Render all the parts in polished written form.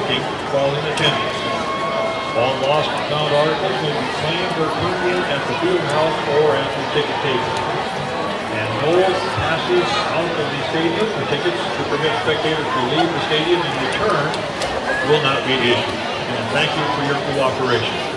parking while in attendance. All lost and found articles may be claimed or turned in at the field house or at the ticket table. And no passes out of the stadium or tickets to permit spectators to leave the stadium and return will not be issued. And thank you for your cooperation.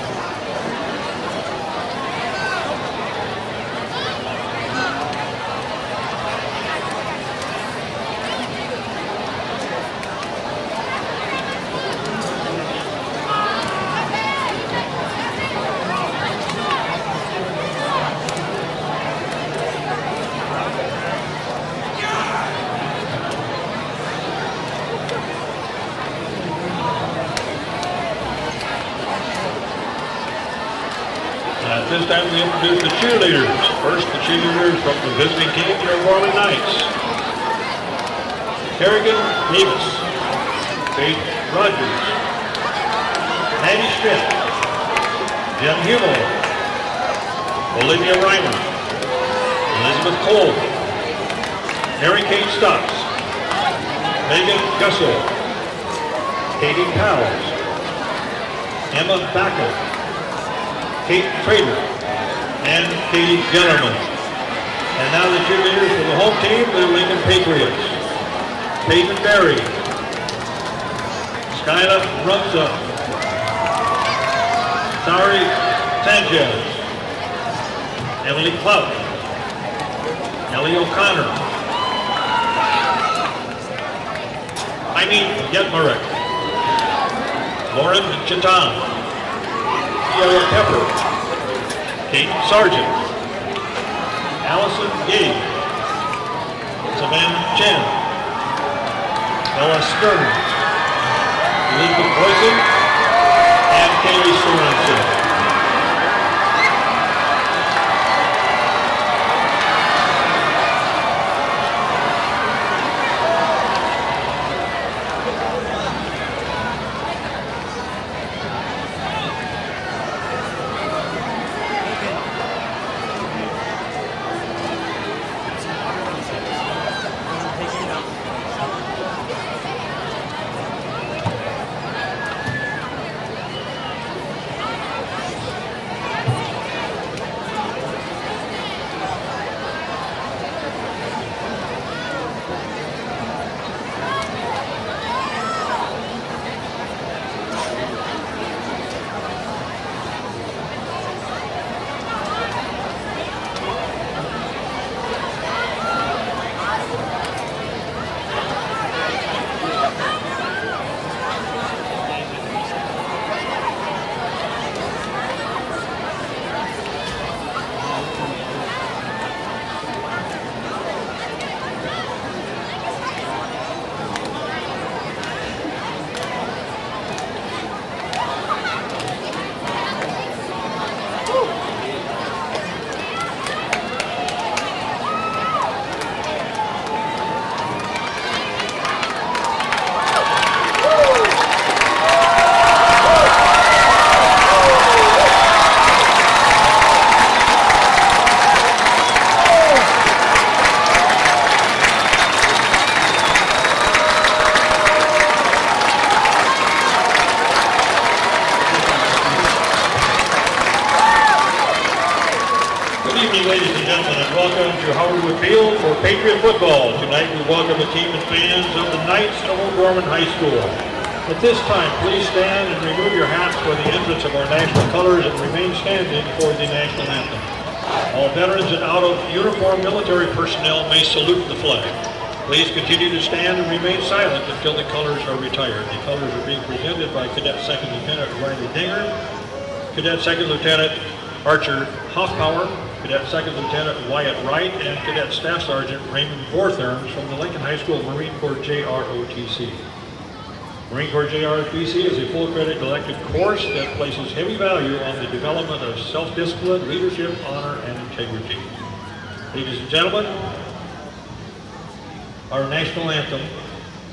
At this time, we introduce the cheerleaders. First, the cheerleaders from the visiting team, the Orland Knights. Kerrigan Davis, Faith Rogers, Maddie Schmidt, Jen Hummel, Olivia Reimer, Elizabeth Cole, Mary Kate Stotts, Megan Gussel, Katie Powers, Emma Backel, Kate Trader, and Katie Gellerman. And now the cheerleaders for the home team, the Lincoln Patriots. Peyton Berry, Skyla Rumsa, Sari Sanchez, Emily Clout, Ellie O'Connor, Amy Yetmarek, Lauren Chitan, Sierra Pepper, Kate Sargent, Allison Gage, Savannah Chen, Ella Stern, Elizabeth Boyson, and Kaylee Sorensen. Ladies and gentlemen, and welcome to Howardwood Field for Patriot football. Tonight we welcome the team and fans of the Knights of O'Gorman High School. At this time, please stand and remove your hats for the entrance of our national colors and remain standing for the national anthem. All veterans and out-of-uniform military personnel may salute the flag. Please continue to stand and remain silent until the colors are retired. The colors are being presented by Cadet Second Lieutenant Riley Dinger, Cadet Second Lieutenant Archer Hoffpower, Cadet Second Lieutenant Wyatt Wright, and Cadet Staff Sergeant Raymond Bortherms from the Lincoln High School Marine Corps JROTC. Marine Corps JROTC is a full credit elective course that places heavy value on the development of self-discipline, leadership, honor, and integrity. Ladies and gentlemen, our national anthem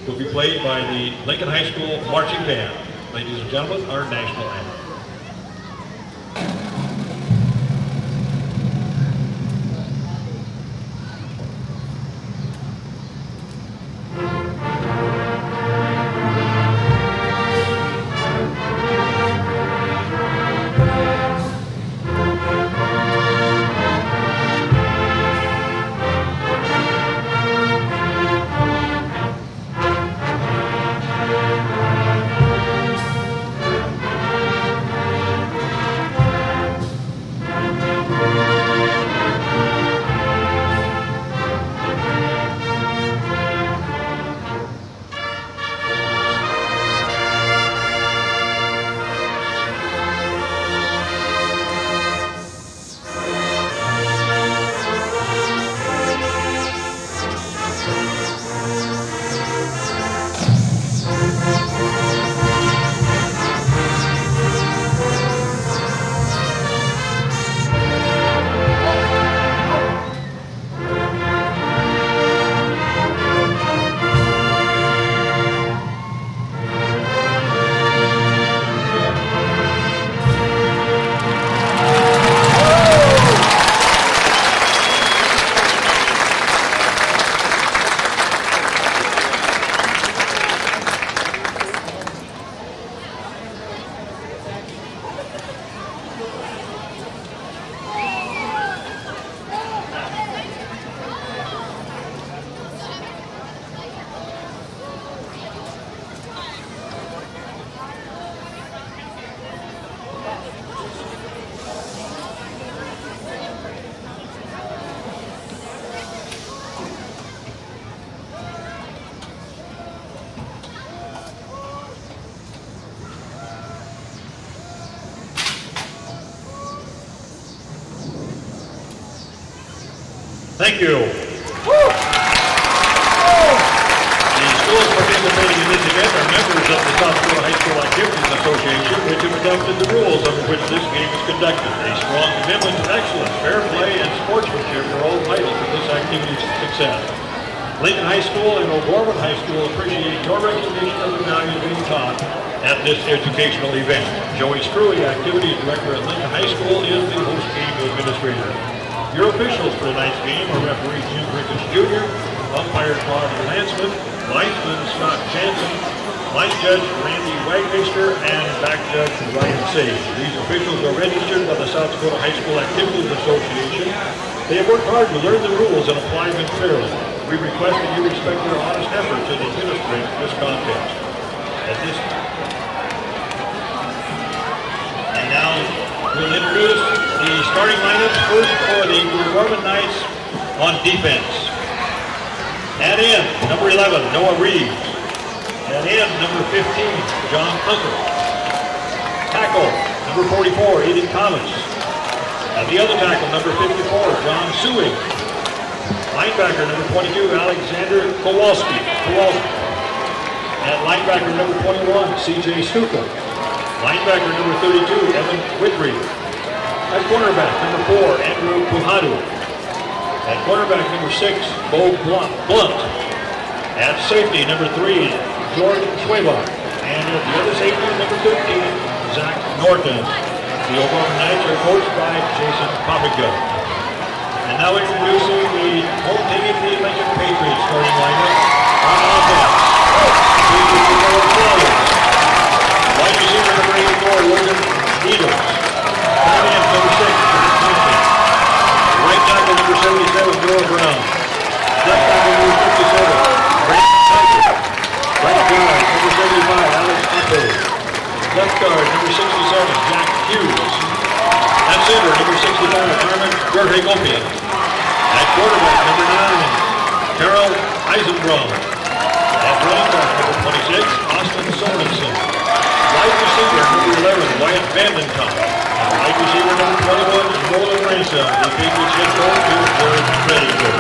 will be played by the Lincoln High School Marching Band. Ladies and gentlemen, our national anthem. Thank you. The schools participating in this event are members of the South Dakota High School Activities Association, which have adopted the rules under which this game is conducted. A strong commitment to excellence, fair play, and sportsmanship are all vital to this activity's success. Lincoln High School and O'Gorman High School appreciate your recognition of the values being taught at this educational event. Joey Screwy, Activities Director at Lincoln High School, is the host game administrator. Your officials for tonight's game are referee Jim Ricketts Jr., umpire Claude Lansman, linesman Scott Jansen, line judge Randy Wagmeister, and back judge Ryan Sage. These officials are registered by the South Dakota High School Activities Association. They have worked hard to learn the rules and apply them fairly. We request that you respect their honest efforts in administering this contest. And now we'll introduce the starting lineups first for the O'Gorman Knights on defense. At end, number 11, Noah Reeves. At end, number 15, John Uncle. Tackle, number 44, Aiden Thomas. At the other tackle, number 54, John Sewing. Linebacker, number 22, Alexander Kowalski. At linebacker, number 21, C.J. Stukel. Linebacker, number 32, Evan Whitry. At cornerback, number 4, Andrew Puhadu. At cornerback, number 6, Bo Blunt. At safety, number 3, George Schwebach. And at the other safety, number 13, Zach Norton. The O'Gorman Knights are coached by Jason Popica. And now introducing the home team, the Lincoln Patriots starting lineup on offense. Wide receiver number 84, Logan Needles. Tight end number 6, Thompson. Right tackle number 77, Noah Brown. Left tackle number 57, Brandon Tucker. Right guard number 75, Alex Otto. Left guard number 67, Jack Hughes. At center, number 65, Carmen Gerhegopian. At quarterback, number 9, Carol Eisenbrom. At running back, number 26, Austin Sorensen. Wide receiver, number 11, Wyatt Vandenkamp. And wide receiver, number 21, Nolan Ransom. The Patriots head coach is Jared Reddinger.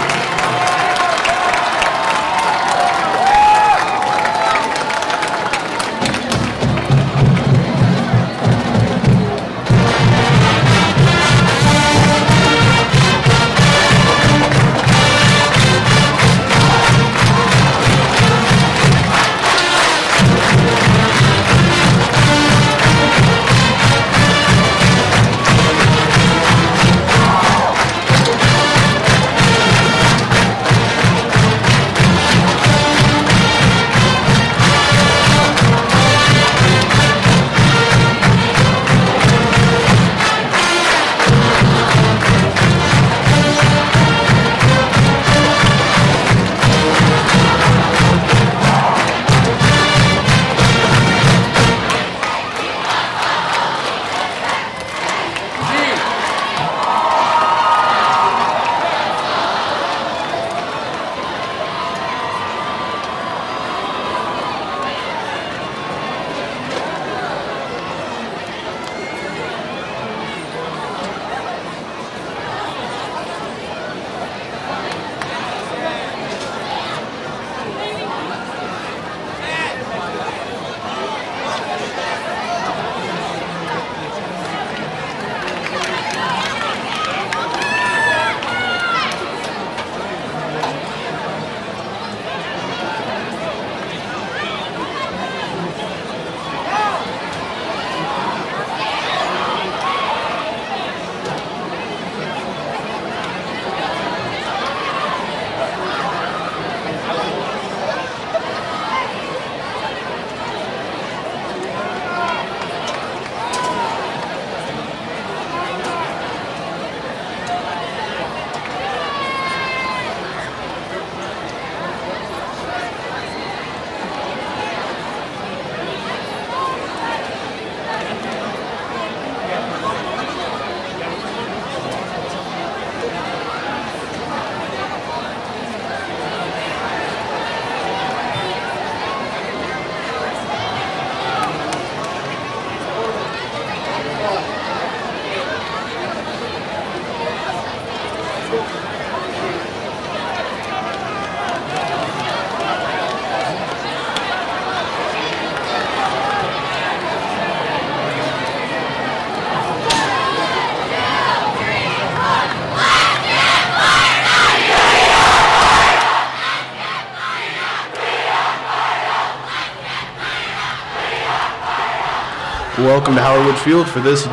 Welcome to Howard Wood Field for this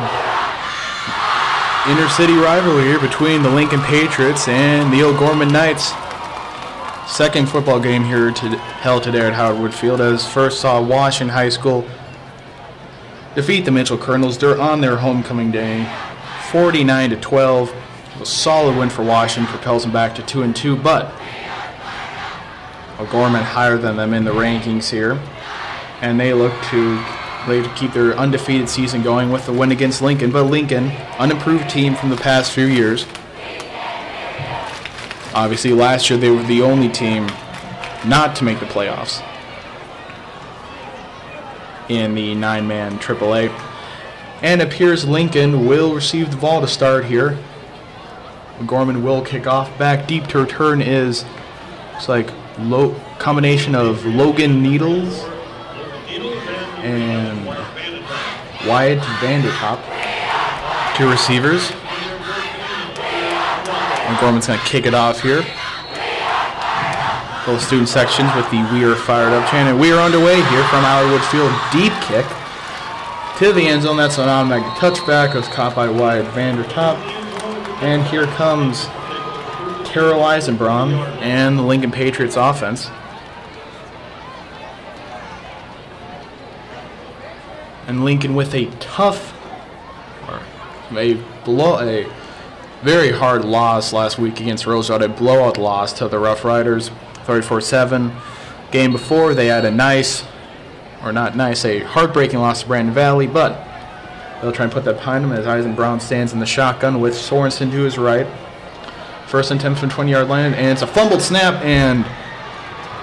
inter-city rivalry here between the Lincoln Patriots and the O'Gorman Knights. Second football game here held today at Howard Wood Field, as first saw Washington High School defeat the Mitchell Colonels on their homecoming day, 49-12. A solid win for Washington, propels them back to 2-2, but O'Gorman higher than them in the rankings here, and they look to keep their undefeated season going with the win against Lincoln. But Lincoln, unimproved team from the past few years. Obviously, last year they were the only team not to make the playoffs in the 9-man AAA. And it appears Lincoln will receive the ball to start here. O'Gorman will kick off. Back deep to return is, it's like combination of Logan Needles and Wyatt Vandertop. Two receivers. O'Gorman's going to kick it off here. Both student sections with the "We Are Fired Up" chant. And we are underway here from Howard Wood Field. Deep kick to the end zone. That's an automatic touchback. It was caught by Wyatt Vandertop. And here comes Terrell Eisenbraun and the Lincoln Patriots offense. And Lincoln with a very hard loss last week against Roosevelt, a blowout loss to the Rough Riders, 34-7. Game before, they had a heartbreaking loss to Brandon Valley, but they'll try and put that behind him as Eisenbraun stands in the shotgun with Sorensen to his right. First attempt from 20-yard line, and it's a fumbled snap, and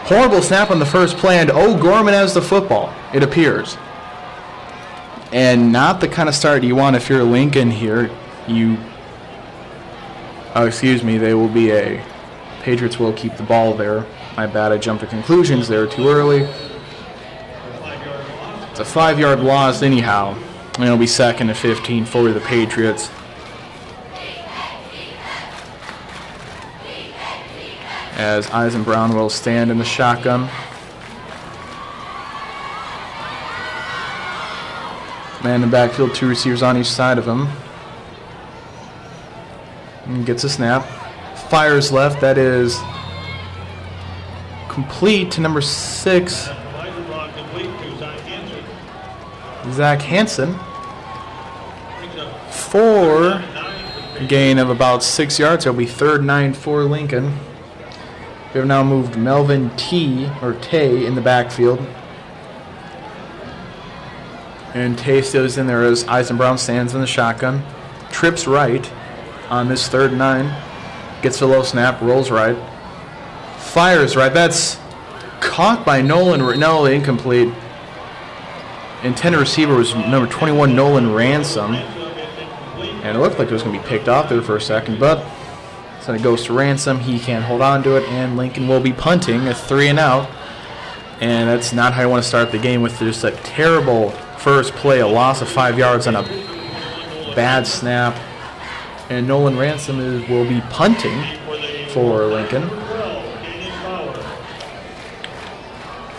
horrible snap on the first play, and O'Gorman has the football, it appears. And not the kind of start you want if you're Lincoln here. Patriots will keep the ball there. My bad, I jumped to conclusions there too early. It's a 5-yard loss anyhow. And it'll be 2nd and 15 for the Patriots. As Eisenbraun will stand in the shotgun. Man in the backfield, two receivers on each side of him. And gets a snap. Fires left. That is complete to number 6. Zach Hansen for a gain of about 6 yards. It'll be 3rd and 9 for Lincoln. We have now moved Melvin Tay in the backfield. And Tay still is in there as Eisenbraun stands in the shotgun. Trips right on this 3rd and 9. Gets the low snap, rolls right. Fires right. That's caught by Nolan. No, incomplete. Intended receiver was number 21, Nolan Ransom. And it looked like it was going to be picked off there for a second, but so it goes to Ransom. He can't hold on to it, and Lincoln will be punting a 3-and-out. And that's not how you want to start the game, with just a terrible first play, a loss of 5 yards on a bad snap. And Nolan Ransom will be punting for Lincoln.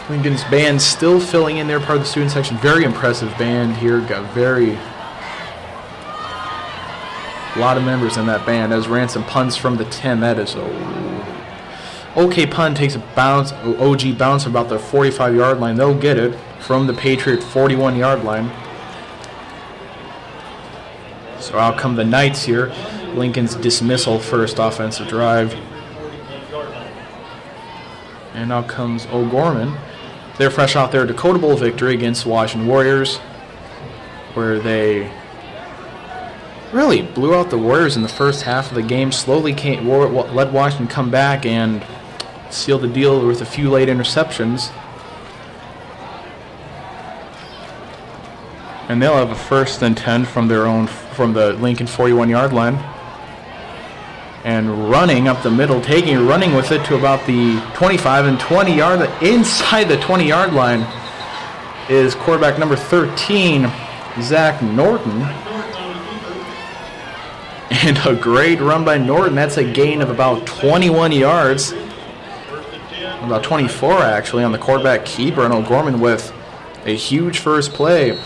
Lincoln's band still filling in their part of the student section. Very impressive band here. Got a lot of members in that band as Ransom punts from the 10. That is okay punt. Takes a bounce, OG bounce about the 45-yard line. They'll get it from the Patriot 41-yard line. So out come the Knights here. Lincoln's dismissal first offensive drive. And out comes O'Gorman. They're fresh off their Dakota Bowl victory against Washington Warriors, where they really blew out the Warriors in the first half of the game. Slowly let Washington come back and seal the deal with a few late interceptions. And they'll have a 1st and 10 from the Lincoln 41-yard line. And running up the middle, running with it to about the 25 and 20-yard line. Inside the 20-yard line is quarterback number 13, Zach Norton. And a great run by Norton. That's a gain of about 21 yards. About 24, actually, on the quarterback keeper. And O'Gorman with a huge first play.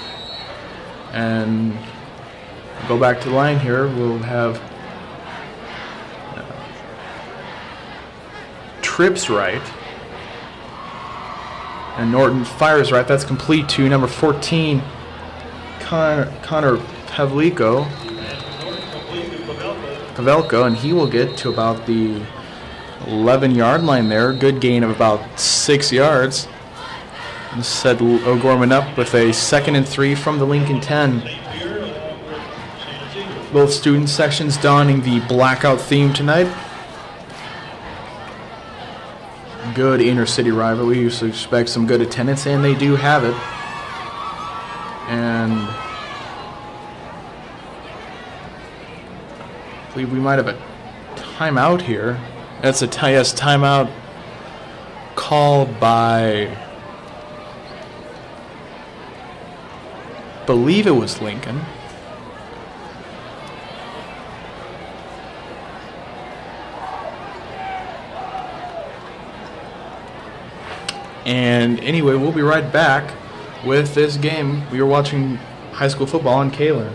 And go back to the line here. We'll have trips right. And Norton fires right. That's complete to number 14, Connor Pavlico. Pavelko, and he will get to about the 11-yard line there. Good gain of about 6 yards. And set O'Gorman up with a 2nd and 3 from the Lincoln 10. Both student sections donning the blackout theme tonight. Good inner-city rival. We used to expect some good attendance, and they do have it. And I believe we might have a timeout here. That's a timeout called by, I believe it was Lincoln. And anyway, we'll be right back with this game. We are watching high school football on Kaler.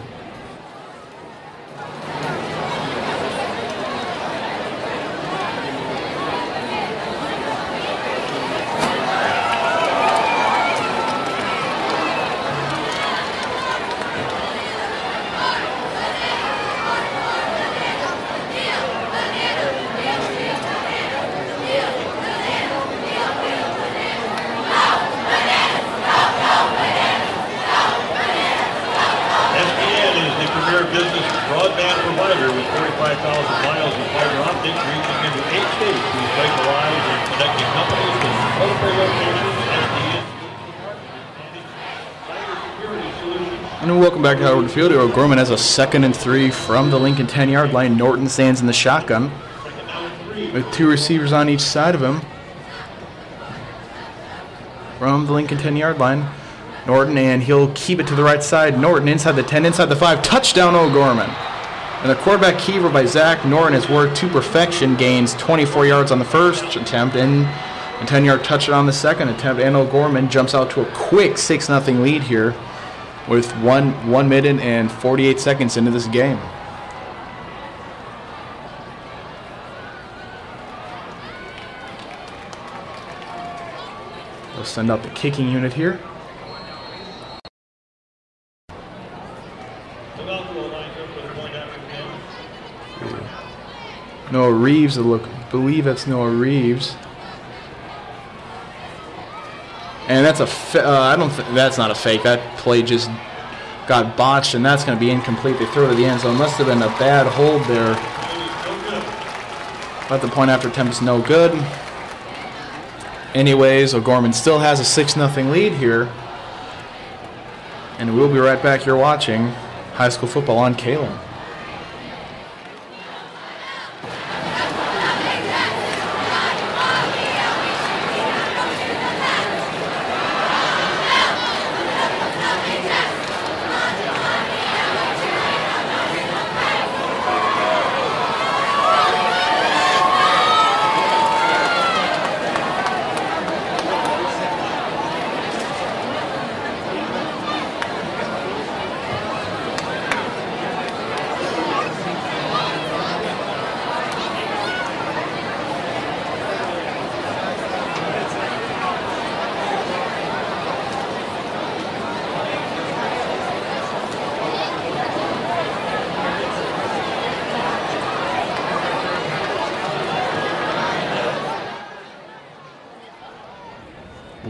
Back to Howard Field. O'Gorman has a 2nd and 3 from the Lincoln 10-yard line. Norton stands in the shotgun with 2 receivers on each side of him from the Lincoln 10-yard line. Norton, and he'll keep it to the right side. Norton inside the 10, inside the 5. Touchdown, O'Gorman. And the quarterback keeper by Zach Norton has worked to perfection. Gains 24 yards on the first attempt and a 10-yard touchdown on the second attempt. And O'Gorman jumps out to a quick 6-0 lead here, with 1 minute and 48 seconds into this game. They'll send out the kicking unit here. Noah Reeves, I believe that's Noah Reeves. And that's that's not a fake. That play just got botched, and that's going to be incomplete. They throw it to the end zone. Must have been a bad hold there. But the point after attempt is no good. Anyways, O'Gorman still has a 6-0 lead here. And we'll be right back here watching high school football on Kaler.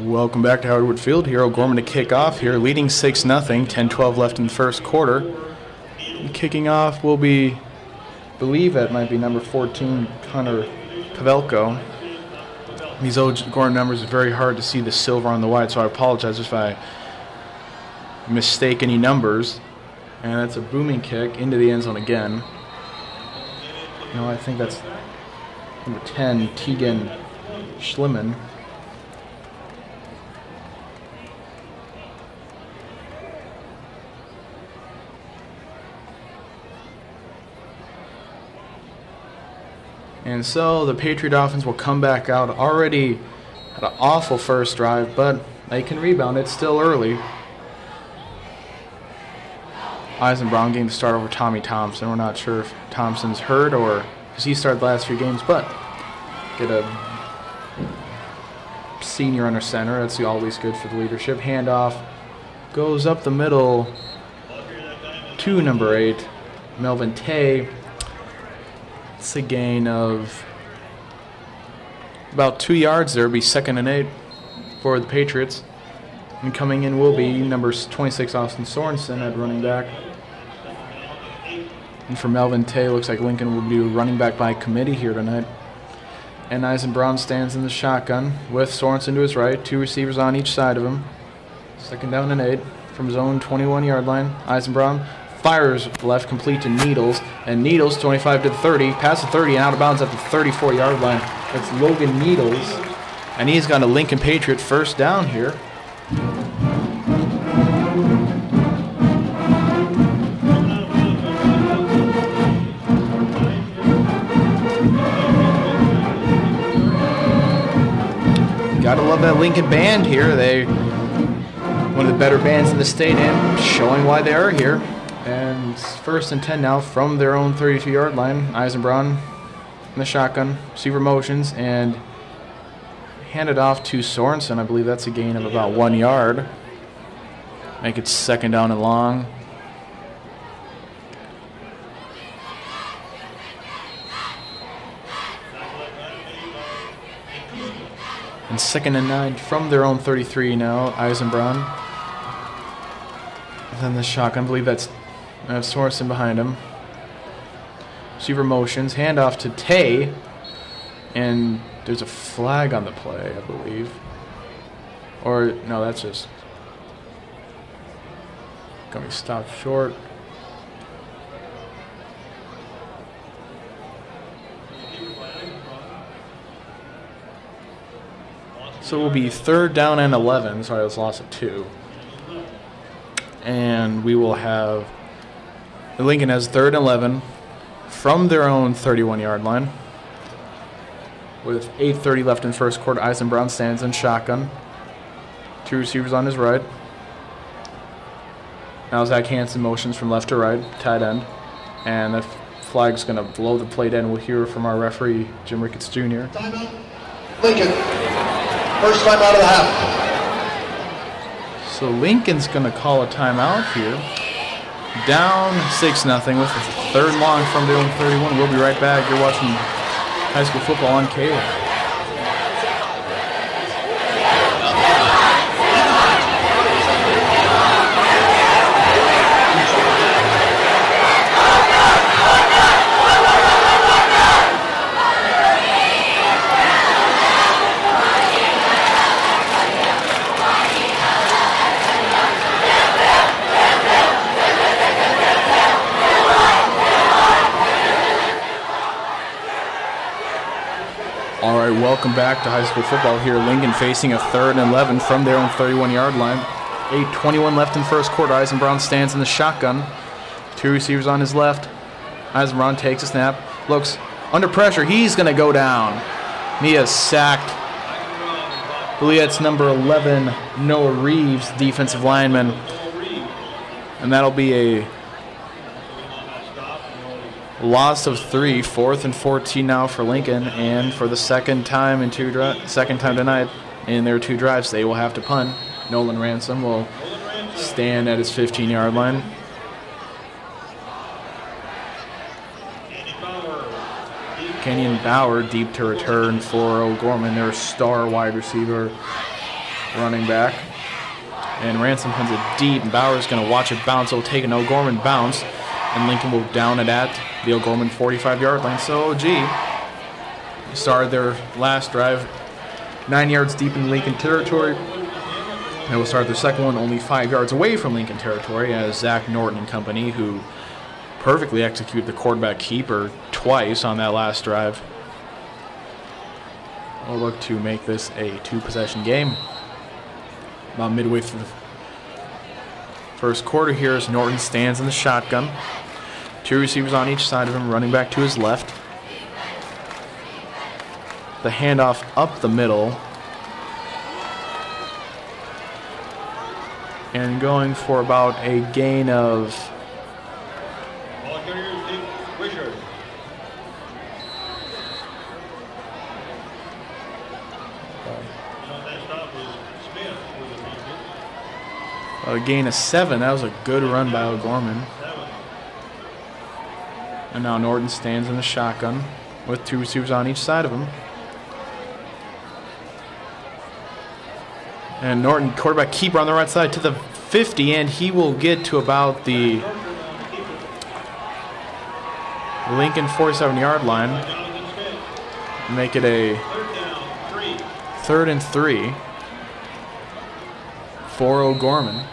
Welcome back to Howard Field here. O'Gorman to kick off here, leading 6-0, 10-12 left in the first quarter. Kicking off will be, I believe that might be number 14, Connor Pavelko. These O'Gorman numbers are very hard to see the silver on the white, so I apologize if I mistake any numbers. And that's a booming kick into the end zone again. No, I think that's number 10, Tegan Schliman. And so the Patriot offense will come back out. Already had an awful first drive, but they can rebound. It's still early. Eisenbrown getting the start over Tommy Thompson. We're not sure if Thompson's hurt or because he started the last few games, but get a senior under center. That's always good for the leadership. Handoff goes up the middle to number 8, Melvin Tay. It's a gain of about 2 yards there. It'll be 2nd and 8 for the Patriots. And coming in will be number 26, Austin Sorensen at running back. And for Melvin Tay, looks like Lincoln will be running back by committee here tonight. And Eisenbrown stands in the shotgun with Sorensen to his right. 2 receivers on each side of him. 2nd down and 8 from his own 21-yard line. Eisenbrown fires left complete to Needles. And Needles, 25 to the 30, past the 30 and out of bounds at the 34-yard line. That's Logan Needles. And he's got a Lincoln Patriot first down here. Gotta love that Lincoln band here. They one of the better bands in the state and showing why they are here. And 1st and 10 now from their own 32-yard line. Eisenbrown in the shotgun, receiver motions, and handed off to Sorensen. I believe that's a gain of about 1 yard. Make it 2nd down and long. And 2nd and 9 from their own 33 now, Eisenbrown. And then the shotgun, I believe that's Sorensen behind him. Receiver motions, handoff to Tay. And there's a flag on the play, I believe. Or, no, that's just going to be stopped short. So it will be 3rd down and 11. Sorry, that's a loss of 2. And we will have Lincoln has 3rd and 11 from their own 31-yard line. With 8:30 left in first quarter, Eisenbrown stands in shotgun. 2 receivers on his right. Now Zach Hansen motions from left to right, tight end. And the flag's going to blow the play dead. We'll hear from our referee, Jim Ricketts Jr. Timeout, Lincoln. First time out of the half. So Lincoln's going to call a timeout here. Down 6-0 with the 3rd long from their own 31. We'll be right back. You're watching high school football on cable. Welcome back to high school football here. Lincoln facing a 3rd and 11 from their own 31-yard line. 8:21 left in first quarter. Eisenbrown stands in the shotgun. 2 receivers on his left. Eisenbrown takes a snap. Looks under pressure. He's going to go down. He is sacked. I believe that's number 11, Noah Reeves, defensive lineman. And that'll be a loss of 3, 4th and 14 now for Lincoln, and for the second time tonight in their 2 drives, they will have to punt. Nolan Ransom will stand at his 15-yard line. Kenyon Bauer deep to return for O'Gorman, their star wide receiver running back. And Ransom punts it deep, and Bauer's going to watch it bounce. It'll take an O'Gorman bounce, and Lincoln will down it at the O'Gorman 45-yard line. So OG started their last drive 9 yards deep in Lincoln territory. They will start their second one only 5 yards away from Lincoln territory as Zach Norton and company, who perfectly executed the quarterback keeper twice on that last drive, will look to make this a 2-possession game. About midway through the first quarter here as Norton stands in the shotgun. 2 receivers on each side of him, running back to his left. The handoff up the middle. And going for about a gain of that stop was Smith for the Patriots. A gain of 7. That was a good run by O'Gorman. 7. And now Norton stands in the shotgun with 2 receivers on each side of him. And Norton, quarterback keeper on the right side to the 50, and he will get to about the Lincoln 47-yard line. Make it a 3rd and 3 for O'Gorman.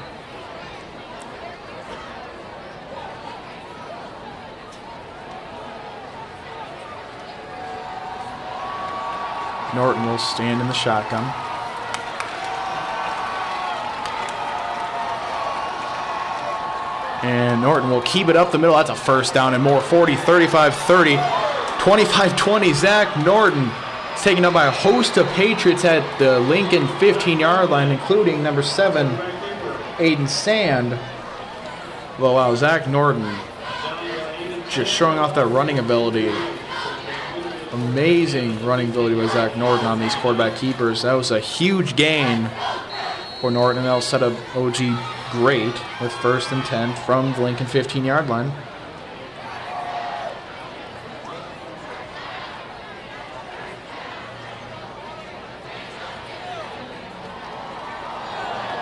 Norton will stand in the shotgun. And Norton will keep it up the middle. That's a first down and more. 40, 35, 30, 25, 20. Zach Norton is taken up by a host of Patriots at the Lincoln 15-yard line, including number 7, Aiden Sand. Well, wow, Zach Norton just showing off that running ability. Amazing running ability by Zach Norton on these quarterback keepers. That was a huge gain for Norton, and that'll set up OG great with 1st and 10 from the Lincoln 15-yard line.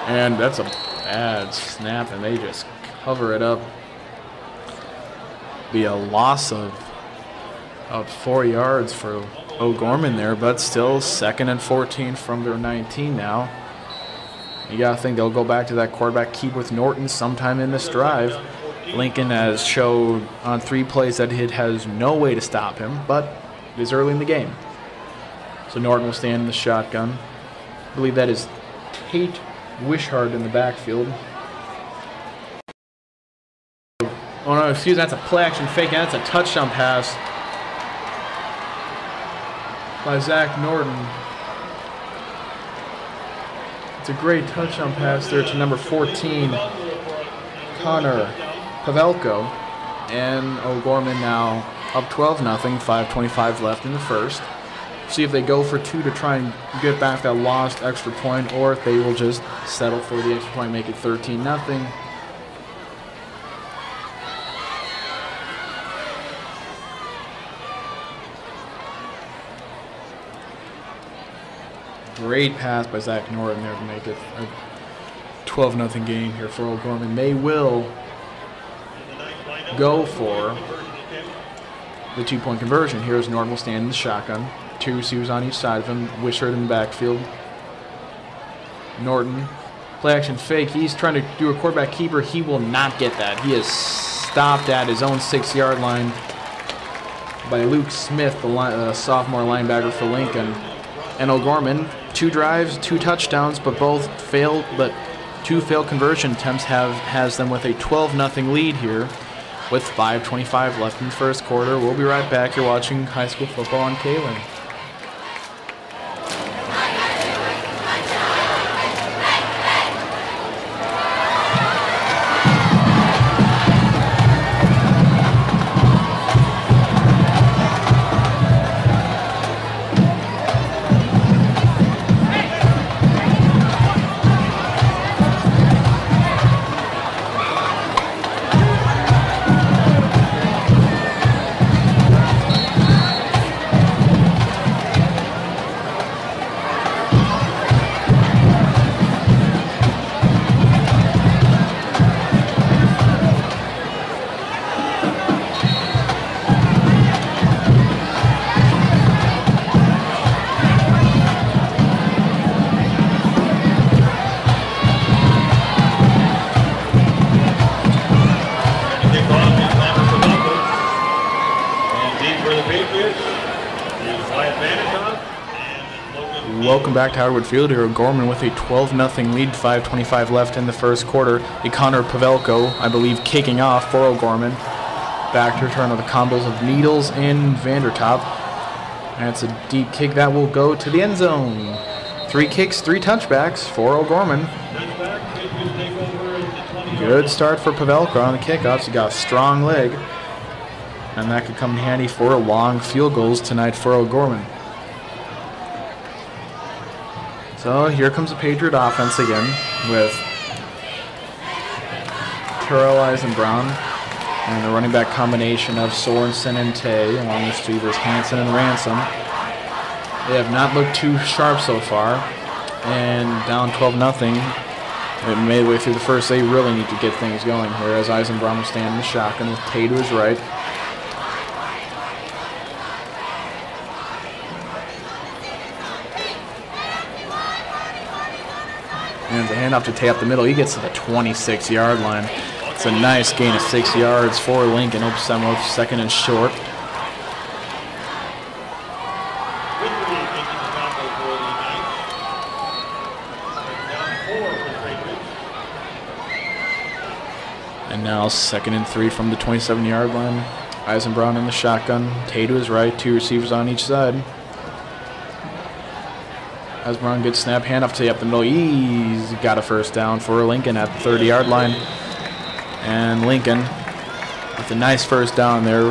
And that's a bad snap, and they just cover it up. Be a loss of 4 yards for O'Gorman there, but still 2nd and 14 from their 19 now. You got to think they'll go back to that quarterback keep with Norton sometime in this drive. Lincoln has showed on 3 plays that it has no way to stop him, but it is early in the game. So Norton will stand in the shotgun. I believe that is Tate Wishart in the backfield. Oh no, excuse me, that's a play action fake, and that's a touchdown pass by Zach Norton. It's a great touchdown pass there to number 14, Connor Pavelko. And O'Gorman now up 12-0, 5:25 left in the first. See if they go for 2 to try and get back that lost extra point, or if they will just settle for the extra point, make it 13-0. Great pass by Zach Norton there to make it a 12-0 game here for O'Gorman. They will go for the 2-point conversion. Here's Norton will stand in the shotgun. 2 receivers on each side of him. Wishart in the backfield. Norton, play action fake. He's trying to do a quarterback keeper. He will not get that. He is stopped at his own 6-yard line by Luke Smith, the sophomore linebacker for Lincoln. And O'Gorman, 2 drives, 2 touchdowns, but both failed. But 2 failed conversion attempts has them with a 12-0 lead here, with 5:25 left in the first quarter. We'll be right back. You're watching high school football on K-Link. Welcome back to Howard Field here. O'Gorman with a 12-0 lead, 5:25 left in the first quarter. Connor Pavelko, I believe, kicking off for O'Gorman. Back to return of the combos of Needles and Vandertop. And it's a deep kick that will go to the end zone. 3 kicks, 3 touchbacks for O'Gorman. Good start for Pavelko on the kickoffs. He got a strong leg. And that could come in handy for long field goals tonight for O'Gorman. So here comes the Patriot offense again with Terrell Eisenbrown and the running back combination of Sorensen and Tay, along with receivers Hansen and Ransom. They have not looked too sharp so far, and down 12-0. Midway through the first, they really need to get things going here as Eisenbrown will stand in the shotgun with Tay to his right. And the handoff to Tay up the middle. He gets to the 26-yard line. It's a nice gain of 6 yards for Lincoln. Opens them with second and short. And now second and 3 from the 27-yard line. Eisenbrown in the shotgun. Tay to his right. 2 receivers on each side. Eisenbrown gets snap. Handoff to Tay up the middle. He's got a first down for Lincoln at the 30-yard line. And Lincoln with a nice first down there.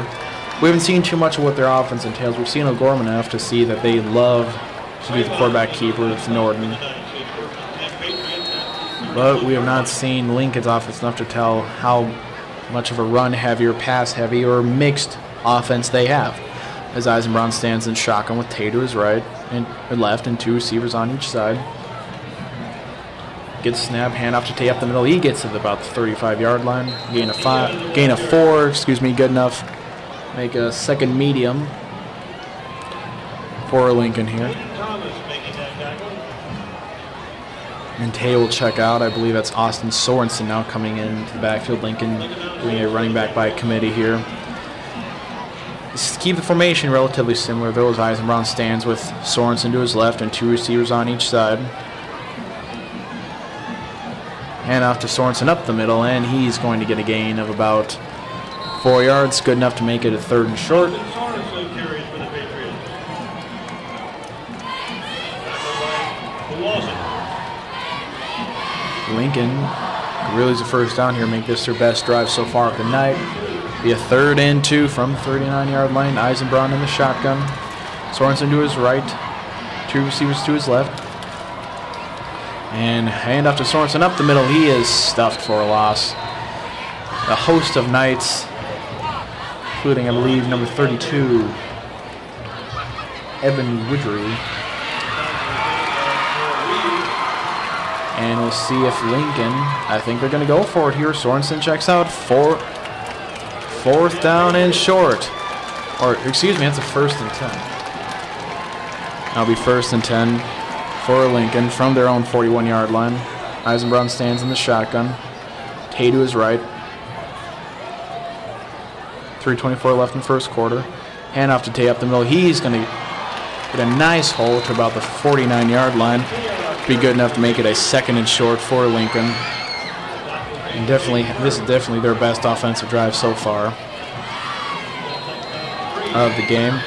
We haven't seen too much of what their offense entails. We've seen O'Gorman enough to see that they love to be the quarterback keeper with Norton. But we have not seen Lincoln's offense enough to tell how much of a run-heavy or pass-heavy or mixed offense they have. As Eisenbrown stands in shotgun with Tay to his right and left and 2 receivers on each side. Gets snap, handoff to Tay up the middle. He gets to about the 35-yard line. Gain of 4, good enough. Make a second medium for Lincoln here. And Tay will check out. I believe that's Austin Sorensen now coming into the backfield. Lincoln doing a running back by committee here. Just keep the formation relatively similar, though, as Eisenbrown stands with Sorensen to his left and 2 receivers on each side. Hand off to Sorensen up the middle, and he's going to get a gain of about 4 yards. Good enough to make it a 3rd and short. Lincoln really is a first down here, make this their best drive so far of the night. Be a 3rd and 2 from the 39-yard line. Eisenbrown in the shotgun. Sorensen to his right. 2 receivers to his left. And handoff to Sorensen up the middle. He is stuffed for a loss. A host of Knights, including, I believe, number 32, Evan Widgery. And we'll see if Lincoln, I think they're going to go for it here. Sorensen checks out. 4th down and short. Or, excuse me, that's a 1st and 10. That'll be 1st and 10 for Lincoln from their own 41-yard line. Eisenbrown stands in the shotgun. Tay to his right. 3:24 left in the first quarter. Handoff to Tay up the middle. He's going to get a nice hole to about the 49-yard line. Be good enough to make it a 2nd and short for Lincoln. And this is definitely their best offensive drive so far of the game.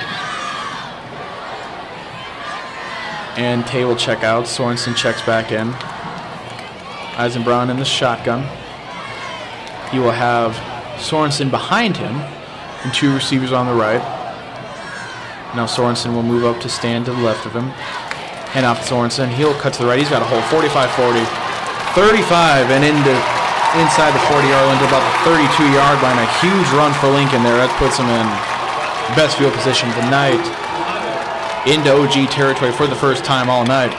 And Tay will check out. Sorensen checks back in. Eisenbrown in the shotgun. He will have Sorensen behind him and 2 receivers on the right. Now Sorensen will move up to stand to the left of him. Hand off to Sorensen. He'll cut to the right. He's got a hole. 45-40. 35 and inside the 40-yard line to about the 32-yard line. A huge run for Lincoln there. That puts him in best field position of the night. Into OG territory for the first time all night.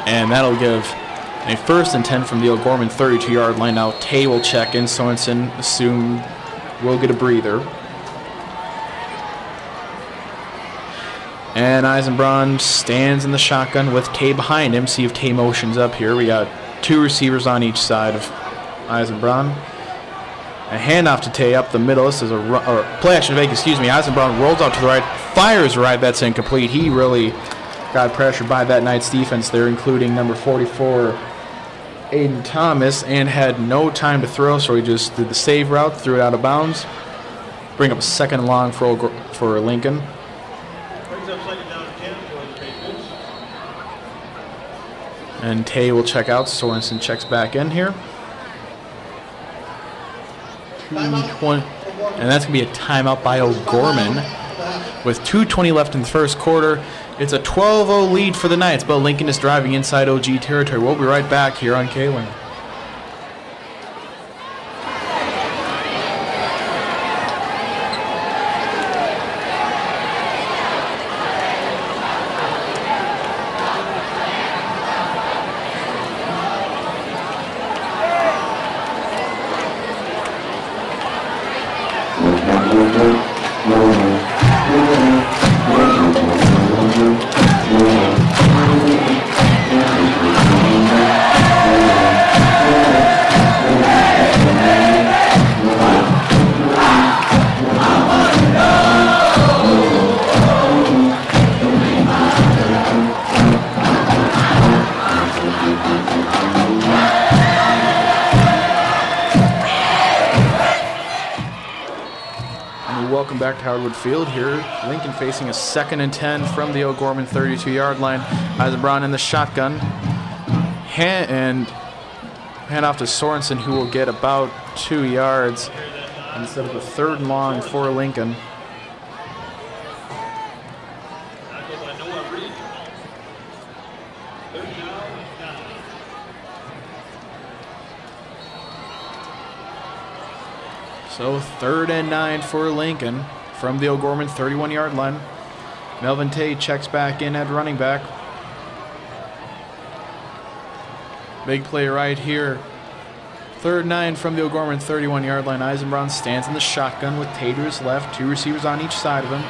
And that'll give a 1st and 10 from the O'Gorman 32-yard line. Now Tay will check in. Sorensen assume will get a breather. And Eisenbrown stands in the shotgun with Tay behind him. See if Tay motions up here. We got 2 receivers on each side of Eisenbrown. A handoff to Tay up the middle. This is a play action fake, Eisenbrown rolls out to the right, fires right. That's incomplete. He really got pressured by that Knights defense there, including number 44, Aiden Thomas, and had no time to throw, so he just did the save route, threw it out of bounds. Bring up a 2nd and long for Lincoln. Brings up 2nd down and 10 for the Patriots. And Tay will check out. Sorensen checks back in here. 2:20, and that's going to be a timeout by O'Gorman. with 2:20 left in the first quarter. It's a 12-0 lead for the Knights, but Lincoln is driving inside OG territory. We'll be right back here on K-Wing. Welcome back to Howard Field here. Lincoln facing a 2nd and 10 from the O'Gorman 32-yard line. Eisenbraun in the shotgun. Hand off to Sorensen, who will get about 2 yards instead of a 3rd and long for Lincoln. So 3rd and 9 for Lincoln from the O'Gorman 31-yard line. Melvin Tate checks back in at running back. Big play right here. 3rd and 9 from the O'Gorman 31-yard line. Eisenbraun stands in the shotgun with Tate to his left. 2 receivers on each side of him.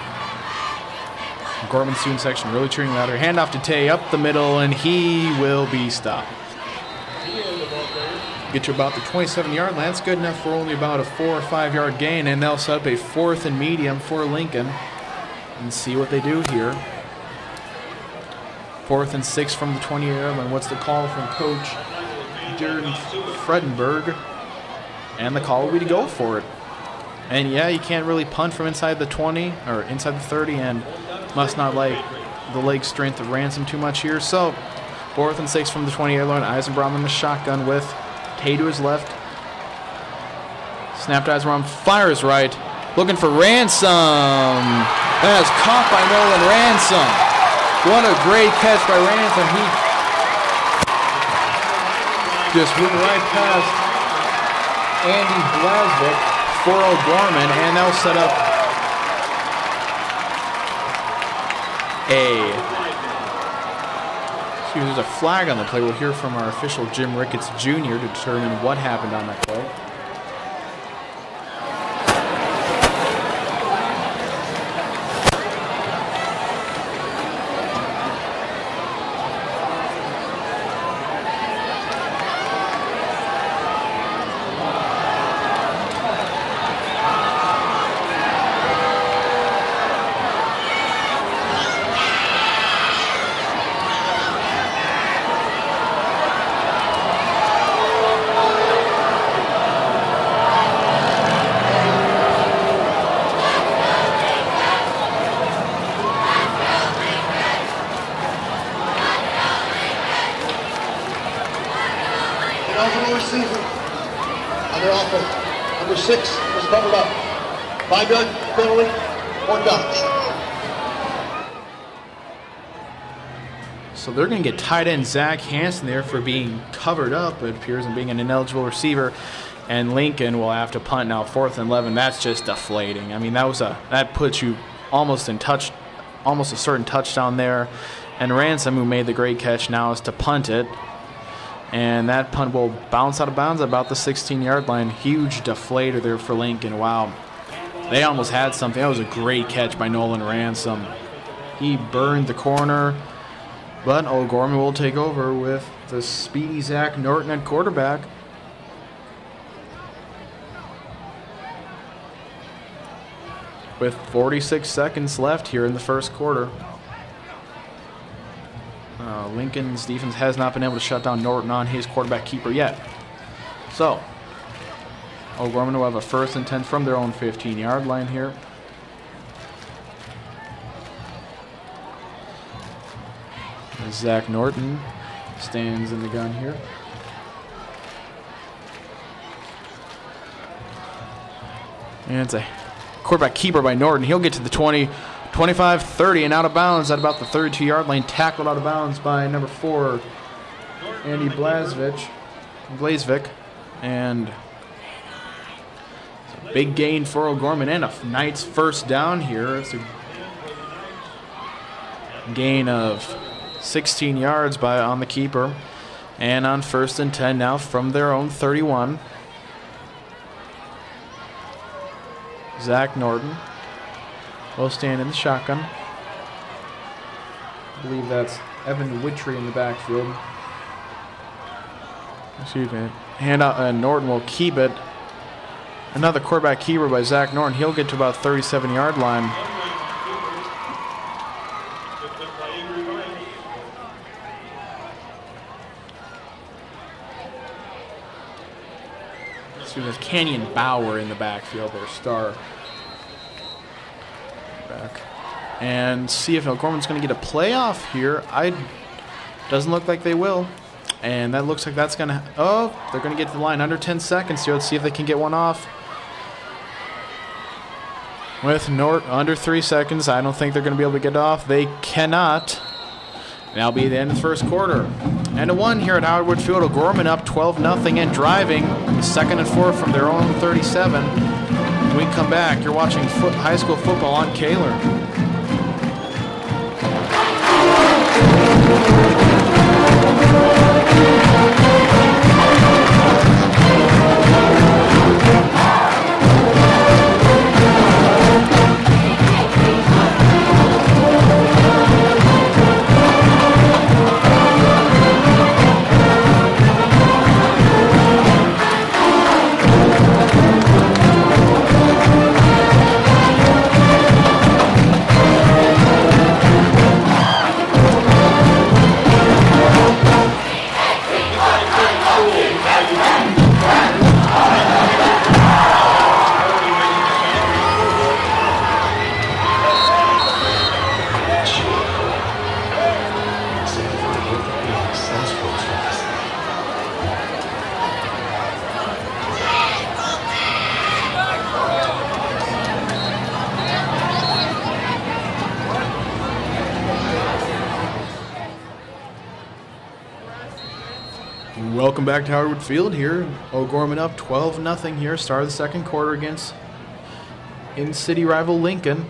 O'Gorman student section really cheering louder. Handoff to Tate up the middle, and he will be stopped. Get to about the 27-yard line. That's good enough for only about a 4 or 5 yard gain, and they'll set up a 4th and medium for Lincoln. And see what they do here. 4th and 6 from the 20-yard line. What's the call from Coach Jared Fredenberg? And the call will be to go for it. And yeah, you can't really punt from inside the 20 or inside the 30, and must not like the leg strength of Ransom too much here. So 4th and 6 from the 20-yard line. Eisenbraun in the shotgun with Tate to his left. Snapped Eisenbraun, fires right. Looking for Ransom. That is caught by Nolan Ransom. What a great catch by Ransom. He just went right past Andy Blasvik for O'Gorman, and they'll set up there's a flag on the play. We'll hear from our official Jim Ricketts Jr. to determine what happened on that play. Number 6 was covered up. 5-yard penalty, 4 downs. So they're going to get tight end Zach Hansen there for being covered up, it appears, and being an ineligible receiver. And Lincoln will have to punt now, 4th and 11. That's just deflating. I mean, that puts you almost a certain touchdown there. And Ransom, who made the great catch, now is to punt it. And that punt will bounce out of bounds at about the 16-yard line. Huge deflator there for Lincoln. Wow. They almost had something. That was a great catch by Nolan Ransom. He burned the corner. But O'Gorman will take over with the speedy Zach Norton at quarterback. With 46 seconds left here in the first quarter. Lincoln's defense has not been able to shut down Norton on his quarterback keeper yet. So, O'Gorman will have a 1st and 10 from their own 15-yard line here. Zach Norton stands in the gun here. And it's a quarterback keeper by Norton. He'll get to the 20. 25-30 and out of bounds at about the 32-yard line. Tackled out of bounds by number 4, Andy Blazevich. And it's a big gain for O'Gorman and a Knights first down here. It's a gain of 16 yards on the keeper. And on 1st and 10 now from their own 31. Zach Norton will stand in the shotgun. I believe that's Evan Witry in the backfield. Excuse me. Handout, and Norton will keep it. Another quarterback keeper by Zach Norton. He'll get to about 37-yard line. With Canyon Bauer in the backfield, their star back. And see if O'Gorman's going to get a playoff here. Doesn't look like they will. And that looks like that's going to... Oh, they're going to get to the line under 10 seconds here. Let's see if they can get one off. With under 3 seconds, I don't think they're going to be able to get off. They cannot. That'll be the end of the first quarter. And a 1 here at Howard Wood Field. O'Gorman up 12-0 and driving. 2nd and 4 from their own 37. When we come back, you're watching high school football on Kaler. Welcome back to Howard Wood Field here. O'Gorman up 12-0 here. Start of the second quarter against in-city rival Lincoln.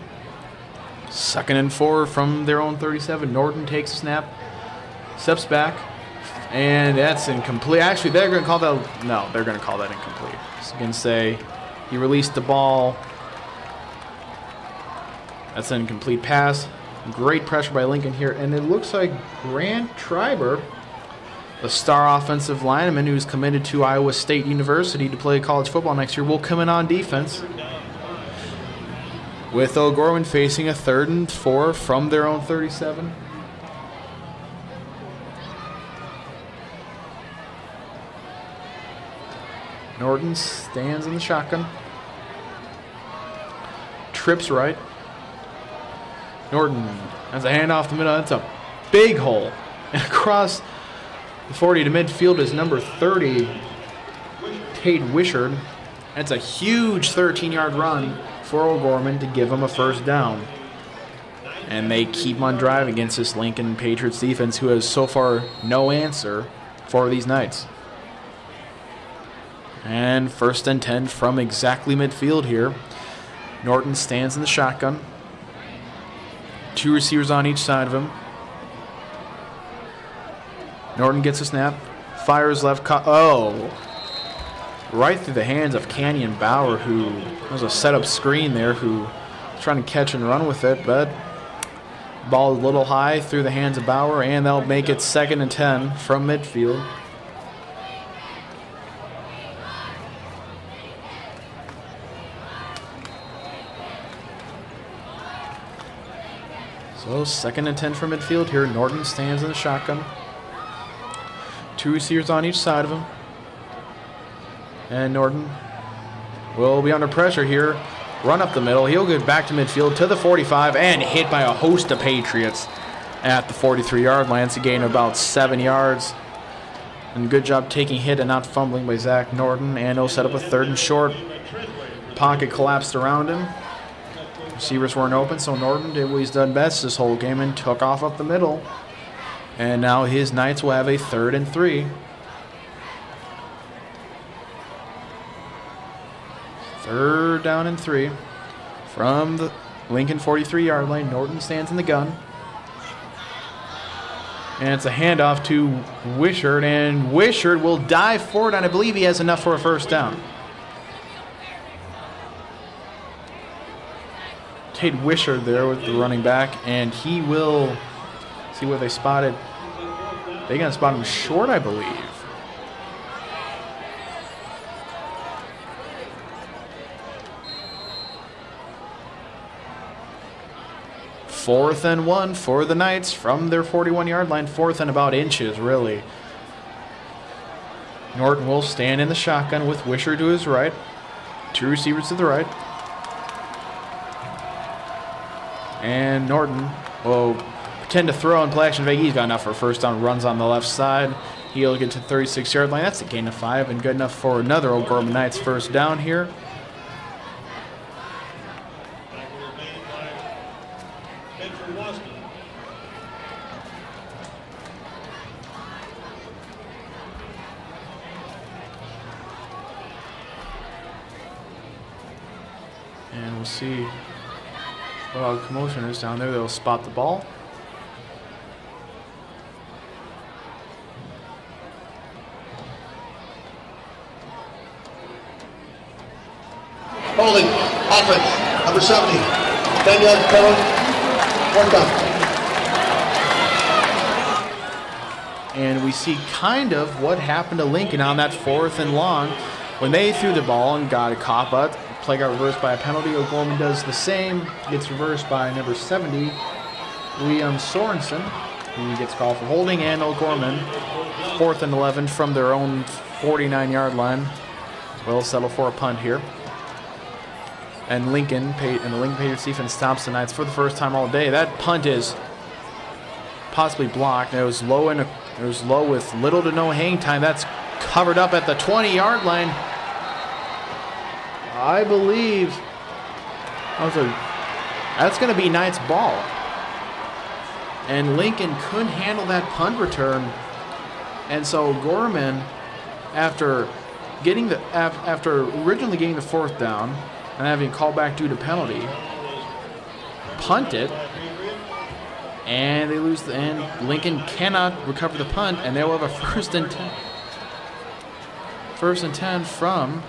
2nd and 4 from their own 37. Norton takes a snap, steps back, and that's incomplete. Actually, they're going to call that. No, they're going to call that incomplete. It's going to say he released the ball. That's an incomplete pass. Great pressure by Lincoln here, and it looks like Grant Treiber, the star offensive lineman who's committed to Iowa State University to play college football next year, will come in on defense. With O'Gorman facing a 3rd and 4 from their own 37. Norton stands in the shotgun. Trips right. Norton has a handoff the middle. That's a big hole. And across the 40 to midfield is number 30, Tate Wishard. That's a huge 13-yard run for O'Gorman to give him a first down. And they keep on driving against this Lincoln Patriots defense, who has so far no answer for these Knights. And 1st and 10 from exactly midfield here. Norton stands in the shotgun. 2 receivers on each side of him. Norton gets a snap, fires left, right through the hands of Canyon Bauer, who was a setup screen there, who was trying to catch and run with it, but ball a little high through the hands of Bauer, and they'll make it 2nd and 10 from midfield. So 2nd and 10 from midfield here. Norton stands in the shotgun. 2 receivers on each side of him. And Norton will be under pressure here. Run up the middle. He'll get back to midfield to the 45 and hit by a host of Patriots at the 43-yard line. It's a gain of about 7 yards. And good job taking hit and not fumbling by Zach Norton. And he'll set up a 3rd and short. Pocket collapsed around him. Receivers weren't open, so Norton did what he's done best this whole game and took off up the middle. And now his Knights will have a 3rd and 3. 3rd down and 3 from the Lincoln 43-yard line. Norton stands in the gun. And it's a handoff to Wishart, and Wishart will dive forward, and I believe he has enough for a 1st down. Tate Wishart there with the running back, and he will see where they spotted. They're going to spot him short, I believe. Fourth and 1 for the Knights from their 41-yard line. 4th and about inches, really. Norton will stand in the shotgun with Wishart to his right. 2 receivers to the right. And Norton will pretend to throw and play action fake. He's got enough for a 1st down. Runs on the left side. He'll get to the 36-yard line. That's a gain of 5 and good enough for another O'Gorman Knights 1st down here. And we'll see what commotion is down there. They'll spot the ball. Holding, offense, number 70. 10-yard penalty, 4th down. And we see kind of what happened to Lincoln on that 4th and long. When they threw the ball and got a cop out, play got reversed by a penalty. O'Gorman does the same, gets reversed by number 70, Liam Sorensen, who gets called for holding, and O'Gorman, 4th and 11 from their own 49-yard line, will settle for a punt here. And the Lincoln Patriots defense stops the Knights for the 1st time all day. That punt is possibly blocked. It was low with little to no hang time. That's covered up at the 20-yard line. I believe that's going to be Knights' ball. And Lincoln couldn't handle that punt return. And so Gorman, after originally getting the 4th down and having called back due to penalty, punted, and they lose and Lincoln cannot recover the punt, and they will have a 1st and 10. 1st and 10 from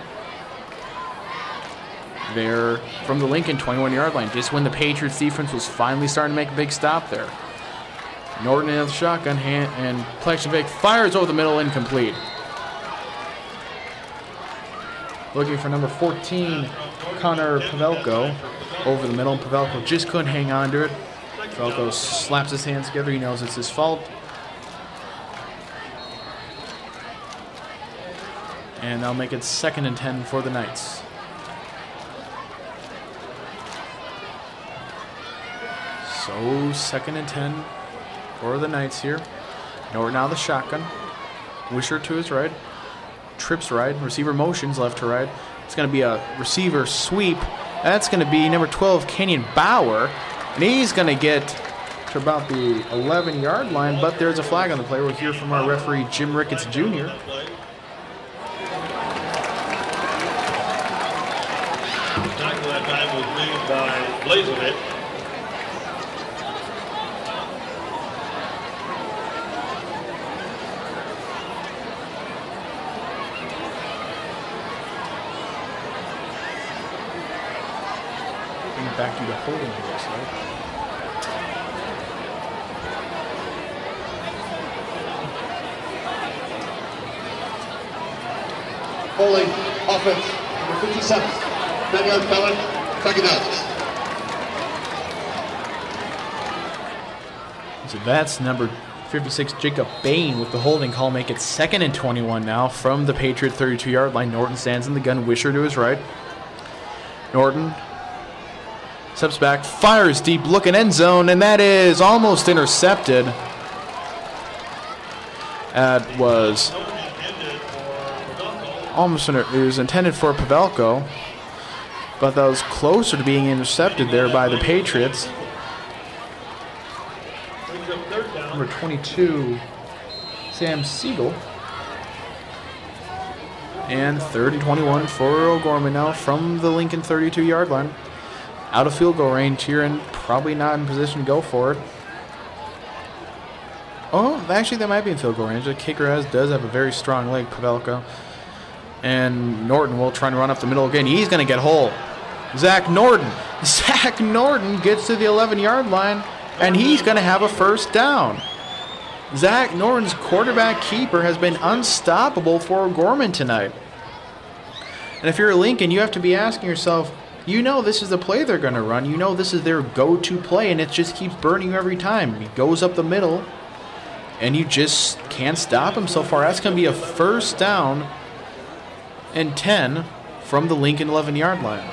the Lincoln 21-yard line, just when the Patriots defense was finally starting to make a big stop there. Norton in the shotgun and Plexion Vic fires over the middle, incomplete. Looking for number 14, Connor Pavelko, over the middle, and Pavelko just couldn't hang on to it. Pavelko slaps his hands together. He knows it's his fault. And they'll make it 2nd and 10 for the Knights. So 2nd and 10 for the Knights here. Norton now the shotgun. Wishart to his right. Trips right. Receiver motions left to right. It's going to be a receiver sweep. That's going to be number 12, Kenyon Bauer. And he's going to get to about the 11-yard line, but there's a flag on the play. We'll hear from our referee, Jim Ricketts Jr. Tackle that time was made by Blazevich. Back to the holding, I guess, right? Holding, offense, number 57. 10-yard penalty, 2nd down. So that's number 56, Jacob Bain, with the holding call. Make it 2nd and 21 now from the Patriot 32-yard line. Norton stands in the gun. Wishart to his right. Norton steps back, fires deep, looking end zone, and that is almost intercepted. That was almost it was intended for Pavelko. but that was closer to being intercepted there by the Patriots. Number 22, Sam Siegel. And 3rd and 21 for O'Gorman now from the Lincoln 32-yard line. Out of field goal range here and probably not in position to go for it. Oh, actually, that might be in field goal range. The kicker does have a very strong leg, Pavelko. And Norton will try to run up the middle again. He's going to get whole. Zach Norton. Zach Norton gets to the 11-yard line, and he's going to have a first down. Zach Norton's quarterback keeper has been unstoppable for O'Gorman tonight. And if you're Lincoln, you have to be asking yourself, you know this is the play they're going to run. You know this is their go-to play, and it just keeps burning you every time. He goes up the middle, and you just can't stop him so far. That's going to be a first down and 10 from the Lincoln 11-yard line.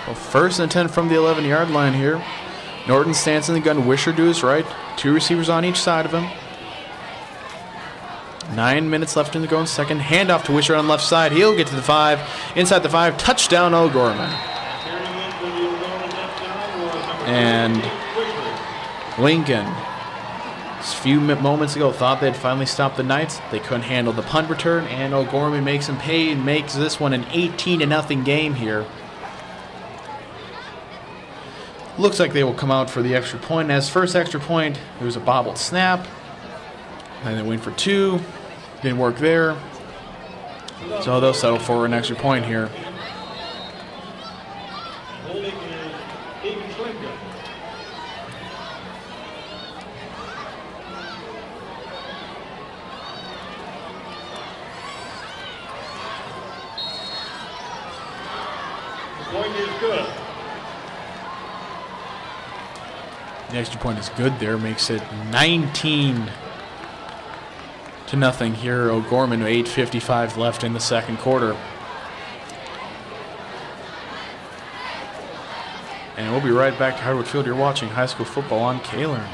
Well, 1st and 10 from the 11-yard line here. Norton stands in the gun, Wisher to his right. 2 receivers on each side of him. 9 minutes left in the going second. Handoff to Wisher on the left side. He'll get to the 5. Inside the 5. Touchdown, O'Gorman. And Lincoln, a few moments ago, thought they'd finally stopped the Knights. They couldn't handle the punt return, and O'Gorman makes them pay and makes this one an 18-0 game here. Looks like they will come out for the extra point. As first extra point, there was a bobbled snap. And they went for 2. Didn't work there. So they'll settle for an extra point here. The point is good. The extra point is good there. Makes it 19-0 here. O'Gorman, 8:55 left in the second quarter. And we'll be right back to Hardwood Field. You're watching high school football on K-Learn.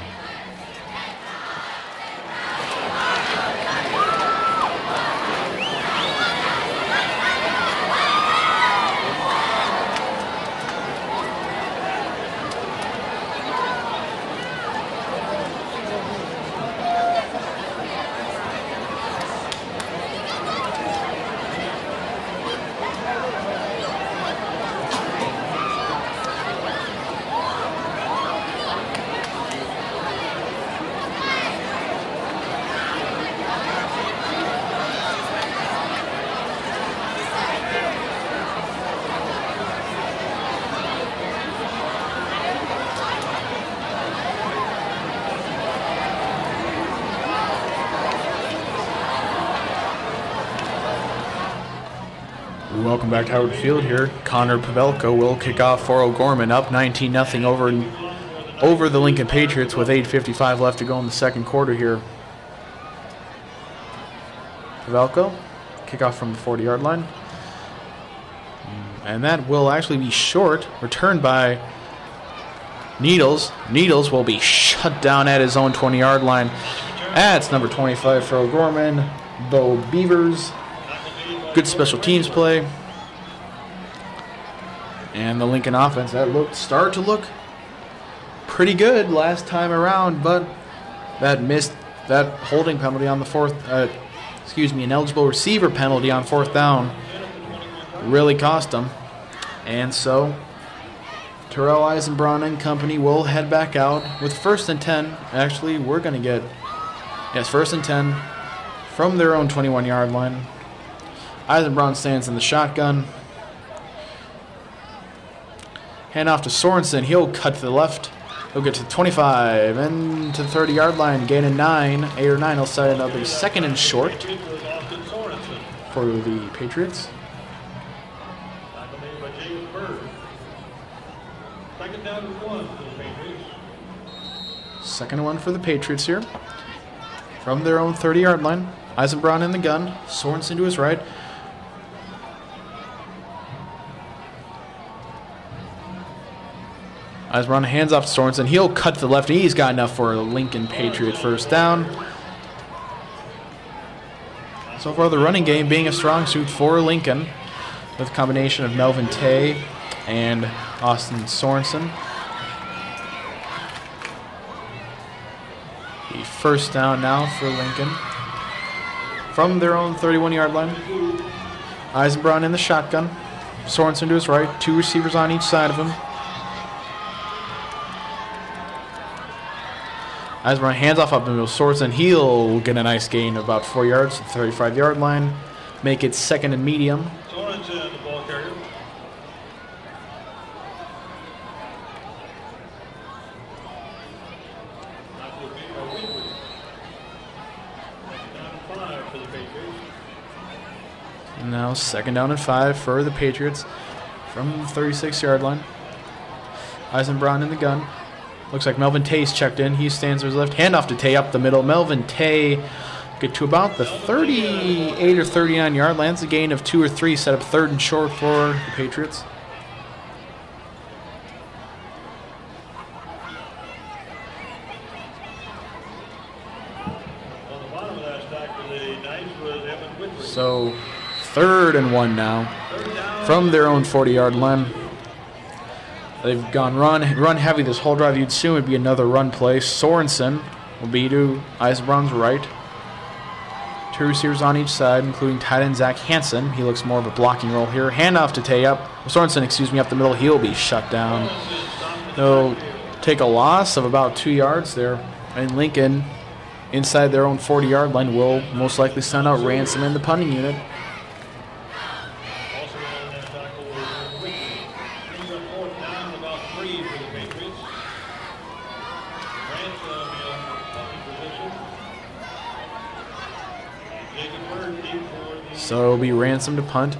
Welcome back to Howard Field here. Connor Pavelko will kick off for O'Gorman, up 19-0 over the Lincoln Patriots with 8:55 left to go in the second quarter here. Pavelko, kickoff from the 40-yard line. And that will actually be short, returned by Needles. Needles will be shut down at his own 20-yard line. That's number 25 for O'Gorman, Bo Beavers. Good special teams play. And the Lincoln offense, started to look pretty good last time around, but that holding penalty on the ineligible receiver penalty on 4th down really cost them. And so Terrell Eisenbraun and company will head back out with 1st and 10. Actually, we're going to get, 1st and 10 from their own 21-yard line. Eisenbraun stands in the shotgun. Hand off to Sorensen. He'll cut to the left. He'll get to the 25 and to the 30-yard line. Gain of 8 or 9. He'll set another 2nd and short for the Patriots. Second and 1 for the Patriots here. From their own 30-yard line. Eisenbraun in the gun. Sorensen to his right. Eisbron hands off to Sorensen. He'll cut to the left. He's got enough for a Lincoln Patriot first down. So far, the running game being a strong suit for Lincoln, with a combination of Melvin Tay and Austin Sorensen. The first down now for Lincoln from their own 31-yard line. Eisenbraun in the shotgun. Sorensen to his right. 2 receivers on each side of him. Eisenbraun hands off up the middle. Sorensen, he'll get a nice gain of about 4 yards, 35-yard line. Make it 2nd and medium. Sorensen, the ball carrier. And now 2nd down and 5 for the Patriots from the 36-yard line. Eisenbraun in the gun. Looks like Melvin Tay's checked in. He stands to his left. Handoff to Tay up the middle. Melvin Tay get to about the 38 or 39-yard line. That's a gain of 2 or 3. Set up 3rd and short for the Patriots. On the bottom of that stack for the Knights was Evan Whitworth. So 3rd and 1 now from their own 40-yard line. They've gone run heavy this whole drive. You'd assume it'd be another run play. Sorensen will be to Eisenbraun's right. 2 receivers on each side, including tight end Zach Hansen. He looks more of a blocking role here. Handoff to Tay up. Sorensen, up the middle. He'll be shut down. They'll take a loss of about 2 yards there. And Lincoln, inside their own 40-yard line, will most likely send out Ransom in the punting unit. Also on that tackle was Whitworth. Brings up 4th down, about 3 for the Patriots. Ransom in punting position. Jacob Bird deep for the... So it'll be Ransom to punt.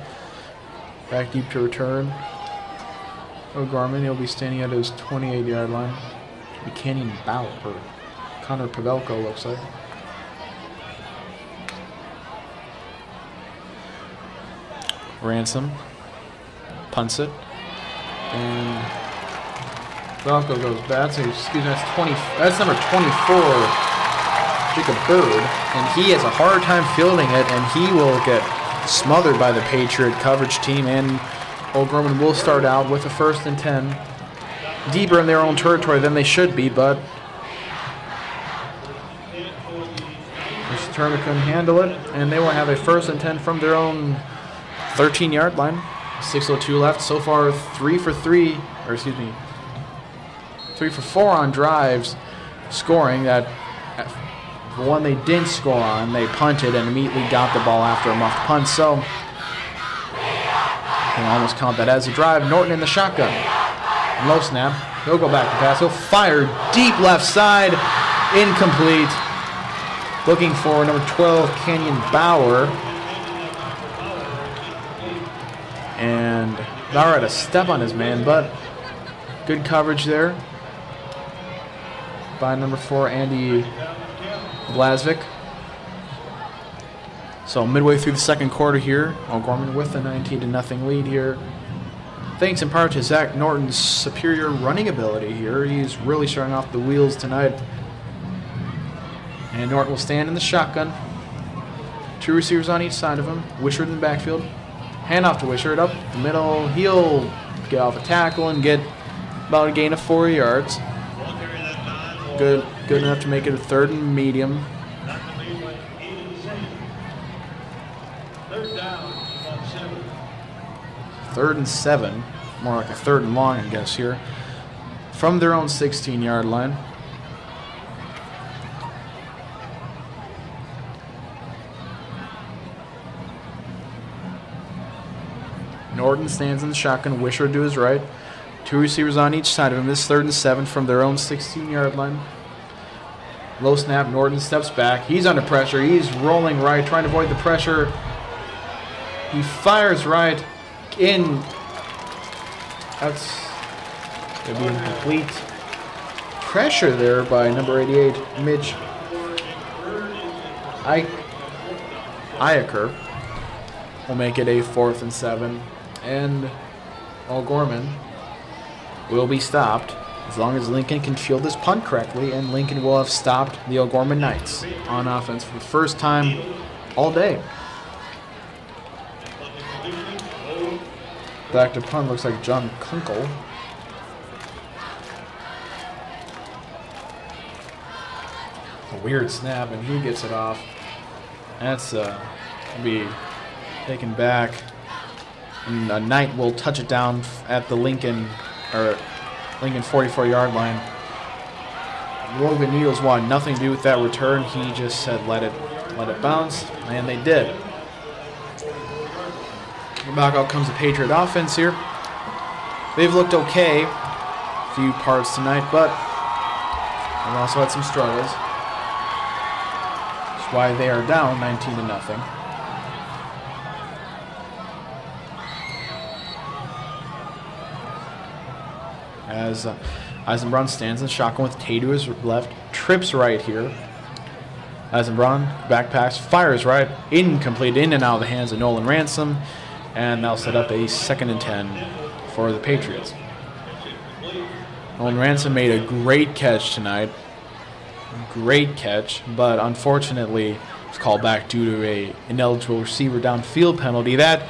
Back deep to return. O'Gorman, he'll be standing at his 28-yard line. We can't even bout, or Connor Pavelko looks like. Ransom punts it, and Pavelko goes bad. So excuse me, that's number 24, Jacob Bird, and he has a hard time fielding it, and he will get smothered by the Patriot coverage team, and O'Gorman will start out with a 1st and 10, deeper in their own territory than they should be, but Mr. Turner couldn't handle it, and they will have a 1st and 10 from their own 13-yard line. 6:02 left. So far, 3 for 4 on drives, scoring. That the one they didn't score on, they punted and immediately got the ball after a muffed punt. So you can almost count that as a drive. Norton in the shotgun. Low snap. He'll go back to pass. He'll fire deep left side. Incomplete. Looking for number 12, Kenyon Bauer. And Bauer had a step on his man, but good coverage there by number 4, Andy Blasvik. So midway through the 2nd quarter here, O'Gorman with a 19-0 lead here. Thanks in part to Zach Norton's superior running ability here. He's really showing off the wheels tonight. And Norton will stand in the shotgun. 2 receivers on each side of him. Wishart in the backfield. Handoff to Wishart up the middle. He'll get off a tackle and get about a gain of 4 yards. Good enough to make it a 3rd and medium. 3rd and 7. More like a 3rd and long, I guess, here. From their own 16-yard line. Norton stands in the shotgun. Wishart to his right. 2 receivers on each side of him. This 3rd and 7 from their own 16-yard line. Low snap. Norton steps back. He's under pressure. He's rolling right, trying to avoid the pressure. He fires right in. That's going to be incomplete. Pressure there by number 88, Mitch Iaker. Will make it a 4th and 7. And O'Gorman will be stopped as long as Lincoln can field this punt correctly, and Lincoln will have stopped the O'Gorman Knights on offense for the first time all day. Back to punt looks like John Kunkel. A weird snap, and he gets it off. That's be taken back. And a Knight will touch it down at the Lincoln 44-yard line. Logan Needles wanted nothing to do with that return. He just said let it bounce, and they did. Back out comes the Patriot offense here. They've looked okay a few parts tonight, but they've also had some struggles. That's why they are down 19-0. As Eisenbraun stands in the shotgun with Tay to his left, trips right here. Eisenbraun back pass, fires right, incomplete, in and out of the hands of Nolan Ransom, and they'll set up a 2nd and 10 for the Patriots. Nolan Ransom made a great catch tonight. Great catch, but unfortunately was called back due to an ineligible receiver downfield penalty. That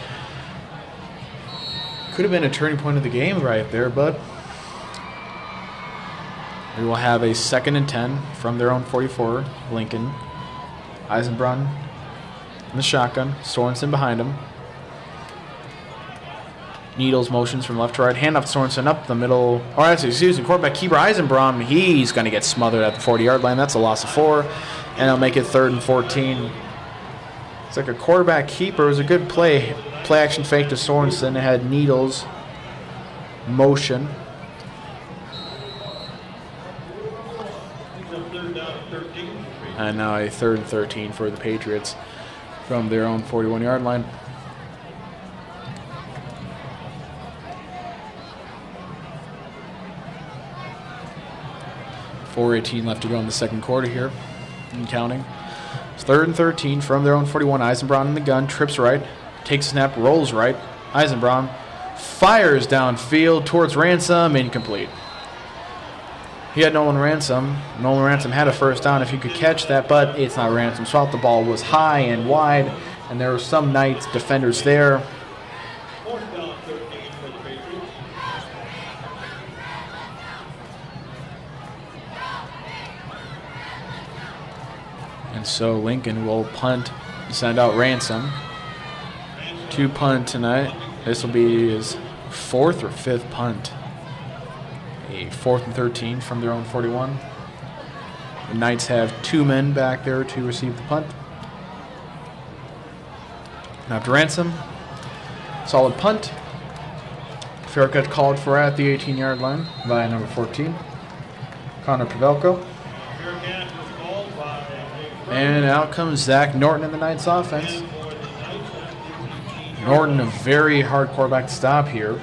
could have been a turning point of the game right there, but we will have a 2nd and 10 from their own 44, Lincoln. Eisenbraun in the shotgun, Sorensen behind him. Needles motions from left to right, hand off to Sorensen up the middle. Or actually, excuse me, quarterback keeper Eisenbraun, he's going to get smothered at the 40-yard line. That's a loss of 4, and it'll make it 3rd and 14. It's like a quarterback keeper. It was a good play. Play action fake to Sorensen. It had Needles motion. And now a 3rd and 13 for the Patriots from their own 41-yard line. .418 left to go in the second quarter here, and counting. It's 3rd and 13 from their own 41. Eisenbraun in the gun, trips right, takes a snap, rolls right. Eisenbraun fires downfield towards Ransom, incomplete. He had Nolan Ransom. Nolan Ransom had a first down if he could catch that, but it's not Ransom's fault. The ball was high and wide, and there were some Knights defenders there. And so Lincoln will punt, send out Ransom to punt tonight. This will be his 4th or 5th punt. A 4th and 13 from their own 41. The Knights have 2 men back there to receive the punt. Now to Ransom. Solid punt. Fair catch called for at the 18-yard line by number 14, Connor Pavelko. And out comes Zach Norton in the Knights offense. Norton, a very hard quarterback to stop here,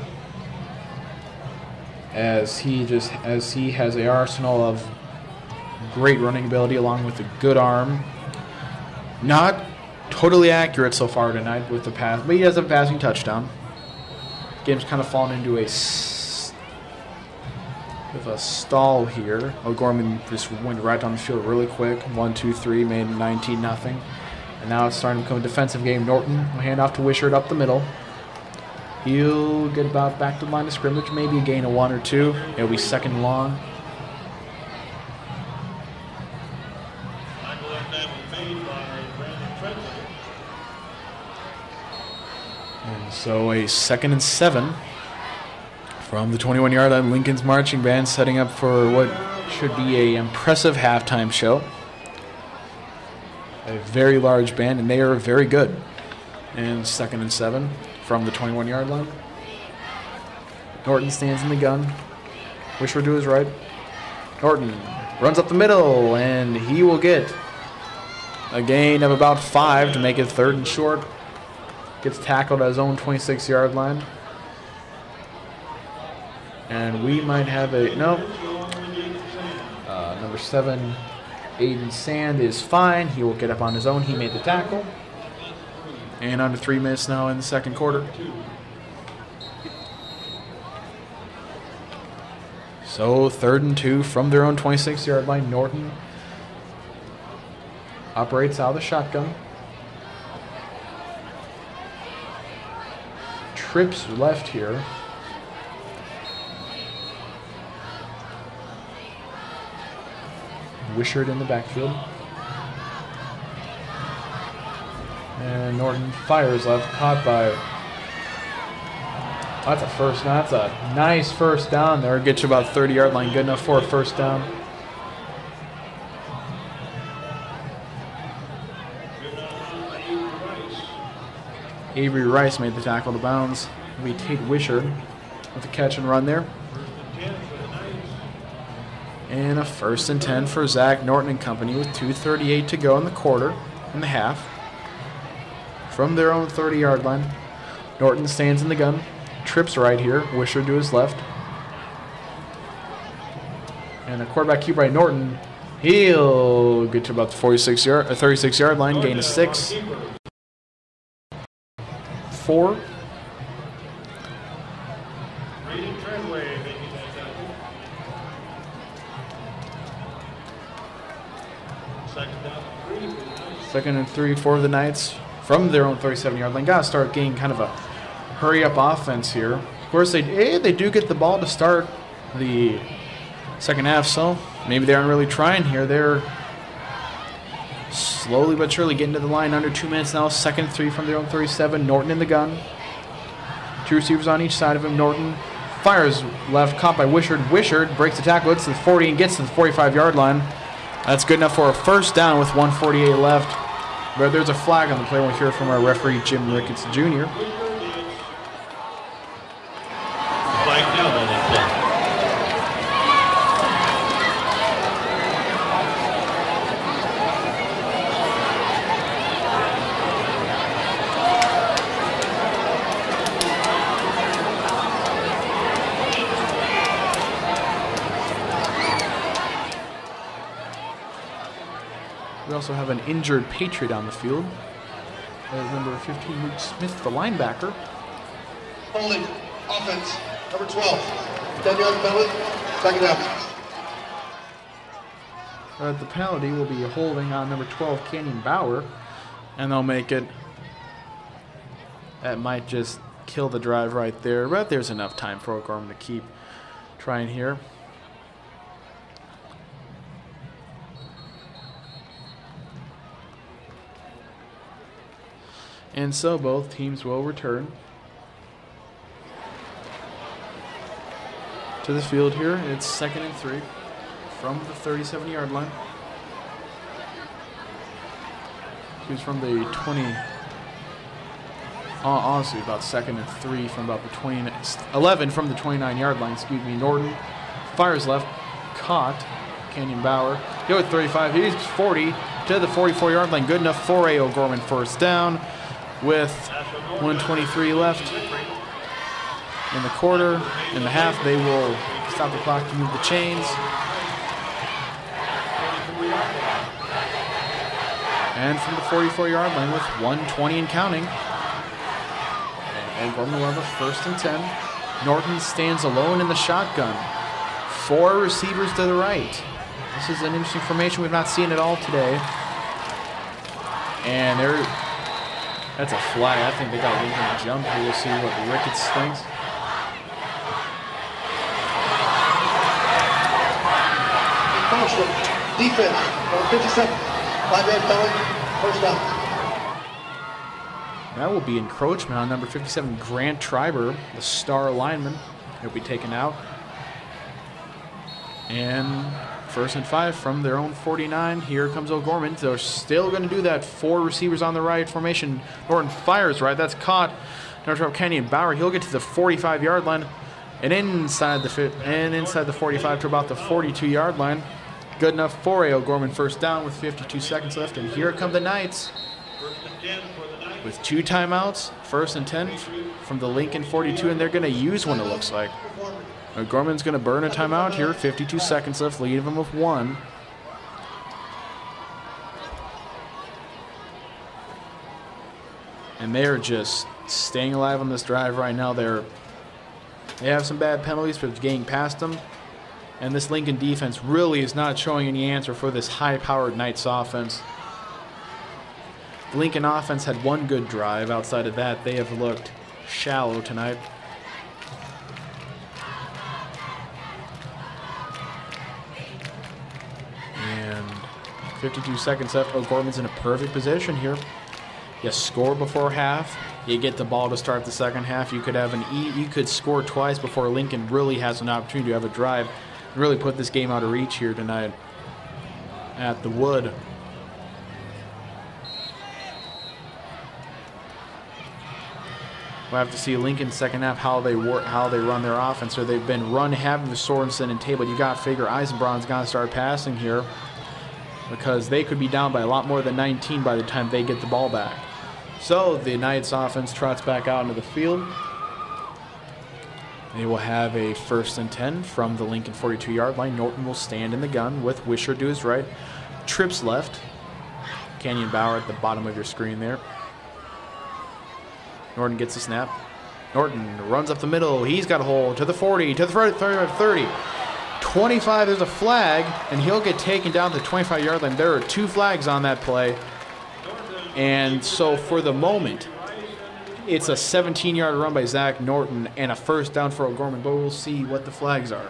as he has an arsenal of great running ability along with a good arm. Not totally accurate so far tonight with the pass, but he has a passing touchdown. Game's kind of fallen into a stall here. O'Gorman just went right down the field really quick. 1, 2, 3, made 19-0. And now it's starting to become a defensive game. Norton will hand off to Wishart up the middle. He'll get about back to the line of scrimmage, maybe a gain of 1 or 2. It'll be 2nd and long. And so a 2nd and 7 from the 21-yard line. Lincoln's marching band setting up for what should be an impressive halftime show. A very large band, and they are very good. And 2nd and 7 from the 21-yard line. Norton stands in the gun. Wishart to his right. Norton runs up the middle, and he will get a gain of about 5 to make it 3rd and short. Gets tackled at his own 26-yard line. And we might have number 7, Aiden Sand is fine. He will get up on his own. He made the tackle. And under 3 minutes now in the second quarter. So 3rd and 2 from their own 26-yard line. Norton operates out of the shotgun. Trips left here. Wishart in the backfield. And Norton fires left, caught by... That's a first down. That's a nice first down there. Gets you about 30-yard line. Good enough for a first down. Avery Rice made the tackle to bounds. It'll be Tate Wishart with the catch and run there. And a 1st and 10 for Zach Norton and company with 2:38 to go in the quarter and the half. From their own 30-yard line, Norton stands in the gun. Trips right here. Wishart to his left. And the quarterback keep by Norton. He'll get to about the 36-yard line. Gain of 6. 4. Second and 3 for the Knights from their own 37-yard line. Got to start getting kind of a hurry-up offense here. Of course, they do get the ball to start the second half, so maybe they aren't really trying here. They're slowly but surely getting to the line. Under 2 minutes now. 2nd and 3 from their own 37. Norton in the gun. 2 receivers on each side of him. Norton fires left, caught by Wishart. Wishart breaks the tackle, gets to the 40 and gets to the 45-yard line. That's good enough for a first down with 1:48 left. But there's a flag on the play. We'll hear from our referee, Jim Ricketts Jr. Flag down on that play. We also have an injured Patriot on the field. That is number 15, Luke Smith, the linebacker. Holding, offense, number 12. 10-yard penalty, second down. The penalty will be holding on number 12, Canyon Bauer, and they'll make it. That might just kill the drive right there, but there's enough time for Gorman to keep trying here. And so both teams will return to the field here. It's 2nd and 3 from the 37-yard line. He's from the 20. Honestly, about 2nd and 3 from about the 11 from the 29-yard line. Excuse me. Norton fires left, caught. Canyon Bauer. Go at 35. He's 40 to the 44-yard line. Good enough for a O'Gorman first down. With 1:23 left in the quarter, in the half, they will stop the clock to move the chains. And from the 44-yard line with 1:20 and counting. And Gorman will have a 1st and 10. Norton stands alone in the shotgun. 4 receivers to the right. This is an interesting formation. We've not seen it all today. And that's a flag. I think they got Lincoln to jump here. We'll see what Ricketts thinks. Defense, number 57. 5-yard penalty, first down. That will be encroachment on number 57, Grant Triber, the star lineman. He'll be taken out. And 1st and 5 from their own 49. Here comes O'Gorman. They're still going to do that. 4 receivers on the right formation. Norton fires right. That's caught. Northrop Canyon Bauer. He'll get to the 45-yard line and inside the 45 to about the 42-yard line. Good enough for a O'Gorman first down with 52 seconds left. And here come the Knights with 2 timeouts. 1st and 10 from the Lincoln 42, and they're going to use one, it looks like. Gorman's going to burn a timeout here. 52 seconds left, lead them with 1. And they're just staying alive on this drive right now. They have some bad penalties, but getting past them. And this Lincoln defense really is not showing any answer for this high-powered Knights offense. The Lincoln offense had one good drive. Outside of that, they have looked shallow tonight. And 52 seconds left. O'Gorman's in a perfect position here. You score before half. You get the ball to start the second half. You could have you could score twice before Lincoln really has an opportunity to have a drive. Really put this game out of reach here tonight at the Wood. We'll have to see Lincoln's second half how they run their offense. Or they've been run heavy with Sorensen and Tate, but you got to figure Eisenbraun's got to start passing here because they could be down by a lot more than 19 by the time they get the ball back. So the Knights offense trots back out into the field. They will have a 1st and 10 from the Lincoln 42-yard line. Norton will stand in the gun with Wisher to his right. Trips left. Canyon Bauer at the bottom of your screen there. Norton gets the snap. Norton runs up the middle. He's got a hole to the 40, to the 30. 25, there's a flag, and he'll get taken down to the 25-yard line. There are 2 flags on that play. And so for the moment, it's a 17-yard run by Zach Norton and a 1st down for O'Gorman, but we'll see what the flags are.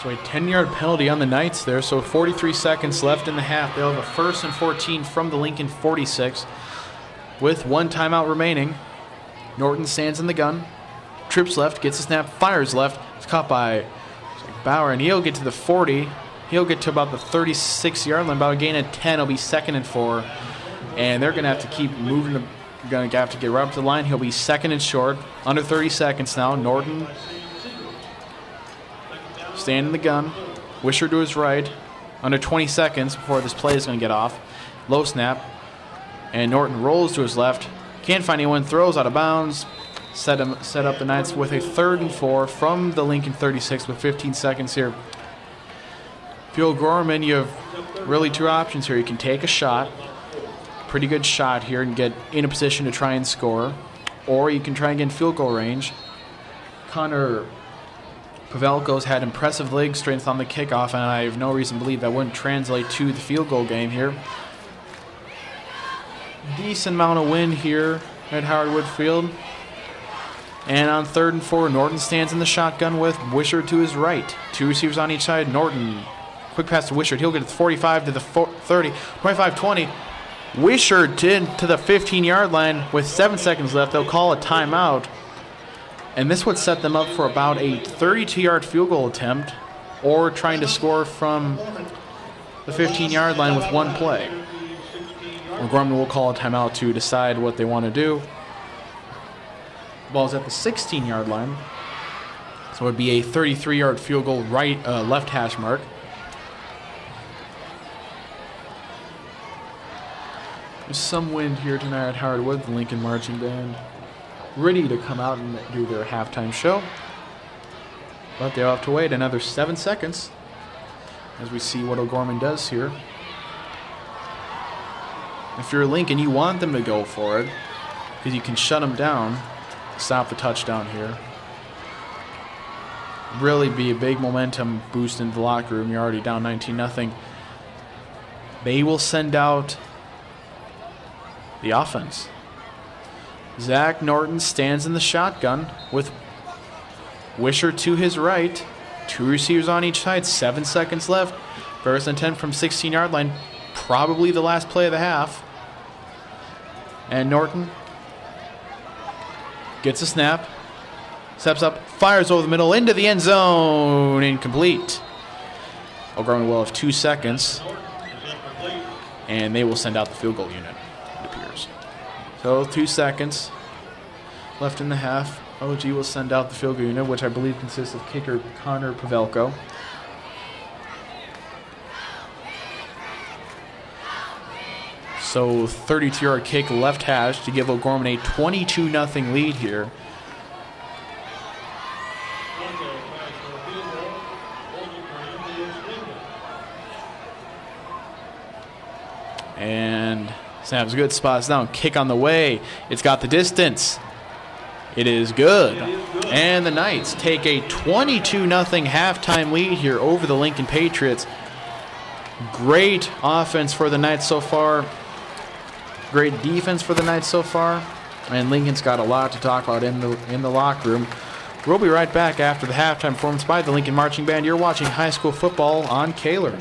So a 10-yard penalty on the Knights there. So 43 seconds left in the half. They'll have a 1st and 14 from the Lincoln 46 with 1 timeout remaining. Norton stands in the gun. Trips left, gets a snap, fires left. It's caught by Bauer, and he'll get to the 40. He'll get to about the 36-yard line, about a gain of 10. It'll be 2nd and 4. And they're going to have to keep moving. Going to have to get right up to the line. He'll be 2nd and short. Under 30 seconds now. Norton standing in the gun. Wisher to his right. Under 20 seconds before this play is going to get off. Low snap. And Norton rolls to his left. Can't find anyone. Throws out of bounds. Set up the Knights with a 3rd and 4 from the Lincoln 36 with 15 seconds here. If you're O'Gorman, you have really 2 options here. You can take a shot, pretty good shot here, and get in a position to try and score. Or you can try and get in field goal range. Connor Pavelko's had impressive leg strength on the kickoff, and I have no reason to believe that wouldn't translate to the field goal game here. Decent amount of wind here at Howard Wood Field. And on 3rd and 4, Norton stands in the shotgun with Wisher to his right. 2 receivers on each side. Norton, quick pass to Wisher. He'll get to the 45 to the 30, 25-20. Wisher to the 15-yard line with 7 seconds left. They'll call a timeout. And this would set them up for about a 32-yard field goal attempt or trying to score from the 15-yard line with 1 play. O'Gorman will call a timeout to decide what they want to do. Ball's at the 16-yard line, so it would be a 33-yard field goal left hash mark. There's some wind here tonight at Howard Wood. The Lincoln Marching Band ready to come out and do their halftime show, but they'll have to wait another 7 seconds as we see what O'Gorman does here. If you're Lincoln, you want them to go for it because you can shut them down. Stop the touchdown here. Really be a big momentum boost into the locker room. You're already down 19-0. They will send out the offense. Zach Norton stands in the shotgun with Wisher to his right. 2 receivers on each side. 7 seconds left. 1st and 10 from 16-yard line. Probably the last play of the half. And Norton gets a snap, steps up, fires over the middle into the end zone, incomplete. O'Gorman will have 2 seconds. and they will send out the field goal unit, it appears. So 2 seconds left in the half. OG will send out the field goal unit, which I believe consists of kicker Connor Pavelko. So 32-yard kick left hash to give O'Gorman a 22-0 lead here. And snaps good, spots down, kick on the way. It's got the distance. It is good. And the Knights take a 22-0 halftime lead here over the Lincoln Patriots. Great offense for the Knights so far. Great defense for the Knights so far. And Lincoln's got a lot to talk about in the locker room. We'll be right back after the halftime performance by the Lincoln Marching Band. You're watching high school football on Kaler.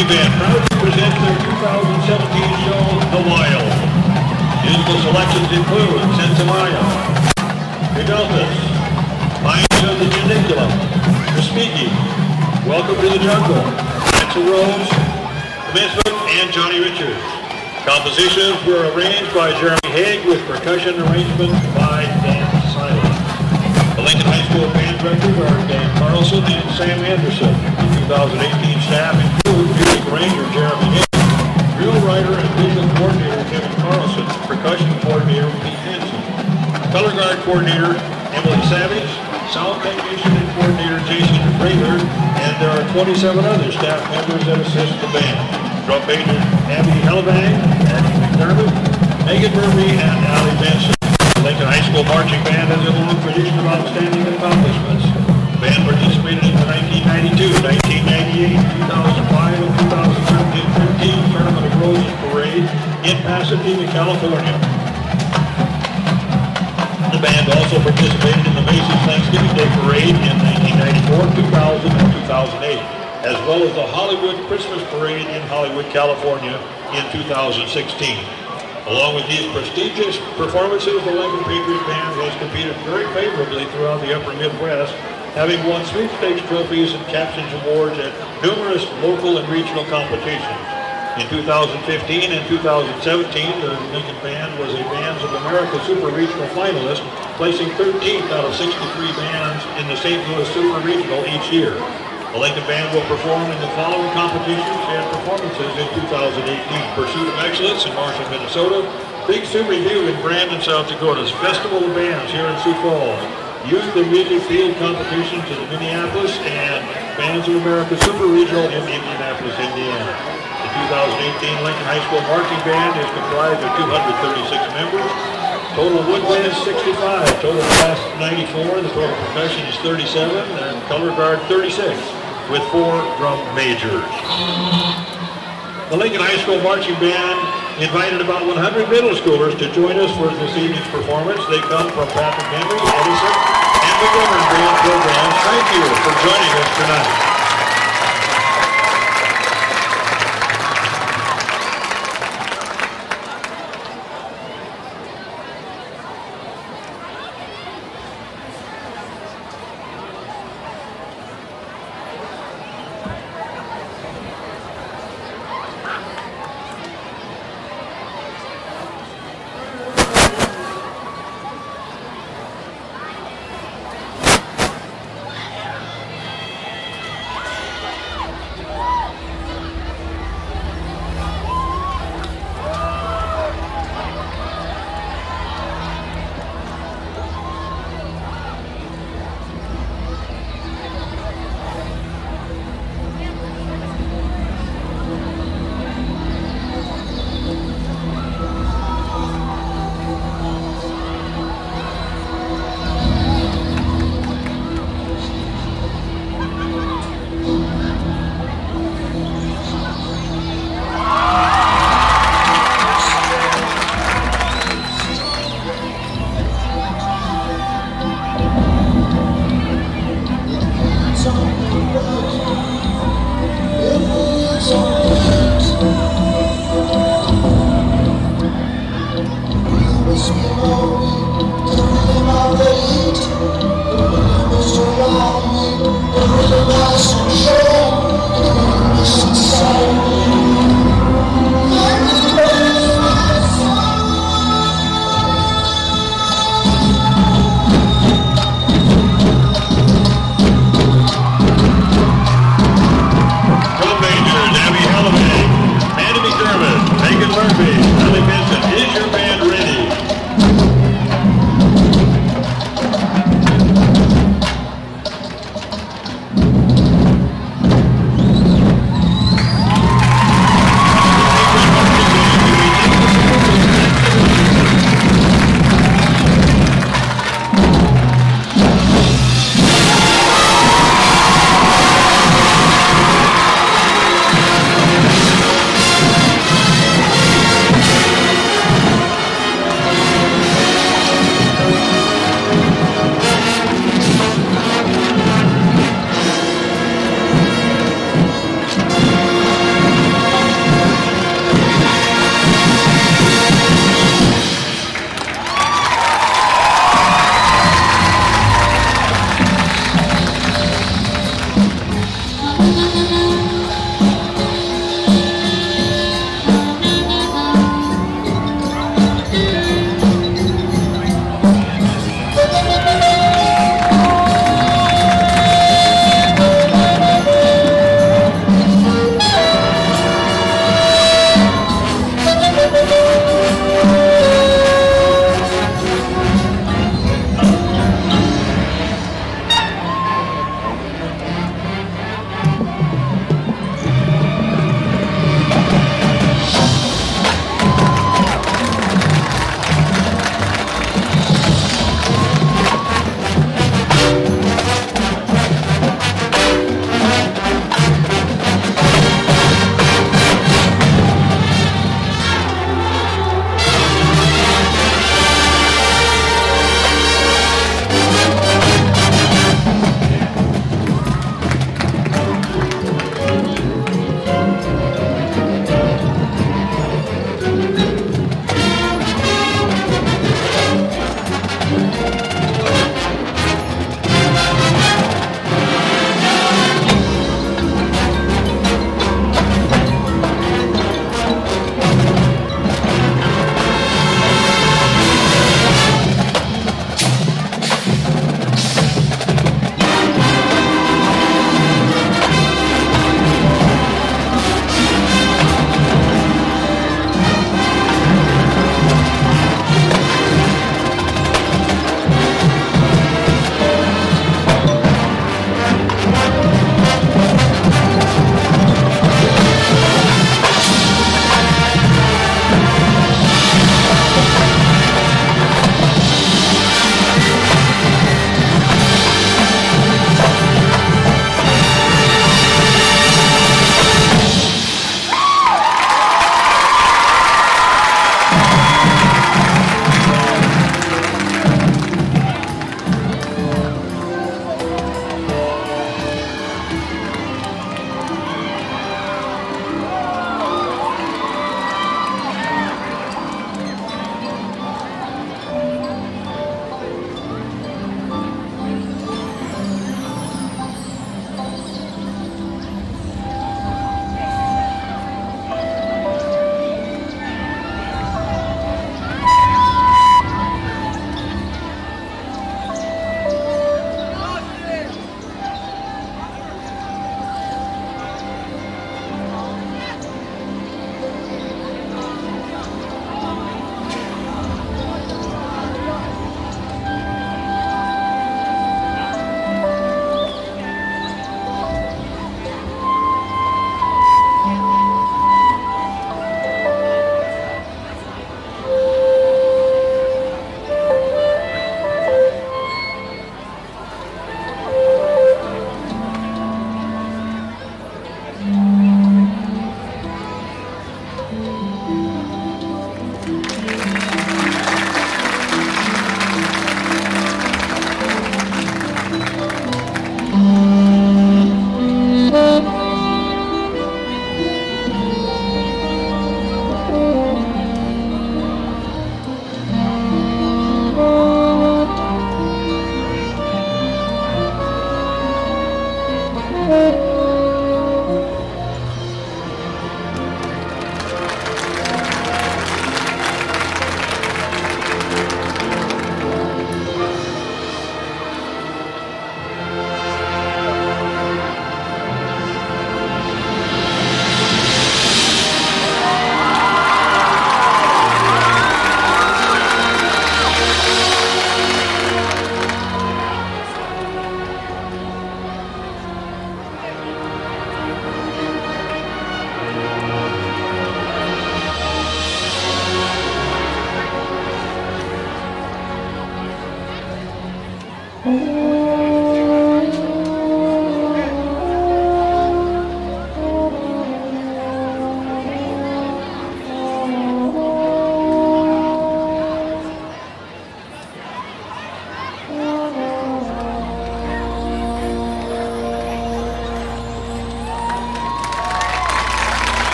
Marching Band proudly presents their 2017 show, The Wild. Musical selections include Sensamaya, Fideltas, Minds of the Geniculum, Respighi, Welcome to the Jungle, Axl Rose, Commencement, and Johnny Richards. Compositions were arranged by Jeremy Haig with percussion arrangements by Dan Silent. The Lincoln High School band directors are Dan Carlson and Sam Anderson. The 2018 staff include music arranger Jeremy Haig, drill writer and music coordinator Kevin Carlson, percussion coordinator Pete Hansen, color guard coordinator Emily Savage, sound technician and coordinator Jason Raylor, and there are 27 other staff members that assist the band. Drum major Abby Hellebang, Abby McDermott, Megan Murphy, and Allie Benson. The Lincoln High School Marching Band has a long tradition of outstanding accomplishments. The band participated in the 1992, 1998, 2005, and 2013 Tournament of Roses Parade in Pasadena, California. The band also participated in the Macy's Thanksgiving Day Parade in 1994, 2000, and 2008, as well as the Hollywood Christmas Parade in Hollywood, California in 2016. Along with these prestigious performances, the Lincoln Patriots Band has competed very favorably throughout the upper Midwest, having won sweepstakes trophies and captains awards at numerous local and regional competitions. In 2015 and 2017, the Lincoln Band was a Bands of America Super Regional finalist, placing 13th out of 63 bands in the St. Louis Super Regional each year. The Lincoln Band will perform in the following competitions and performances in 2018. Pursuit of Excellence in Marshall, Minnesota, Big Sioux Review in Brandon, South Dakota, Festival of Bands here in Sioux Falls, Youth and Music Field Competitions in Minneapolis, and Bands of America Super Regional in Indianapolis, Indiana. The 2018 Lincoln High School Marching Band is comprised of 236 members. Total woodwind is 65, total brass 94, the total percussion is 37, and color guard 36, with 4 drum majors. The Lincoln High School Marching Band invited about 100 middle schoolers to join us for this evening's performance. They come from Patrick Henry, Edison, and the Montgomery Band programs. Thank you for joining us tonight.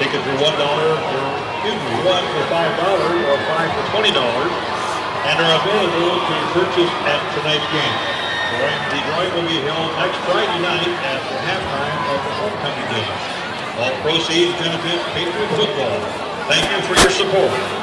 Tickets are $1 one for $5 or 5 for $20, and are available to purchase at tonight's game. The drawing will be held next Friday night after halftime of the homecoming game. All proceeds benefit Patriot football. Thank you for your support.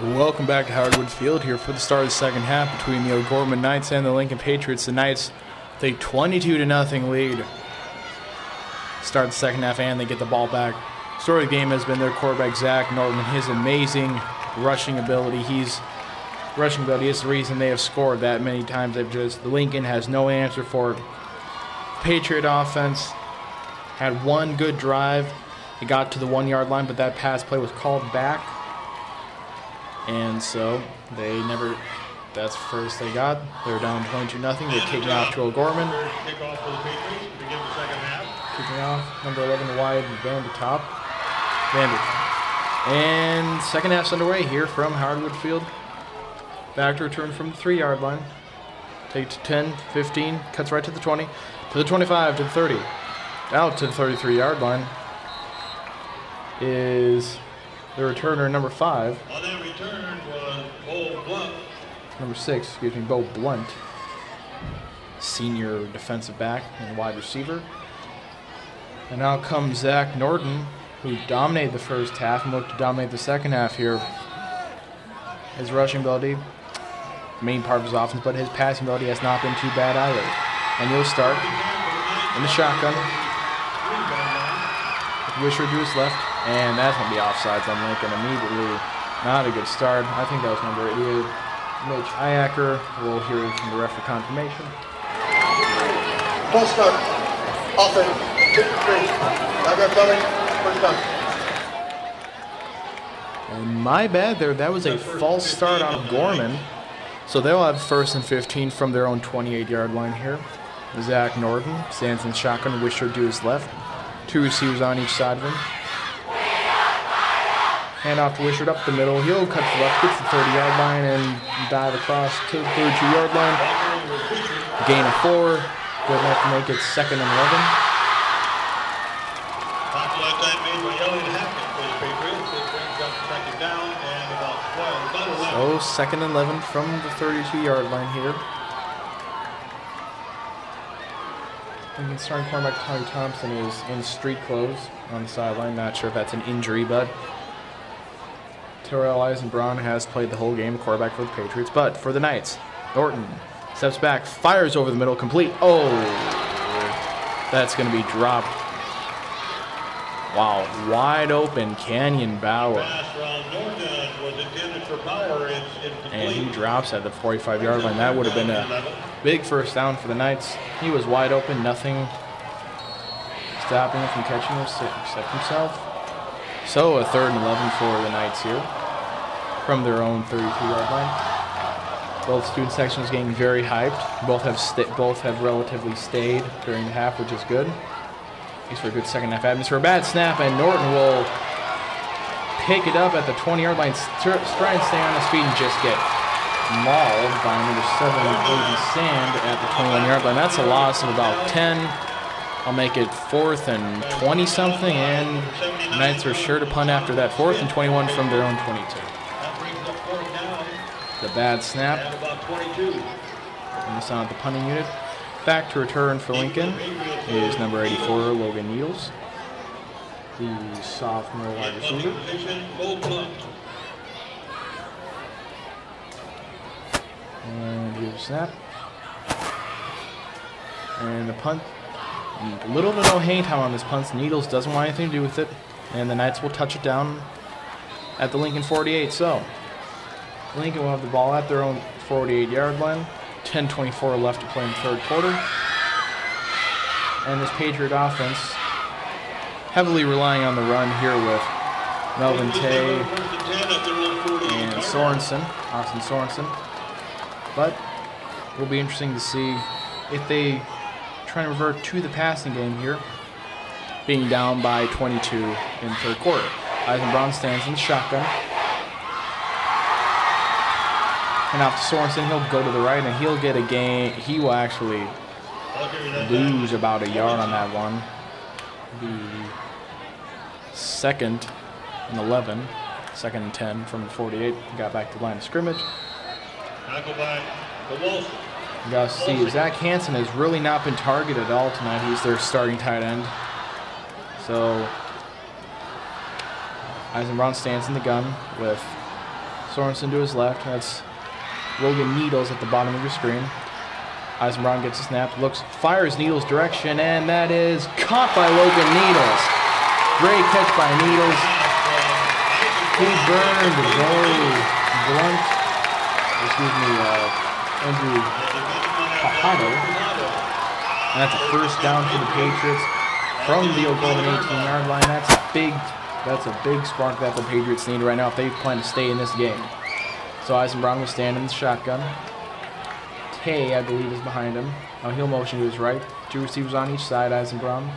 Welcome back to Howard Wood Field here for the start of the second half between the O'Gorman Knights and the Lincoln Patriots. The Knights take 22-0 lead. Start the second half and they get the ball back. Story of the game has been their quarterback Zach Norton, his amazing rushing ability. Rushing ability is the reason they have scored that many times. The Lincoln has no answer for it. Patriot offense had one good drive. It got to the 1 yard line, but that pass play was called back. And so that's the first they got. They're down 22-0. They're kicking off to O'Gorman. Kickoff for the Patriots to begin the second half. Kicking off, number 11 wide, Vandertop. And second half's underway here from Howard Wood Field. Back to return from the 3 yard line. Take to 10, 15, cuts right to the 20, to the 25, to the 30. Out to the 33 yard line is the returner, number 5. On that return was Bo Blunt. Number 6, Bo Blunt. Senior defensive back and wide receiver. And now comes Zach Norton, who dominated the first half and looked to dominate the second half here. His rushing ability, main part of his offense, but his passing ability has not been too bad either. And he'll start in the shotgun. Wisher to his left, and that's going to be offsides on Lincoln immediately. Not a good start. I think that was number 88, Mitch Iacker. We'll hear from the ref for confirmation. False start. Offense. 53. Back coming. First down. And my bad there. That was a false start on Gorman. So they'll have 1st and 15 from their own 28-yard line here. Zach Norton stands in shotgun. Wisher to his left. 2 receivers on each side of him. Hand off to Wishart up the middle. He'll cut to the left, gets the 30-yard line, and dive across to the 32-yard line. Gain of 4. Good enough to make it 2nd and 11. Last time made by Elliott Hackett for the Patriots. It brings up second down and about 12. So 2nd and 11 from the 32-yard line here. And starting cornerback Tommy Thompson is in street clothes on the sideline. Not sure if that's an injury, but Terrell Eisenbraun has played the whole game, quarterback for the Patriots. But for the Knights, Norton steps back, fires over the middle, complete. Oh, that's going to be dropped. Wow, wide open, Canyon Bauer. And he drops at the 45-yard line. That would have been a big first down for the Knights. He was wide open, nothing stopping him from catching him except himself. So a 3rd and 11 for the Knights here from their own 32-yard line. Both student sections getting very hyped. Both have relatively stayed during the half, which is good. Thanks for a good second half atmosphere. A bad snap, and Norton will pick it up at the 20-yard line, try and stay on his feet and just get mauled by number 7, Odin Sand, at the 21-yard line. That's a loss of about 10. I'll make it 4th and 20-something, and the Knights are sure to punt after that. 4th and 21 from their own 22. The bad snap. And this on at the punting unit. Back to return for Lincoln is number 84, Logan Neals, the sophomore wide receiver. And here's a snap. And the punt. Little to no hang time on this punt. Needles doesn't want anything to do with it. And the Knights will touch it down at the Lincoln 48. So Lincoln will have the ball at their own 48-yard line. 10:24 left to play in the 3rd quarter. And this Patriot offense heavily relying on the run here with Melvin Tay and Sorensen, Austin Sorensen. But it will be interesting to see if they try and revert to the passing game here, being down by 22 in the 3rd quarter. Eisenbraun stands in the shotgun. And off to Sorensen, he'll go to the right, and he'll get a gain. He will actually lose about a yard on that one. The 2nd and 11, 2nd and 10 from the 48. Got back to the line of scrimmage. You guys see, Zach Hansen has really not been targeted at all tonight. He's their starting tight end. So Eisenbraun stands in the gun with Sorensen to his left. That's Logan Needles at the bottom of your screen. Eisenbraun gets a snap, fires Needles' direction, and that is caught by Logan Needles. Great catch by Needles. He burned very blunt. Andrew Papato. And that's a first down for the Patriots from the Oklahoma 18-yard line. That's a big spark that the Patriots need right now if they plan to stay in this game. So Eisenbraun will stand in the shotgun. Tay, I believe, is behind him. Now he'll motion to his right. 2 receivers on each side. Eisenbraun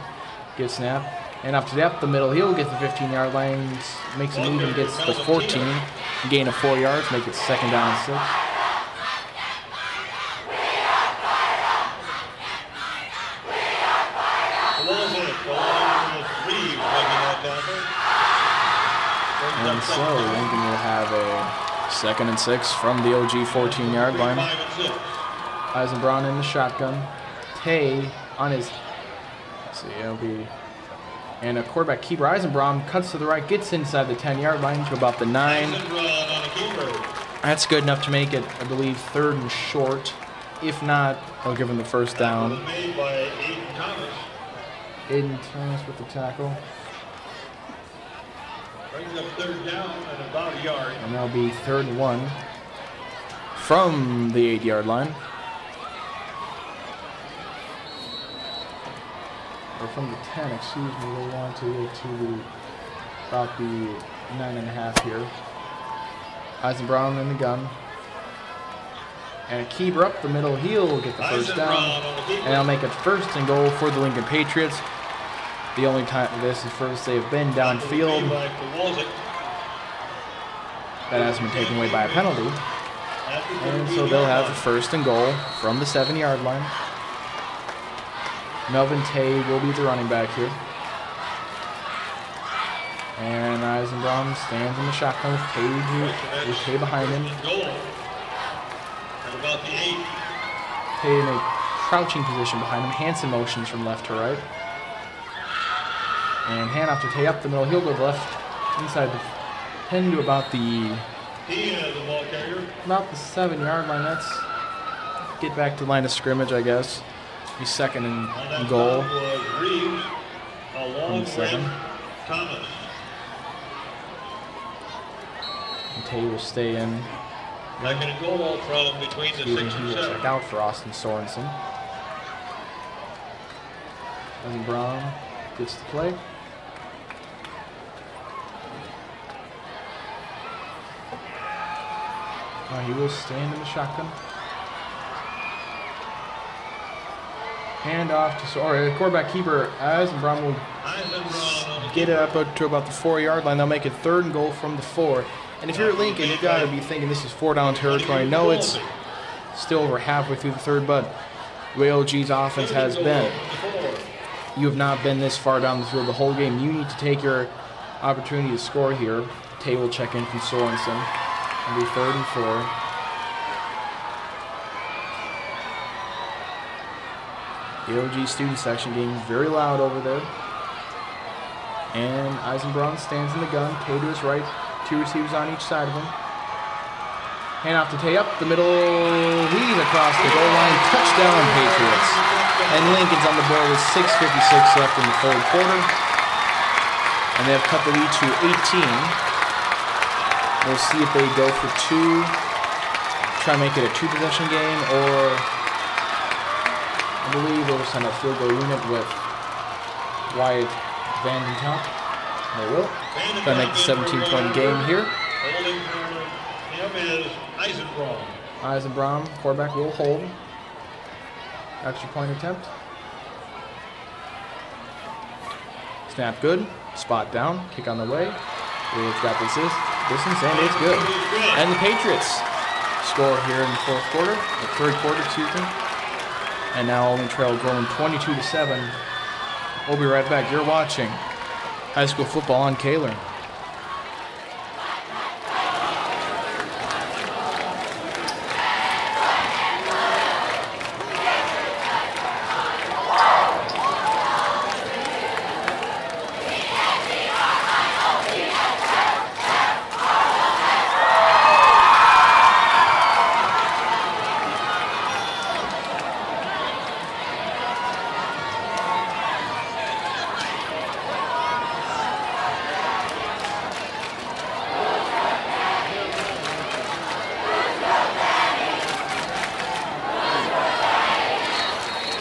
gets snap. And up to the middle, he'll get the 15-yard line. Makes a move and gets the 14. Gain of 4 yards. Make it second down and 6. And so Lincoln will have a second and 6 from the OG 14-yard line. Eisenbraun in the shotgun. Tay on his, and a quarterback keeper. Eisenbraun cuts to the right, gets inside the 10-yard line to about the 9. That's good enough to make it, I believe, 3rd and short. If not, they'll give him the first down. Aiden Thomas with the tackle. Brings up 3rd down and about a yard. And that'll be 3rd and 1 from the 8-yard line. Or from the 10, excuse me. They want to get to about the 9.5 here. Eisenbraun in the gun. And a keeper up the middle. He'll get the first down. And that'll make it 1st and goal for the Lincoln Patriots. The only time this is first they've been downfield. That hasn't been taken away by a penalty. And so they'll have the 1st and goal from the 7-yard line. Melvin Tay will be the running back here. And Eisenbraun stands in the shotgun with Tay behind him. Tay in a crouching position behind him. Hanson motions from left to right. And handoff to Tay up the middle. He'll go left inside the 10 to about the 7-yard line. Let's get back to line of scrimmage, I guess. Be 2nd and goal. From the 7. And Tay will stay in. Second and goal from between the 6 and 7. He will check out for Austin Sorensen. Eisenbraun gets the play. He will stand in the shotgun. Hand off to quarterback keeper Eisenbraun will get it up to about the 4-yard line. They'll make it 3rd and goal from the 4. And if you're at Lincoln, you've got to be thinking this is 4-down territory. I know it's still over halfway through the 3rd, but the way OG's offense has been, you have not been this far down the field the whole game. You need to take your opportunity to score here. Tay will check in from Sorensen. It'll be 3rd and 4. The OG student section getting very loud over there. And Eisenbraun stands in the gun. Tay to his right. 2 receivers on each side of him. Hand off to Tay up the middle. He's across the goal line. Touchdown, Patriots. And Lincoln's on the board with 6:56 left in the 3rd quarter. And they have cut the lead to 18. We'll see if they go for 2. Try and make it a 2-possession game, or I believe they'll send a field goal unit with Wyatt Van Top. They will. Try to make the 17-point game here. Holding for him is Eisenbraun. Eisenbraun, quarterback, will hold. Extra point attempt. Snap good. Spot down. Kick on the way. It's got this distance, and it's good. And the Patriots score here in the 4th quarter. The 3rd quarter, excuse me. And now only trail growing 22-7. We'll be right back. You're watching high school football on Kaler.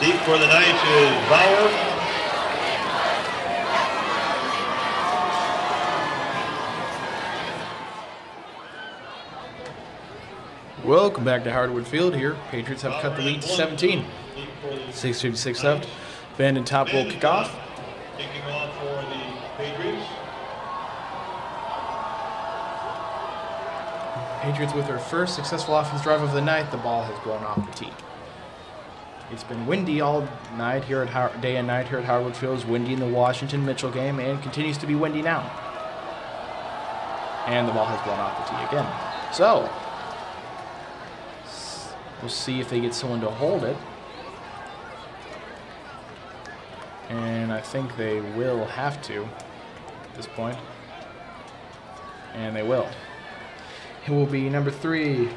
Deep for the Knights is Bauer. Welcome back to Hardwood Field here. Patriots have cut the lead to 17. 6:56 left. Vanden Top will kick off. Kicking off for the Patriots. Patriots with their first successful offense drive of the night. The ball has blown off the tee. It's been windy all night here at day and night here at Hardwood Field. It's windy in the Washington Mitchell game and continues to be windy now. And the ball has blown off the tee again. So we'll see if they get someone to hold it. And I think they will have to at this point. And they will. It will be number 3,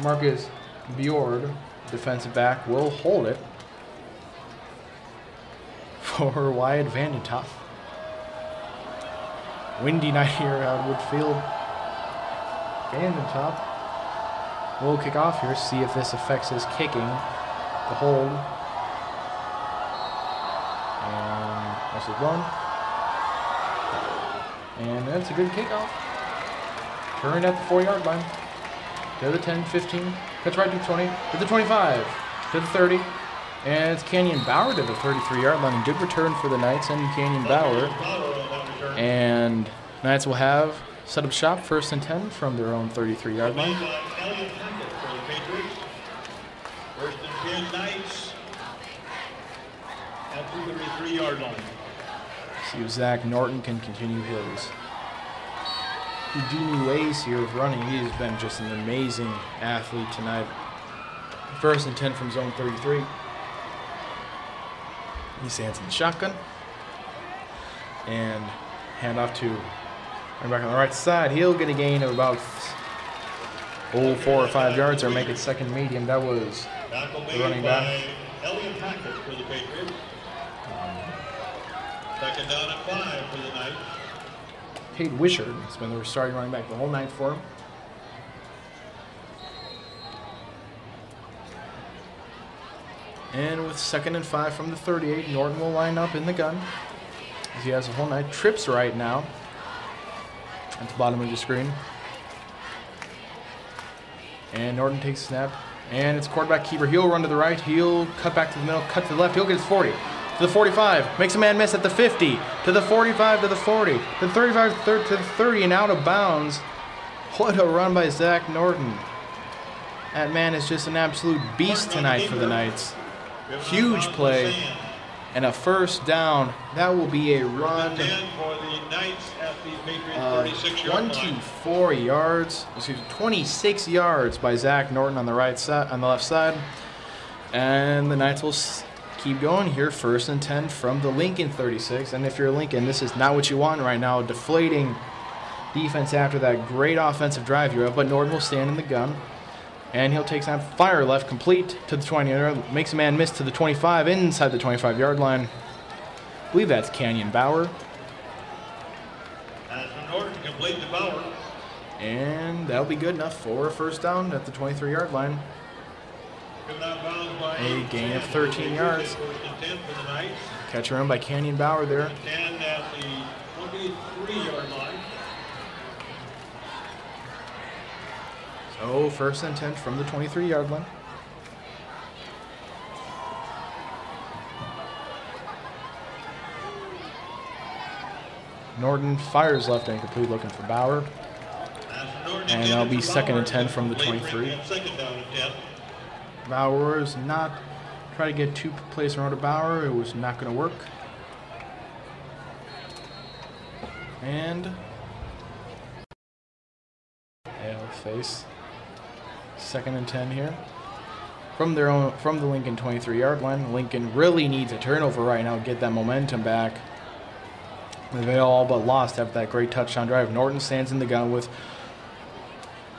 Marcus Bjord, defensive back, will hold it for Wyatt Vanden Top. Windy night here at Hardwood Field. Vanden Top will kick off here, see if this affects his kicking. The hold. And that's a run. And that's a good kickoff. Turned at the 4-yard line. To the 10, 15. Cuts right to 20. To the 25. To the 30. And it's Canyon Bauer to the 33-yard line. Good return for the Knights and Canyon Bauer. And Knights will have set up shop 1st and 10 from their own 33-yard line. First and 10 Knights at the 33-yard line. See if Zach Norton can continue his Houdini ways here of running. He has been just an amazing athlete tonight. 1st and 10 from zone 33. He stands in the shotgun. And hand off to running back on the right side. He'll get a gain of about 4 or 5 yards or make it second medium. That was the running back. Elliott Hackett for the Patriots. Second down and 5 for the Knights. Tate Wishart has been the starting running back the whole night for him. And with 2nd and 5 from the 38, Norton will line up in the gun as he has the whole night. Trips right now at the bottom of your screen. And Norton takes a snap. And it's quarterback keeper. He'll run to the right. He'll cut back to the middle, cut to the left. He'll get his 40. To the 45. Makes a man miss at the 50. To the 45, to the 40. To the 35, to the 30, and out of bounds. What a run by Zach Norton. That man is just an absolute beast tonight for the Knights. Huge play. And a 1st down. That will be a run. 24 yards. Excuse me, 26 yards by Zach Norton on the right side, on the left side. And the Knights will keep going here. 1st and 10 from the Lincoln 36. And if you're Lincoln, this is not what you want right now. Deflating defense after that great offensive drive you have. But Norton will stand in the gun. And he'll take snap, fire left, complete to the 20. Makes a man miss to the 25, inside the 25-yard line. I believe that's Canyon Bauer. As for Norton, complete to Bauer. And that'll be good enough for a 1st down at the 23-yard line. A gain of 13 yards. Catch around by Canyon Bauer there. 10 at the 23-yard line. So 1st and 10 from the 23-yard line. Norton fires left and complete, looking for Bauer. And that'll be 2nd and 10 from the 23. Bauer is not trying to get 2 plays in a row to Bauer. It was not going to work. And they'll face 2nd and 10 here from the Lincoln 23-yard line. Lincoln really needs a turnover right now to get that momentum back. They all but lost after that great touchdown drive. Norton stands in the gun with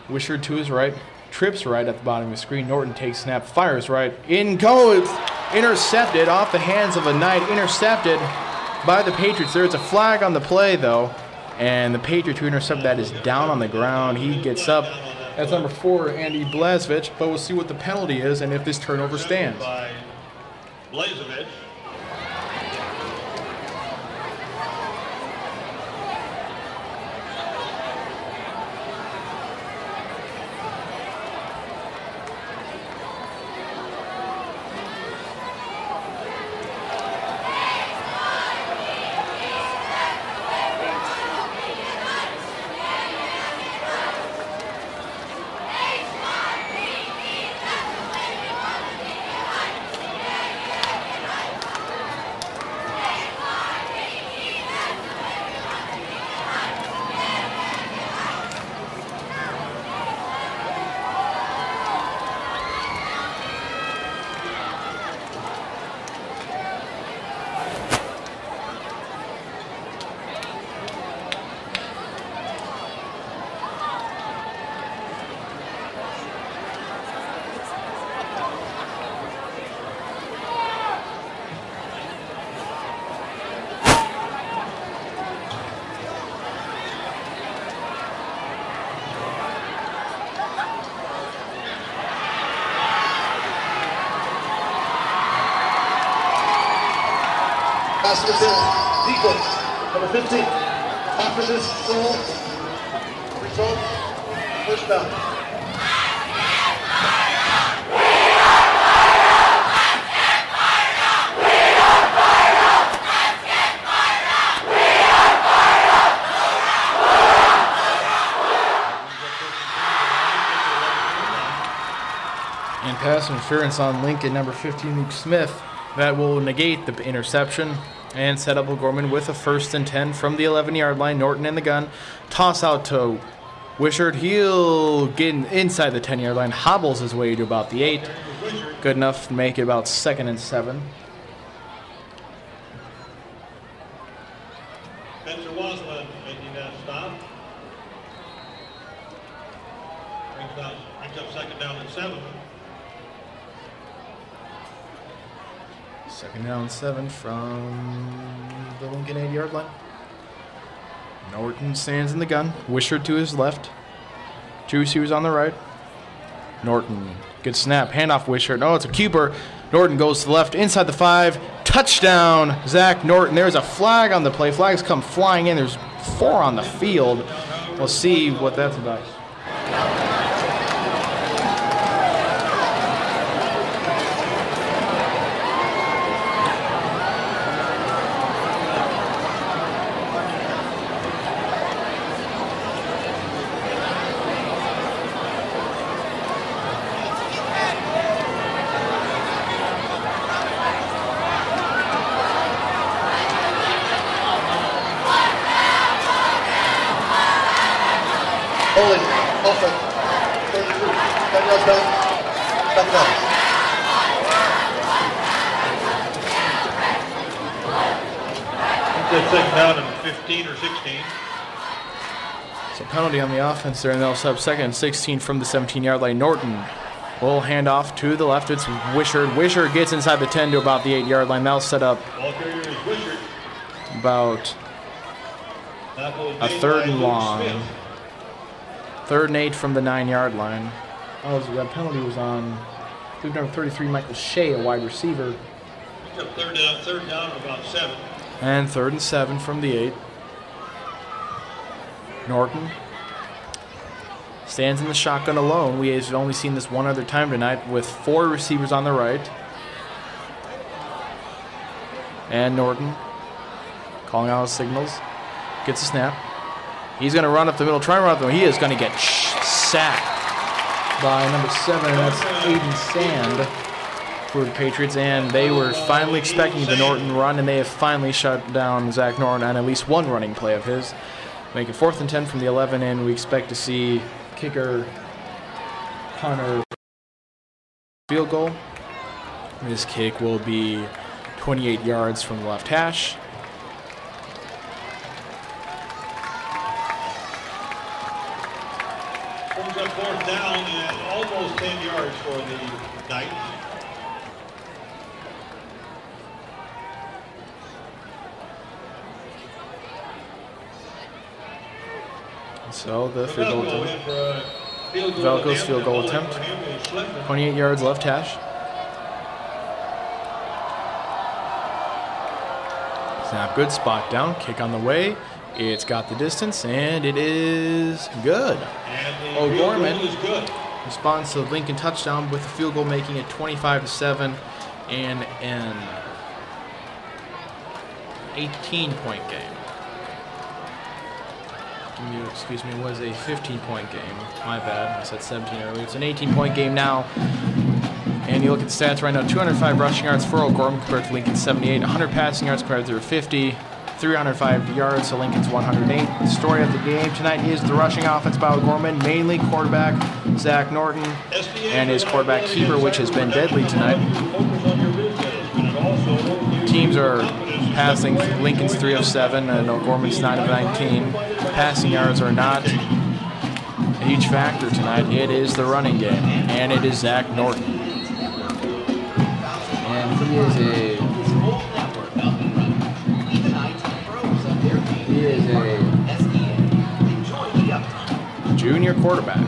Wishart to his right. Trips right at the bottom of the screen. Norton takes snap, fires right. In goes. Intercepted off the hands of a Knight. Intercepted by the Patriots. There's a flag on the play, though. And the Patriot who intercepted that is down on the ground. He gets up. That's number 4, Andy Blazevich. But we'll see what the penalty is and if this turnover stands. Blazevich. Pass is in. Defense, number 15. After this goal, result, first down. And pass interference on Lincoln, number 15, Luke Smith. That will negate the interception and set up O'Gorman with a 1st and 10 from the 11-yard line. Norton in the gun. Toss out to Wishart. He'll get inside the 10-yard line. Hobbles his way to about the 8. Good enough to make it about 2nd and 7. Spencer Wasland making that stop. Brings up 2nd down and 7. 2nd down, 7 from the Lincoln 8-yard line. Norton stands in the gun. Wishart to his left. 2 receivers on the right. Norton, good snap. Handoff Wishart. No, it's a keeper. Norton goes to the left, inside the 5. Touchdown, Zach Norton. There's a flag on the play. Flags come flying in. There's 4 on the field. We'll see what that's about. Holding, offense, 32, 10 yards down, back down. That's 2nd down and 15 or 16. So penalty on the offense there, and they'll set up 2nd and 16 from the 17-yard line. Norton will hand off to the left. It's Wishart. Wishart gets inside the 10 to about the 8-yard line. That'll set up Ball carrier is Wishart. about a 3rd and long. 3rd and 8 from the 9-yard line. Oh, that penalty was on, I believe, number 33, Michael Shea, a wide receiver. Brings up 3rd down and about 7. And 3rd and 7 from the 8. Norton stands in the shotgun alone. We have only seen this one other time tonight with 4 receivers on the right. And Norton calling out his signals. Gets a snap. He's going to run up the middle, try and run up the middle. He is going to get sacked by number 7, and that's Aiden Sand for the Patriots. And they were finally expecting the Norton run, and they have finally shut down Zach Norton on at least one running play of his. Make it 4th and 10 from the 11, and we expect to see kicker Connor field goal. This kick will be 28 yards from the left hash. Brings up 4th down and almost 10 yards for the Knights. So the field goal attempt. Velco's field goal attempt. 28 yards left hash. Snap good, spot down, kick on the way. It's got the distance, and it is good. O'Gorman responds to the Lincoln touchdown with the field goal, making it 25-7 and an 18-point game. Excuse me, it was a 15-point game. My bad, I said 17 earlier. It's an 18-point game now. And you look at the stats right now, 205 rushing yards for O'Gorman compared to Lincoln's 78, 100 passing yards compared to their 50, 305 yards to Lincoln's 108. The story of the game tonight is the rushing offense by O'Gorman, mainly quarterback Zach Norton and his quarterback keeper, which has been deadly tonight. Teams are passing Lincoln's 307 and O'Gorman's 9 of 19. Passing yards are not a huge factor tonight. It is the running game, and it is Zach Norton. And he is a junior quarterback.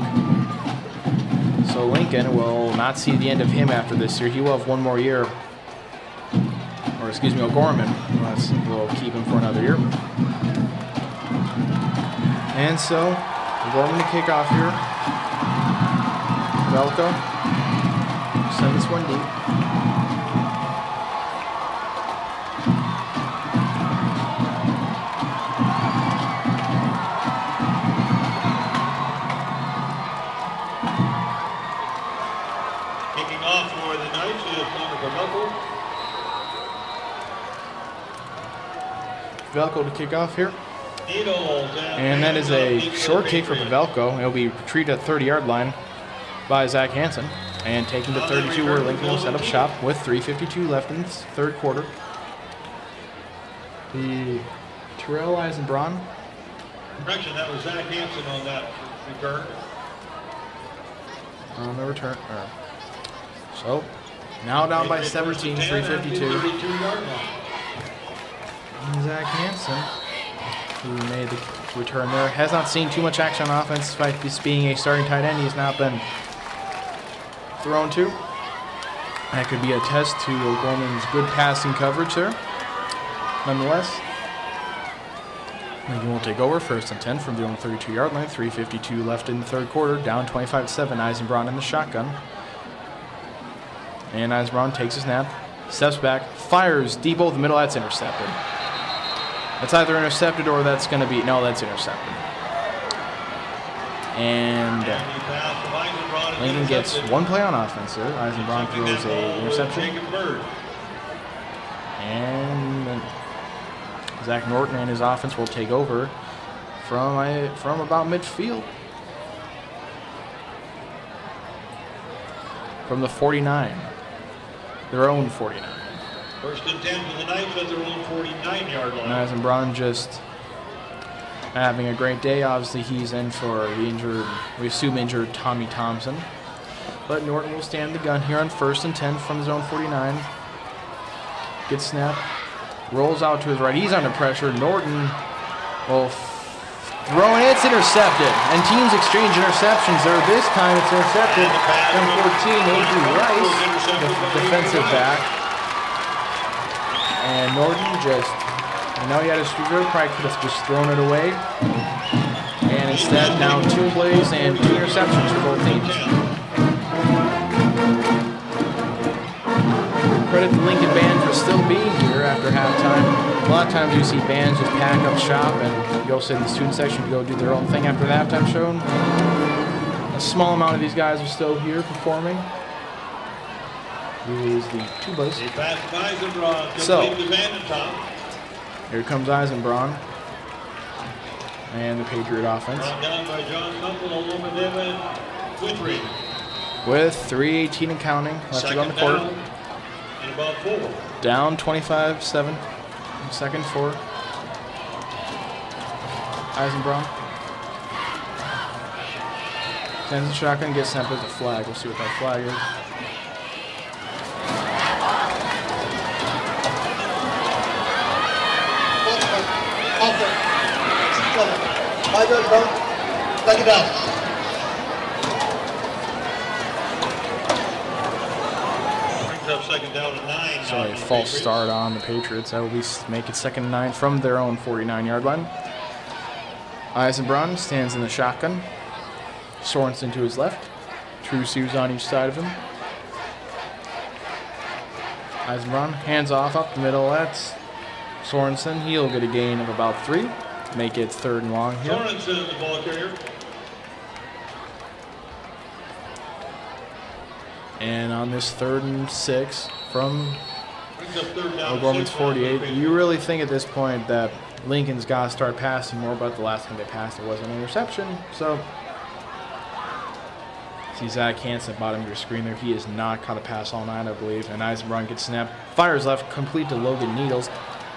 So Lincoln will not see the end of him after this year. He will have one more year. Or excuse me, O'Gorman will keep him for another year. And so, O'Gorman to kick off here. Velko send this one deep. Kicking off for the Knights is Velko. Velko to kick off here. And that is a short kick for Pavelko. It'll be retrieved at the 30-yard line by Zach Hansen. And taken to 32 where Lincoln will set up shop with 3:52 left in the third quarter. The Terrell Eisenbraun. Correction, that was Zach Hansen on that return. On the return. So, now down by 17, 3:52. Zach Hansen, who made the return there, has not seen too much action on offense despite this being a starting tight end. He's not been thrown to. That could be a test to O'Gorman's good passing coverage there. Nonetheless, Lincoln will take over 1st and 10 from the own 32-yard line. 3:52 left in the third quarter. Down 25-7. Eisenbraun in the shotgun. And Eisenbraun takes a snap, steps back, fires deep over the middle. That's intercepted. That's either intercepted or that's going to be... No, that's intercepted. And Lincoln gets one play on offense there. Eisenbraun throws an interception. And Zach Norton and his offense will take over from about midfield. From the 49. Their own 49. 1st and 10 for the Knights at their own 49-yard line. Eisenbraun just having a great day. Obviously, he's in for the injured, we assume injured, Tommy Thompson. But Norton will stand the gun here on 1st and 10 from his own 49. Gets snapped, rolls out to his right. He's under pressure. Norton will throw, and it's intercepted. And teams exchange interceptions there. This time it's intercepted. Number 14, A.J. Rice, the defensive back. And Norton just, he had his receiver, probably could have just thrown it away. And instead, now 2 plays and 2 interceptions for both teams. Credit the Lincoln band for still being here after halftime. A lot of times you see bands just pack up shop and go sit in the student section to go do their own thing after the halftime show. A small amount of these guys are still here performing. Here's the tubas. So, here comes Eisenbraun and the Patriot offense. With 3:18 and counting left to go on the court. Down 25-7. Second for Eisenbraun. Sends the shotgun, gets snapped as a flag. We'll see what that flag is. Back it down. Brings up 2nd down So a false start on the Patriots. That will make it 2nd and 9 from their own 49-yard line. Eisenbraun stands in the shotgun. Sorensen to his left. Two receivers on each side of him. Eisenbraun hands off up the middle. That's Sorensen. He'll get a gain of about 3. Make it 3rd and long here. Sorensen, the ball carrier. And on this 3rd and 6 from O'Gorman's 48, you really think at this point that Lincoln's got to start passing more, but the last time they passed it was an interception. So, see Zach Hansen, bottom of your screen there. He has not caught a pass all night, I believe. And Eisenbraun gets snapped. Fires left, complete to Logan Needles.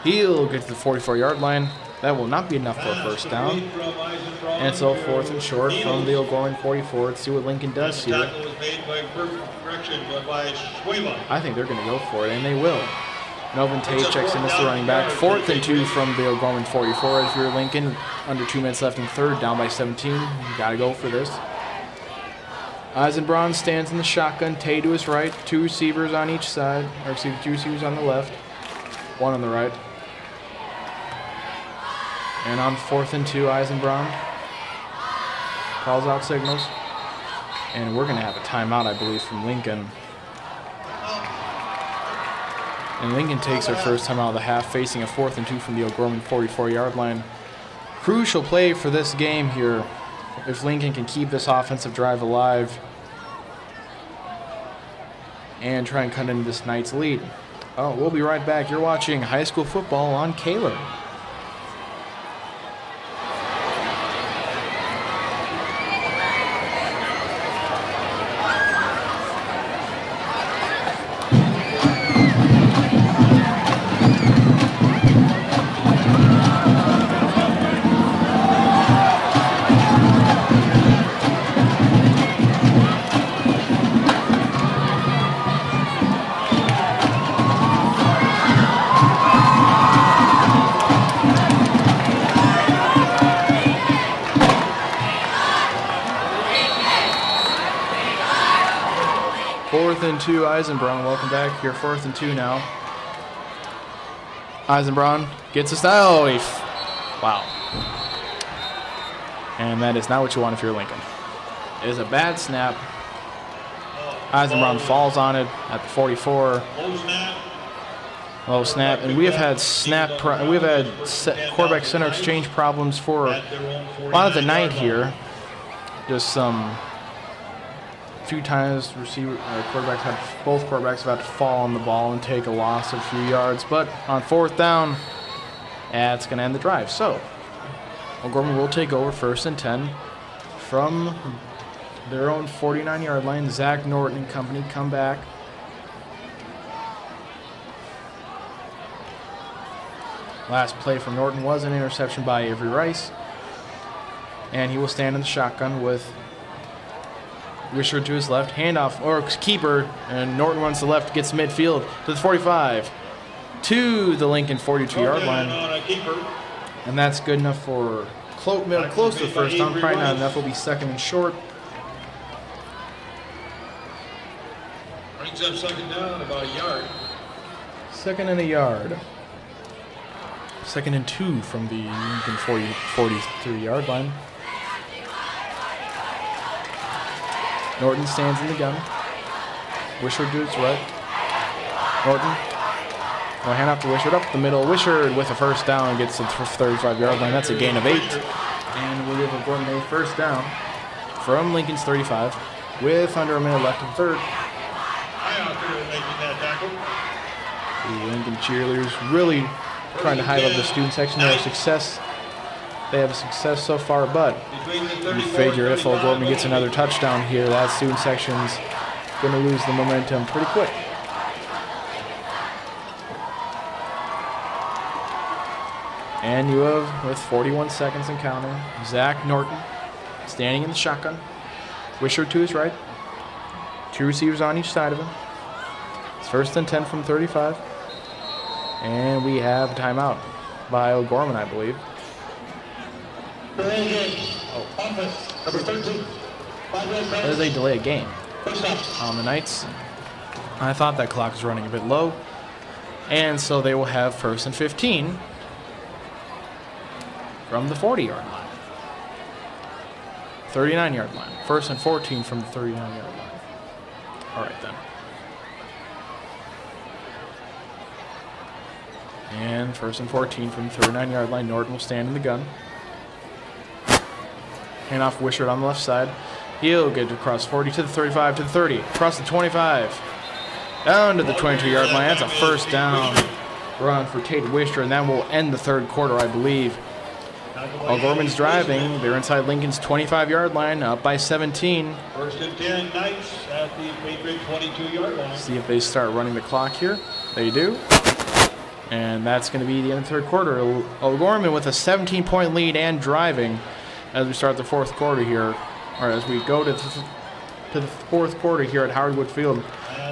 He'll get to the 44-yard line. That will not be enough for a first down. And so 4th and short from the O'Gorman 44. Let's see what Lincoln does here. I think they're going to go for it, and they will. Melvin Tate checks in as the running back. 4th and 2 from the O'Gorman 44. If you're Lincoln, under 2 minutes left in 3rd, down by 17. You got to go for this. Eisenbraun stands in the shotgun. Tate to his right. 2 receivers on each side. Or excuse me, 2 receivers on the left. 1 on the right. And on 4th and 2, Eisenbraun calls out signals. And we're going to have a timeout, I believe, from Lincoln. And Lincoln takes their first timeout of the half, facing a 4th and 2 from the O'Gorman 44-yard line. Crucial play for this game here. If Lincoln can keep this offensive drive alive and try and cut into this Knights lead. Oh, we'll be right back. You're watching high school football on Kaler. 4th and 2, Eisenbraun. Welcome back here. 4th and 2 now. Eisenbraun gets a style. Wow. And that is not what you want if you're Lincoln. It is a bad snap. Eisenbraun falls on it at the 44. Low snap. And we have had quarterback center exchange problems for a lot of the night here. Just some few times both quarterbacks have had to fall on the ball and take a loss of a few yards. But on 4th down, it's going to end the drive. So O'Gorman will take over 1st and 10 from their own 49-yard line. Zach Norton and company come back. Last play from Norton was an interception by Avery Rice. And he will stand in the shotgun with Wisher to his left. Handoff, or keeper, and Norton runs to the left, gets midfield to the 45. To the Lincoln 42-yard line. And that's good enough for close to the first down. Probably not enough. Will be 2nd and short. Brings up 2nd down, about a yard. 2nd and a yard. 2nd and 2 from the Lincoln 43-yard line. Norton stands in the gun. Wisher to his right. Norton. No handoff to Wisher up the middle. Wisher with a first down gets to the 35-yard line. That's a gain of 8. And we'll give O'Gorman a first down from Lincoln's 35 with under a minute left in 3rd. The Lincoln cheerleaders really trying to highlight the student section. They have success so far, but you figure if O'Gorman gets another touchdown here, that student section's going to lose the momentum pretty quick. And you have, with 41 seconds and counting, Zach Norton standing in the shotgun. Wisher to his right. 2 receivers on each side of him. It's 1st and 10 from 35. And we have a timeout by O'Gorman, I believe. As they delay a game on the Knights. I thought that clock was running a bit low. And so they will have 1st and 15 from the 40-yard line. 39-yard line. 1st and 14 from the 39-yard line. All right, then. And 1st and 14 from the 39-yard line. Norton will stand in the gun. Hand off Wishart on the left side. He'll get across 40 to the 35 to the 30. Across the 25. Down to the 22-yard line. That's a first down run for Tate Wishart, and that will end the third quarter, I believe. O'Gorman's driving. They're inside Lincoln's 25-yard line, up by 17. 1st and 10, Knights at the Patriot 22-yard line. See if they start running the clock here. They do. And that's going to be the end of the third quarter. O'Gorman with a 17-point lead and driving as we start the fourth quarter here, or as we go to the fourth quarter here at Howard Wood Field.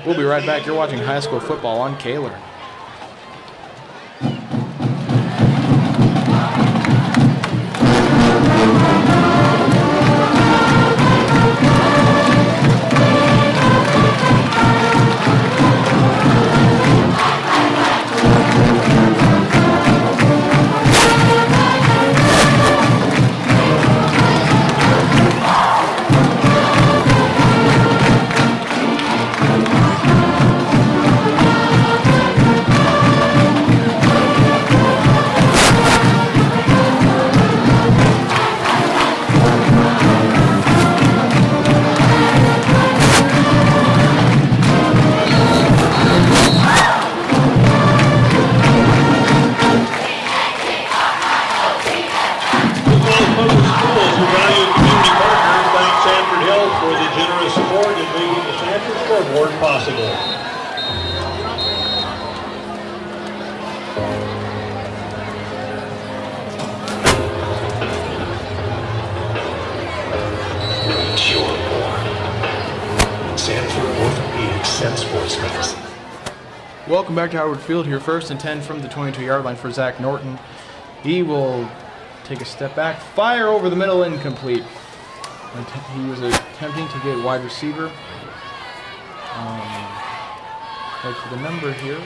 We'll be right back. You're watching high school football on Kaler. Welcome back to Howard Field here. 1st and 10 from the 22-yard line for Zach Norton. He will take a step back, fire over the middle, incomplete. He was attempting to get wide receiver. Look for the number here.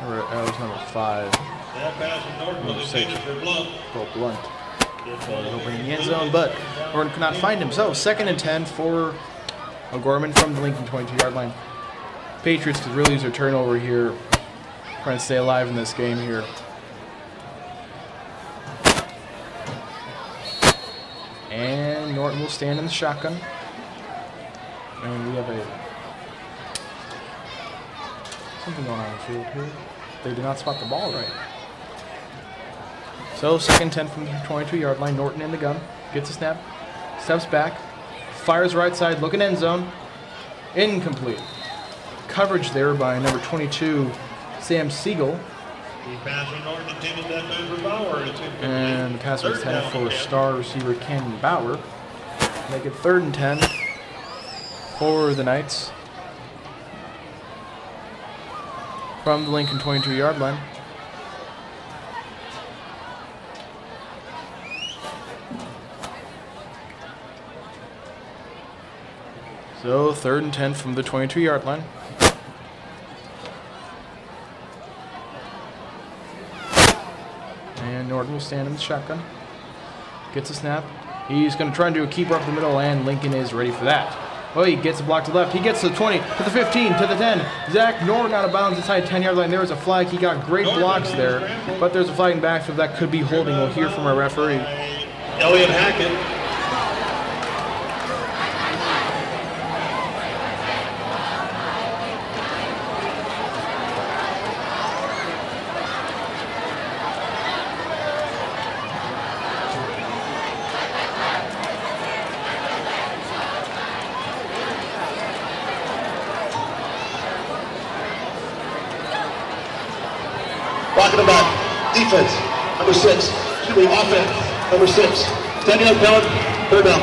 That was number 5. That pass from Norton was intended for Blunt. For Blunt. Opening the end zone, but Norton could not find him. So 2nd and 10 for O'Gorman from the Lincoln 22-yard line. Patriots could really use their turnover here, trying to stay alive in this game here. And Norton will stand in the shotgun. And we have something going on in the field here. They did not spot the ball right. So 2nd and 10 from the 22-yard line. Norton in the gun. Gets a snap. Steps back. Fires right side. Looking end zone. Incomplete. Coverage there by number 22, Sam Siegel. The pass from Norton intended that time for Bauer. And the pass was intended for star receiver Ken Bauer. Make it 3rd and 10 for the Knights from the Lincoln 22-yard line. So 3rd and 10 from the 22-yard line. And Norton will stand in the shotgun. Gets a snap. He's going to try and do a keeper up the middle, and Lincoln is ready for that. Oh, he gets a block to the left. He gets to the 20, to the 15, to the 10. Zach Norton out of bounds inside 10-yard line. There was a flag. He got great blocks there, but there's a flag in backfield that could be holding. We'll hear from our referee. Elliot Hackett. Blocking the back. Defense, number 6. Offense, number 6. 10-yard penalty, 3rd down.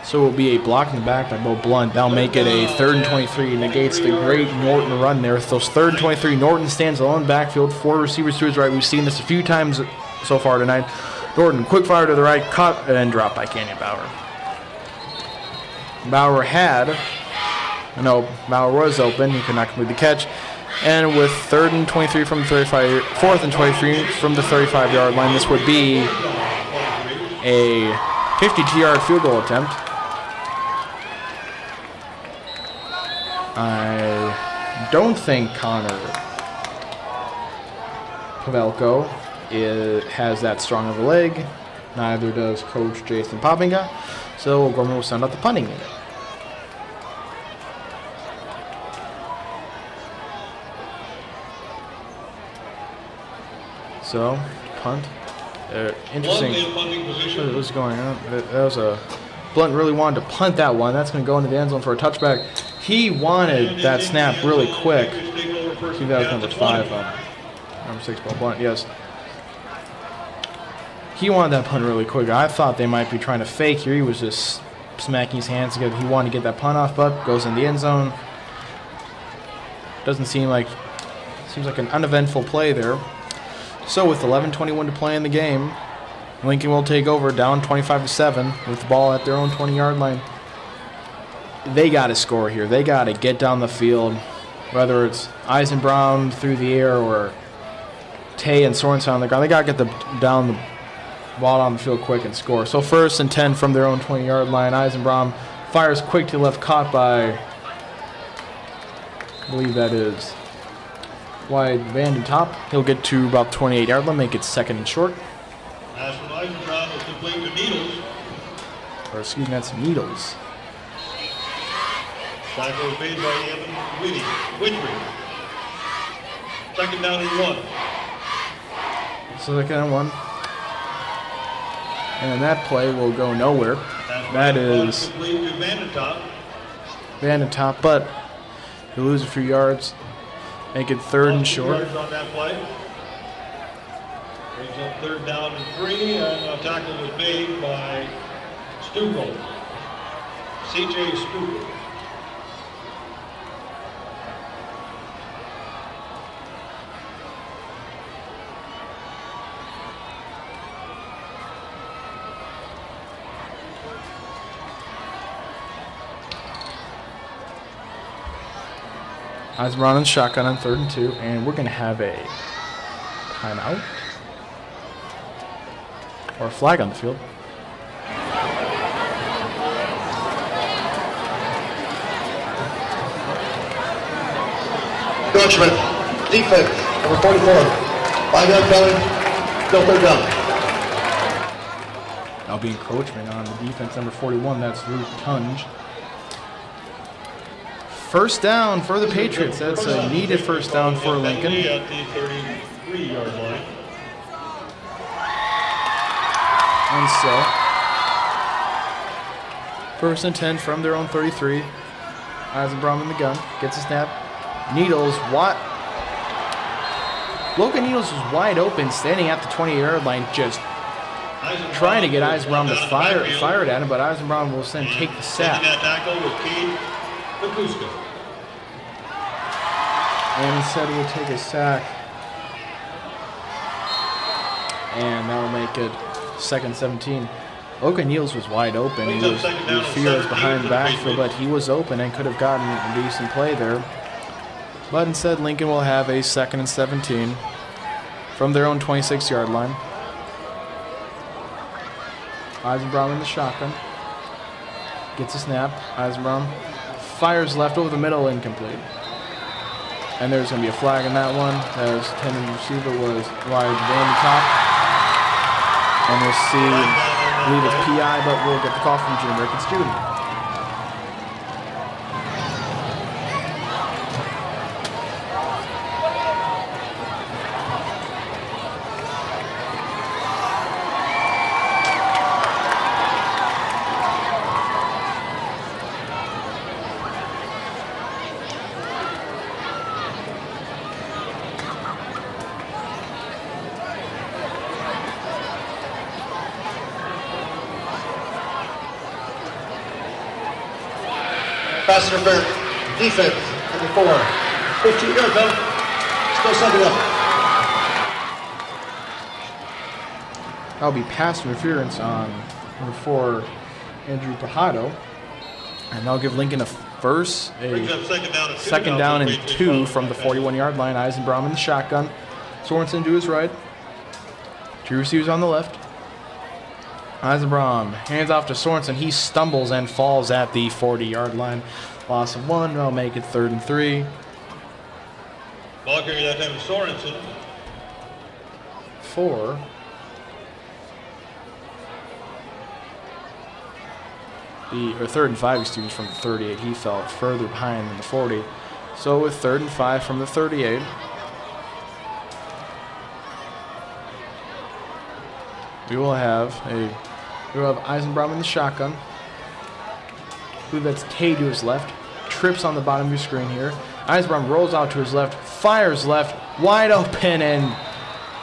So it will be a block in the back by Bo Blunt. That'll make it a 3rd and 23. Negates the great Norton run there. With those 3rd and 23, Norton stands alone backfield. 4 receivers to his right. We've seen this a few times so far tonight. Norton, quick fire to the right, caught and dropped by Canyon Bauer. Bauer was open. He could not complete the catch. And with 3rd and 23 from the 35, 4th and 23 from the 35-yard line, this would be a 52-yard field goal attempt. I don't think Connor Pavelko has that strong of a leg. Neither does Coach Jason Poppinga. So Gorman will send out the punting unit. So, punt. Interesting. What was going on? That was a Blunt really wanted to punt that one. That's going to go into the end zone for a touchback. He wanted that snap really quick. See, that was number 5. Number 6, Bob Blunt. Yes. He wanted that punt really quick. I thought they might be trying to fake here. He was just smacking his hands together. He wanted to get that punt off, but goes in the end zone. Doesn't seem like an uneventful play there. So with 11:21 to play in the game, Lincoln will take over down 25-7 with the ball at their own 20-yard line. They got to score here. They got to get down the field, whether it's Eisenbrown through the air or Tay and Sorensen on the ground. They got to get the ball on the field quick and score. So 1st and 10 from their own 20-yard line. Eisenbrown fires quick to the left, caught by, I believe that is wide Van den Top. He'll get to about 28-yard line, make it 2nd and short. Pass from Eisenbrown is complete to Needles. Or excuse me, that's Needles. Tackle is made by Evan Whitry. 2nd down and 1. So 2nd and 1. And that play will go nowhere. That is complete to Van den Top, but he'll lose a few yards. Make it 3rd and short. On that play. Brings up 3rd down and 3, and a tackle was made by Stucco. C.J. Stucco. Eisenbrown and shotgun on 3rd and 2, and we're going to have a timeout or a flag on the field. Coachman, defense, number 44. 5-yard penalty, no 3rd down. Now being Coachman on the defense, number 41, that's Luke Tunge. 1st down for the Patriots. That's a needed 1st down for Lincoln. At the 33-yard line. And so, 1st and 10 from their own 33. Eisenbrown in the gun. Gets a snap. Needles, Logan Needles was wide open, standing at the 20-yard line, just trying to get Eisenbrown to fire it at him, but Eisenbrown will then take the sack. That tackle with Cade Bakuska. And instead he'll take a sack. And that will make it 2nd 17. Logan Neals was wide open. He was behind the backfield, but he was open and could have gotten a decent play there. But instead, Lincoln will have a 2nd and 17 from their own 26-yard line. Eisenbrown in the shotgun. Gets a snap. Eisenbrown fires left over the middle, incomplete. And there's going to be a flag on that one, as intended receiver was wide Van den Top. And we'll see, I believe it's PI, but we'll get the call from Jim Ricketts Jr. Pass interference. Defense, number 4. 15 yards, though. Still 7 up. That'll be pass interference on number 4, Andrew Pajado. And that'll give Lincoln a second down and 2 from the 41-yard line. Eisenbraum in the shotgun. Sorensen to his right. 2 receivers on the left. Eisenbraum hands off to Sorensen. He stumbles and falls at the 40-yard line. Loss of 1. They'll make it 3rd and 3. Ball carrier that time is Sorensen. 4. Or 3rd and 5, excuse me, from the 38. He fell further behind than the 40. So with 3rd and 5 from the 38. We will have Eisenbraum in the shotgun. I believe that's Tay to his left. Trips on the bottom of your screen here. Eisenbraum rolls out to his left, fires left, wide open and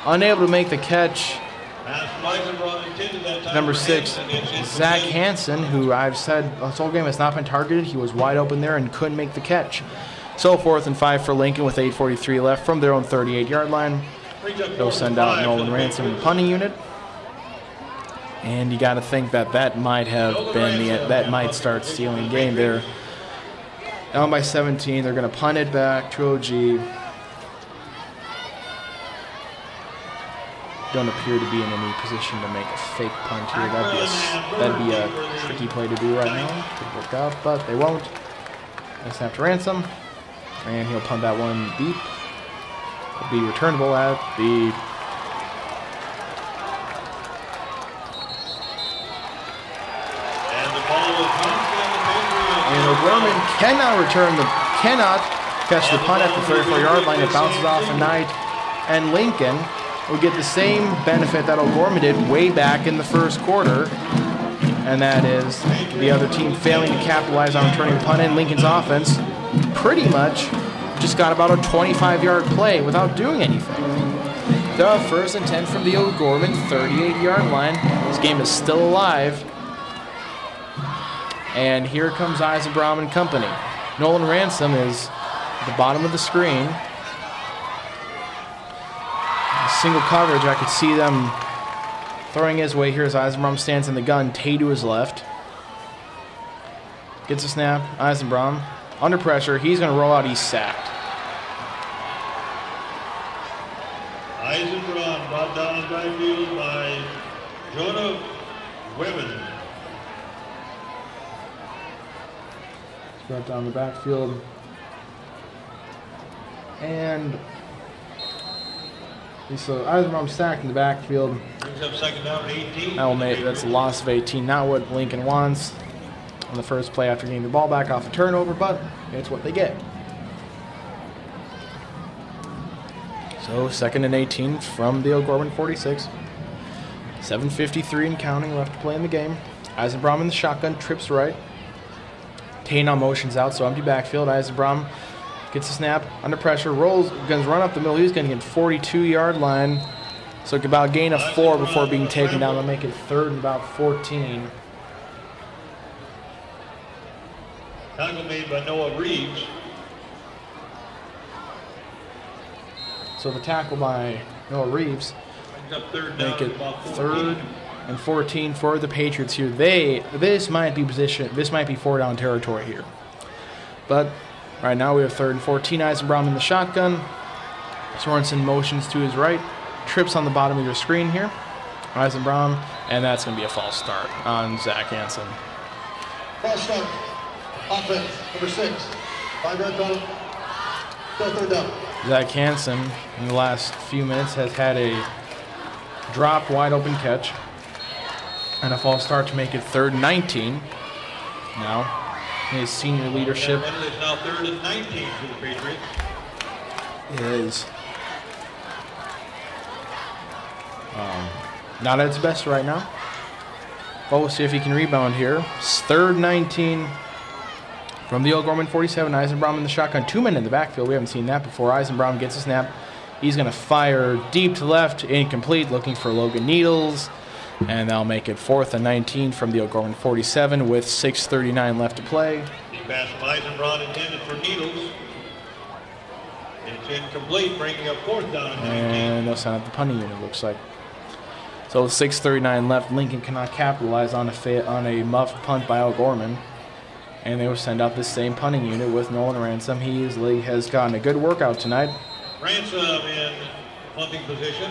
unable to make the catch. Number 6, Zach Hansen, who I've said this whole game has not been targeted. He was wide open there and couldn't make the catch. So 4th and 5 for Lincoln with 8:43 left from their own 38-yard line. They'll send out Nolan Ransom in the punting unit. And you got to think that might have been that might start stealing game there. Down by 17, they're going to punt it back to OG. Don't appear to be in any position to make a fake punt here. That'd be a tricky play to do right now. Could work out, but they won't. They snap to Ransom, and he'll punt that one deep. It'll be returnable at the and O'Gorman cannot catch the punt at the 34-yard line. It bounces off a night, and Lincoln will get the same benefit that O'Gorman did way back in the first quarter, and that is the other team failing to capitalize on returning the punt, and Lincoln's offense pretty much just got about a 25-yard play without doing anything. The 1st and 10 from the O'Gorman 38-yard line. This game is still alive. And here comes Eisenbraum and company. Nolan Ransom is at the bottom of the screen. Single coverage, I could see them throwing his way here as Eisenbraum stands in the gun. Tay to his left. Gets a snap. Eisenbraum under pressure. He's going to roll out. He's sacked. Eisenbraum brought down the drive field by Jonah Webben. Brought down the backfield. And so Eisenbraum sacked in the backfield. Brings up second down, 18. That's a loss of 18. Not what Lincoln wants on the first play after getting the ball back off a turnover, but it's what they get. So 2nd and 18 from the O'Gorman 46. 7:53 and counting left to play in the game. Eisenbraum in the shotgun, trips right. Tay now motions out, so empty backfield. Eisenbraum gets a snap, under pressure, rolls, going to run up the middle. He's going to get 42-yard line. So about gain of 4 before being taken down. They'll make it 3rd and about 14. Tackle made by Noah Reeves. So the tackle by Noah Reeves make it 3rd and 14 for the Patriots here. This might be 4-down territory here. But right now we have 3rd and 14. Eisenbraum in the shotgun. Sorensen motions to his right. Trips on the bottom of your screen here. Eisenbraum, and that's going to be a false start on Zach Hansen. False start. Offense, number 6. 5-yard penalty. Still 3rd down. Zach Hansen, in the last few minutes, has had a drop wide open catch and a false start to make it 3rd and 19. Now, his senior leadership It's now 3rd and 19 for the Patriots. is not at its best right now. But we'll see if he can rebound here. It's 3rd 19 from the O'Gorman 47. Eisenbraum in the shotgun. 2 men in the backfield. We haven't seen that before. Eisenbraum gets a snap. He's going to fire deep to left. Incomplete. Looking for Logan Needles. And that'll make it 4th and 19 from the O'Gorman 47 with 6:39 left to play. pass from Eisenbrod intended for Needles. It's incomplete, bringing up 4th down and 19. And they'll send out the punting unit, looks like. So with 6:39 left, Lincoln cannot capitalize on a muffed punt by O'Gorman. And they will send out this same punting unit with Nolan Ransom. He has gotten a good workout tonight. Ransom in punting position.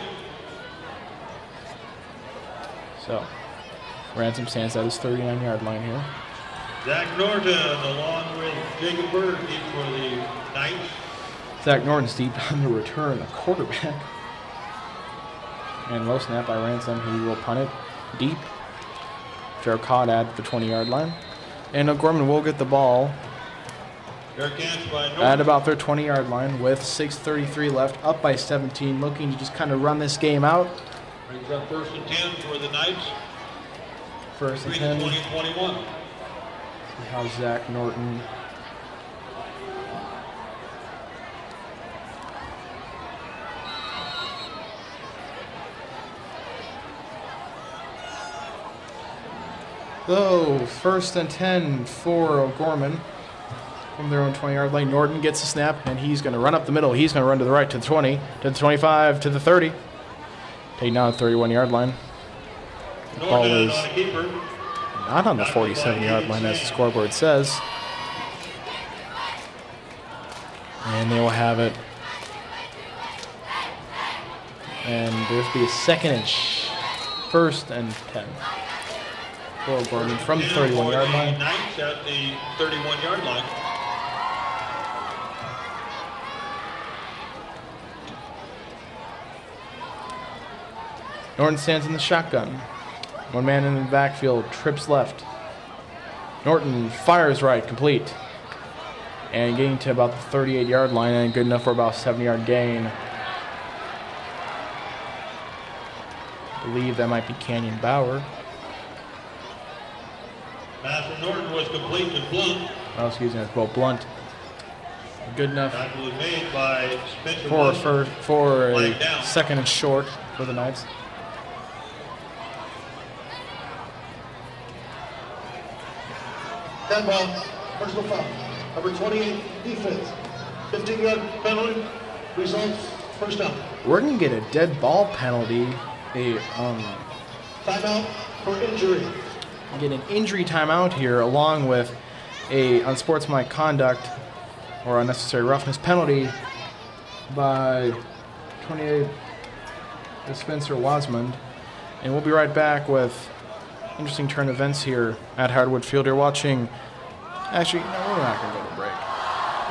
So, Ransom stands at his 39-yard line here. Zach Norton along with Jacob Bird deep for the Knights. Zach Norton's deep on the return, a quarterback. And low snap by Ransom. He will punt it deep. Fair caught at the 20-yard line. And O'Gorman will get the ball at about their 20-yard line with 6:33 left, up by 17, looking to just kind of run this game out. Brings up 1st and 10 for the Knights. 1st and 10. 20-21. See how Zach Norton. So, 1st and 10 for O'Gorman from their own 20-yard line. Norton gets a snap, and he's going to run up the middle. He's going to run to the right, to the 20, to the 25, to the 30. Taking down the 31-yard line. The ball is not on the 47-yard line, as the scoreboard says. And they will have it. And there'll be a 1st and 10. For O'Gorman from the 31-yard line. Knights at the 31-yard line. Norton stands in the shotgun. One man in the backfield, trips left. Norton fires right, complete. And getting to about the 38-yard line and good enough for about a 7-yard gain. I believe that might be Canyon Bauer. Pass from Norton was complete to Blunt. Oh, excuse me, it's Bo Blunt. Good enough Tackle was made by Spencer for a 2nd and short for the Knights. Handball, personal foul. Number 28, defense. 15-yard penalty. Results, 1st down. We're going to get a dead ball penalty. Timeout for injury. Get an injury timeout here, along with a unsportsmanlike conduct or unnecessary roughness penalty by 28 Spencer Wasmond. And we'll be right back with interesting turn of events here at Hardwood Field. You're watching. Actually, no, we're not going to go to break.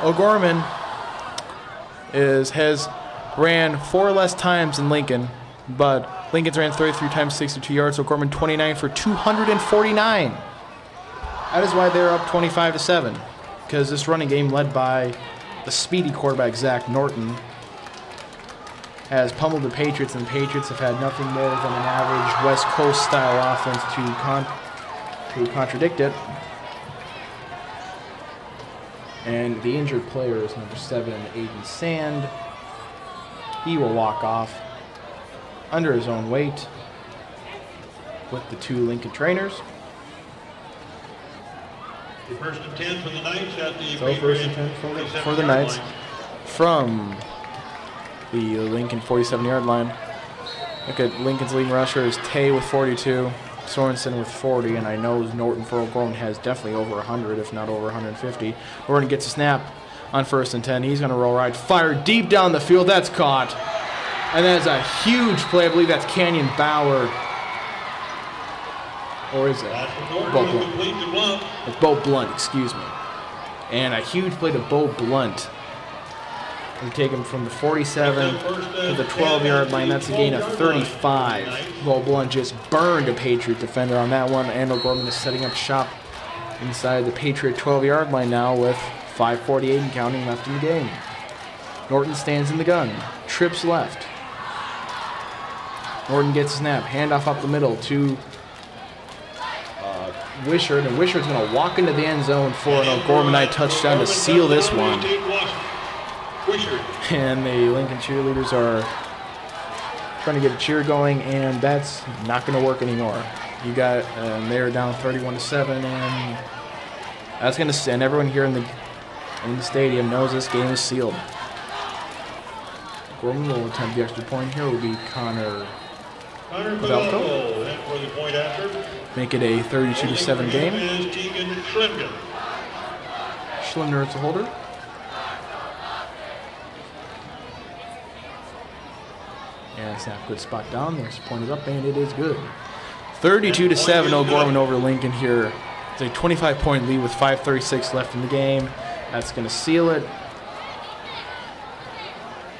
O'Gorman has ran 4 less times than Lincoln, but Lincoln's ran 33 times, 62 yards. O'Gorman 29 for 249. That is why they're up 25-7, because this running game, led by the speedy quarterback Zach Norton, has pummeled the Patriots, and the Patriots have had nothing more than an average West Coast style offense to contradict it. And the injured player is number 7, Aiden Sand. He will walk off under his own weight with the 2 Lincoln trainers. The 1st and 10 for the Knights at the 1st and 10 for the Knights from the Lincoln 47-yard line. Look at Lincoln's leading rushers, Tay with 42, Sorensen with 40, and I know Norton for O'Gorman has definitely over 100, if not over 150. Norton gets a snap on 1st and 10. He's going to roll right, fire deep down the field. That's caught. And that's a huge play. I believe that's Canyon Bauer. Or is it? Bo Blunt. It's Bo Blunt, excuse me. And a huge play to Bo Blunt. We take him from the 47 to the 12-yard line. That's a gain of 35. Bo Blunt just burned a Patriot defender on that one. And O'Gorman is setting up shop inside the Patriot 12-yard line now with 5:48 and counting left in the game. Norton stands in the gun. Trips left. Norton gets a snap. Handoff up the middle to Wishart. And Wishart's going to walk into the end zone for an O'Gormanite touchdown to seal this one. And the Lincoln cheerleaders are trying to get a cheer going, and that's not going to work anymore. You got, they're down 31-7, and That's going to send everyone here in the stadium knows this game is sealed. Gorman will attempt the extra point here. Will be Connor Pavelko. For the point after. Make it a 32-7 game. Schlimner is the holder. And snap, good spot down. There's point is up, and it is good. 32-7, O'Gorman over Lincoln here. It's a 25-point lead with 5:36 left in the game. That's going to seal it.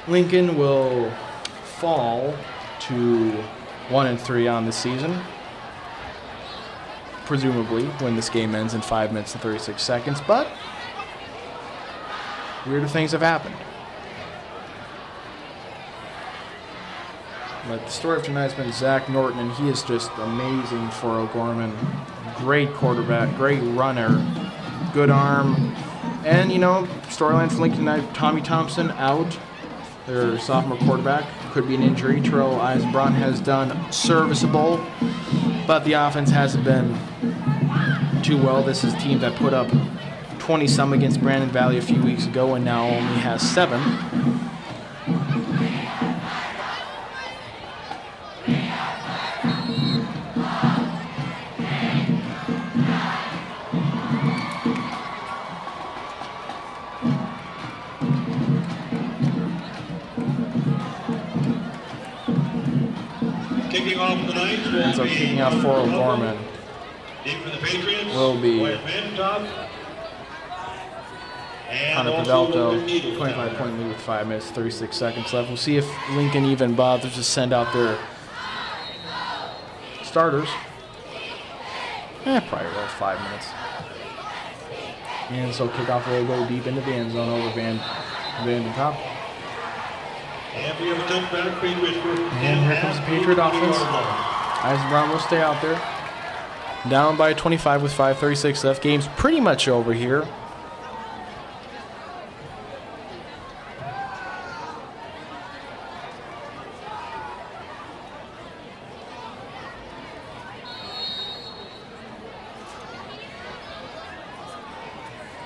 Lincoln will fall to 1-3 on the season. Presumably, when this game ends in 5 minutes and 36 seconds, but weirder things have happened. But the story of tonight's been Zach Norton, and he is just amazing for O'Gorman. Great quarterback, great runner, good arm. And, you know, storyline for Lincoln tonight, Tommy Thompson out, their sophomore quarterback. Could be an injury. Terrell Eisenbraun has done serviceable, but the offense hasn't been too well. This is a team that put up 20-some against Brandon Valley a few weeks ago and now only has 7. Kicking off the Knights will ends up kicking out for O'Gorman. Deep for the Patriots Will be Connor Pavelko, 25-point lead with 5 minutes, 36 seconds left. We'll see if Lincoln even bothers to send out their starters. Probably about 5 minutes. And so kickoff will go deep into the end zone over Van Den Top. And we have a touchback, Patriots. And here comes the Patriot offense. Eisenbraun will stay out there. Down by 25 with 5:36 left. Game's pretty much over here.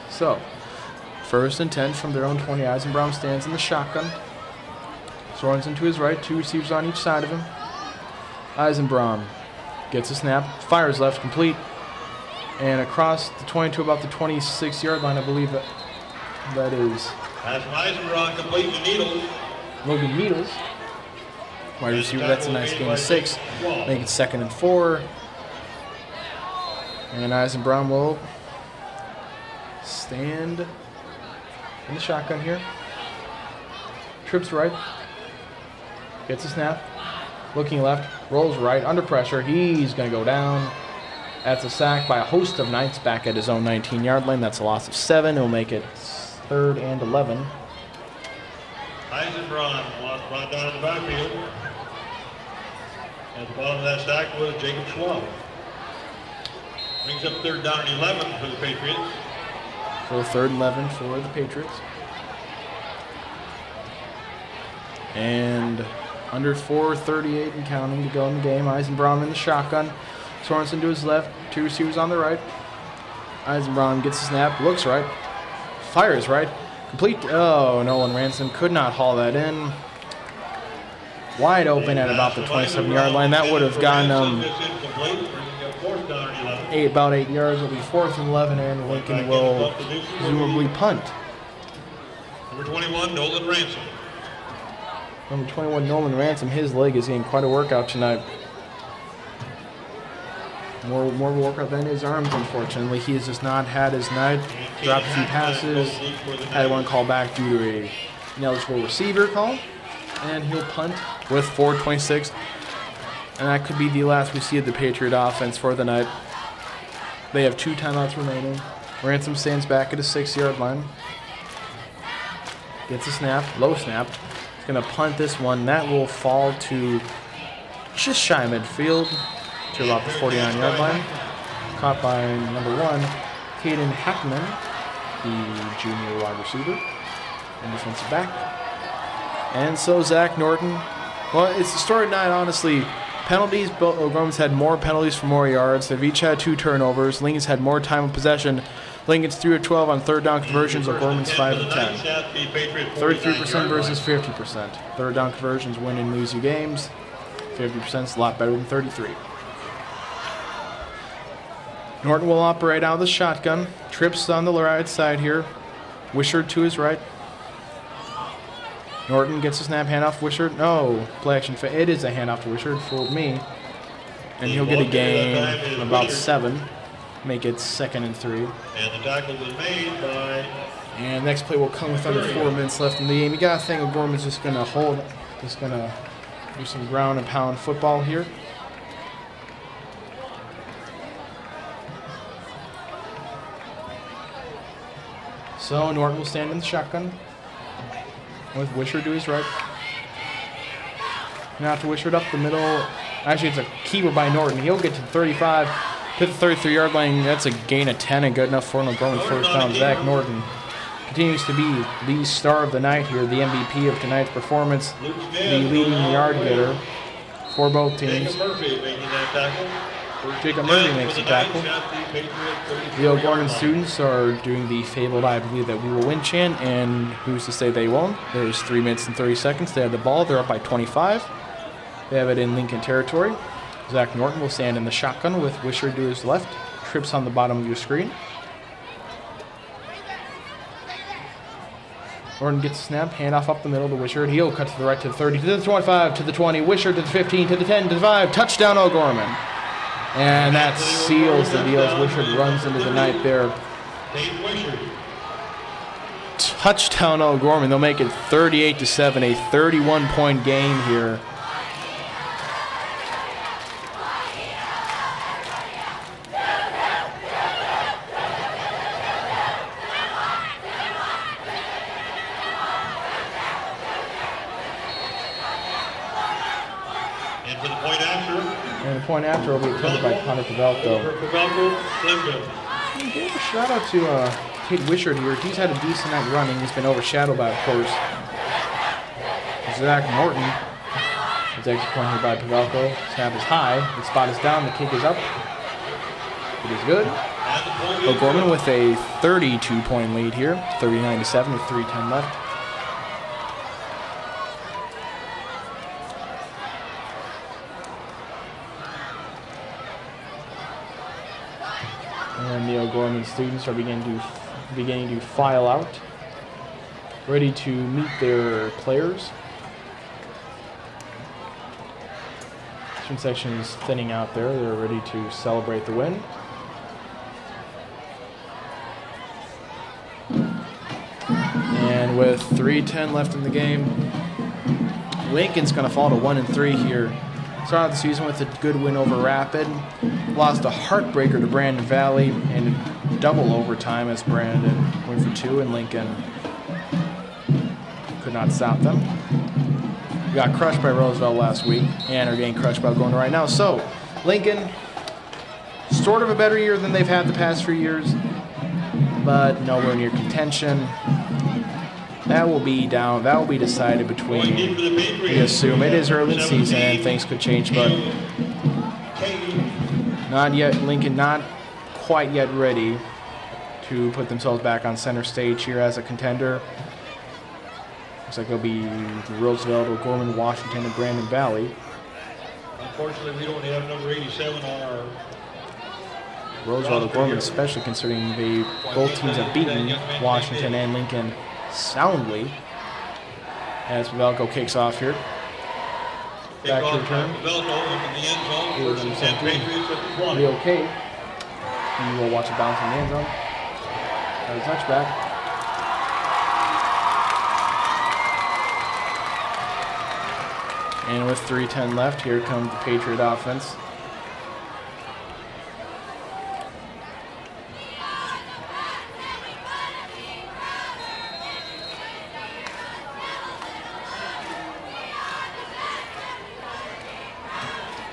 So, 1st and 10 from their own 20. Eisenbraun stands in the shotgun. Sorensen to his right, 2 receivers on each side of him. Eisenbraun gets a snap, fires left, complete, and across the 20 to about the 26-yard line, I believe that is. Pass from Eisenbraun complete to Needles. Logan Needles, wide receiver. That's a nice gain of 6. Make it 2nd and 4. And Eisenbraun will stand in the shotgun here. Trips right. Gets a snap. Looking left. Rolls right. Under pressure. He's going to go down. That's a sack by a host of Knights back at his own 19-yard line. That's a loss of 7. It'll make it 3rd and 11. Eisenbraun brought down in the backfield. At the bottom of that stack was Jacob Schwab. Brings up 3rd down and 11 for the Patriots. So 3rd and 11 for the Patriots. And under 4:38 and counting to go in the game. Eisenbraun in the shotgun. Sorensen to his left. 2 receivers on the right. Eisenbraun gets a snap. Looks right. Fires right. Complete. Oh, Nolan Ransom could not haul that in. Wide open at about the 27-yard line. That would have gotten about 8 yards. It'll be 4th and 11, and Lincoln will presumably punt. Number 21, Nolan Ransom. Number 21, Nolan Ransom, his leg is getting quite a workout tonight. More of a workout than his arms, unfortunately. He has just not had his night. Dropped a few passes. Had one call back due to an ineligible receiver call. And he'll punt with 4:26. And that could be the last we see of the Patriot offense for the night. They have 2 timeouts remaining. Ransom stands back at his 6-yard line. Gets a snap, low snap. He's going to punt this one. That will fall to just shy of midfield to about the 49-yard line. Caught by number 1, Caden Hackman, the junior wide receiver and defensive back. And so Zach Norton, well, it's the story tonight, honestly. Penalties, O'Gorman's had more penalties for more yards. They've each had 2 turnovers. Lincoln's had more time of possession. Lincoln's 3 of 12 on third down conversions. O'Gorman's 5 of 10. 33% versus 50%. Third down conversions win and lose you games. 50% is a lot better than 33. Norton will operate out of the shotgun. Trips on the right side here. Wishart to his right. Norton gets a snap, handoff to Wishart. No, play action. It is a handoff to Wishart. Fooled me. And he'll get a gain of about 7. Make it 2nd and 3. And the tackle was made by... And next play will come with under 4 minutes left in the game. You got to think O'Gorman's just going to hold, just going to do some ground and pound football here. So Norton will stand in the shotgun with Wishart to his right. Now to Wishart up the middle. Actually, it's a keeper by Norton. He'll get to 35, to the 33-yard line. That's a gain of 10 and good enough for an O'Gorman first down. Zach Norton continues to be the star of the night here, the MVP of tonight's performance, the leading yard getter for both teams. Jacob Murphy makes the tackle. The O'Gorman students are doing the fabled "I believe that we will win" chant, and who's to say they won't? There's 3 minutes and 30 seconds. They have the ball. They're up by 25. They have it in Lincoln territory. Zach Norton will stand in the shotgun with Wishart to his left. Trips on the bottom of your screen. Norton gets a snap, handoff up the middle to Wishart. He'll cut to the right to the 30, to the 25, to the 20. Wishart to the 15, to the 10, to the 5. Touchdown O'Gorman. And that seals the deal as Wishart runs into the night there. Touchdown O'Gorman. They'll make it 38-7, a 31-point game here. And the point after will be attended by Connor Pavelko. Give a shout out to Tate Wishart here. He's had a decent night running. He's been overshadowed by, of course, Zach Norton. It's extra point here by Pavelko. Snap is high. The spot is down. The kick is up. It is good. O'Gorman with a 32-point lead here. 39-7 with 3:10 left. And the O'Gorman students are beginning to file out, ready to meet their players. Student section is thinning out there. They're ready to celebrate the win. And with 3:10 left in the game, Lincoln's going to fall to 1-3 here. Started the season with a good win over Rapid. Lost a heartbreaker to Brandon Valley and double overtime as Brandon went for 2 and Lincoln could not stop them. We got crushed by Roosevelt last week and are getting crushed by going right now. So Lincoln, sort of a better year than they've had the past few years, but nowhere near contention. That will be down. That will be decided between. We assume it is early in the season and things could change, but not yet. Lincoln not quite yet ready to put themselves back on center stage here as a contender. Looks like it'll be Roosevelt, O'Gorman, Washington, and Brandon Valley. Unfortunately, we don't have number 87 on our. Roosevelt, O'Gorman, especially considering both teams have beaten Washington and Lincoln soundly, as Pavelko kicks off here. Back to return. Real K. You will watch it bounce in the end zone. Got a touchback. And with 3:10 left, here comes the Patriot offense.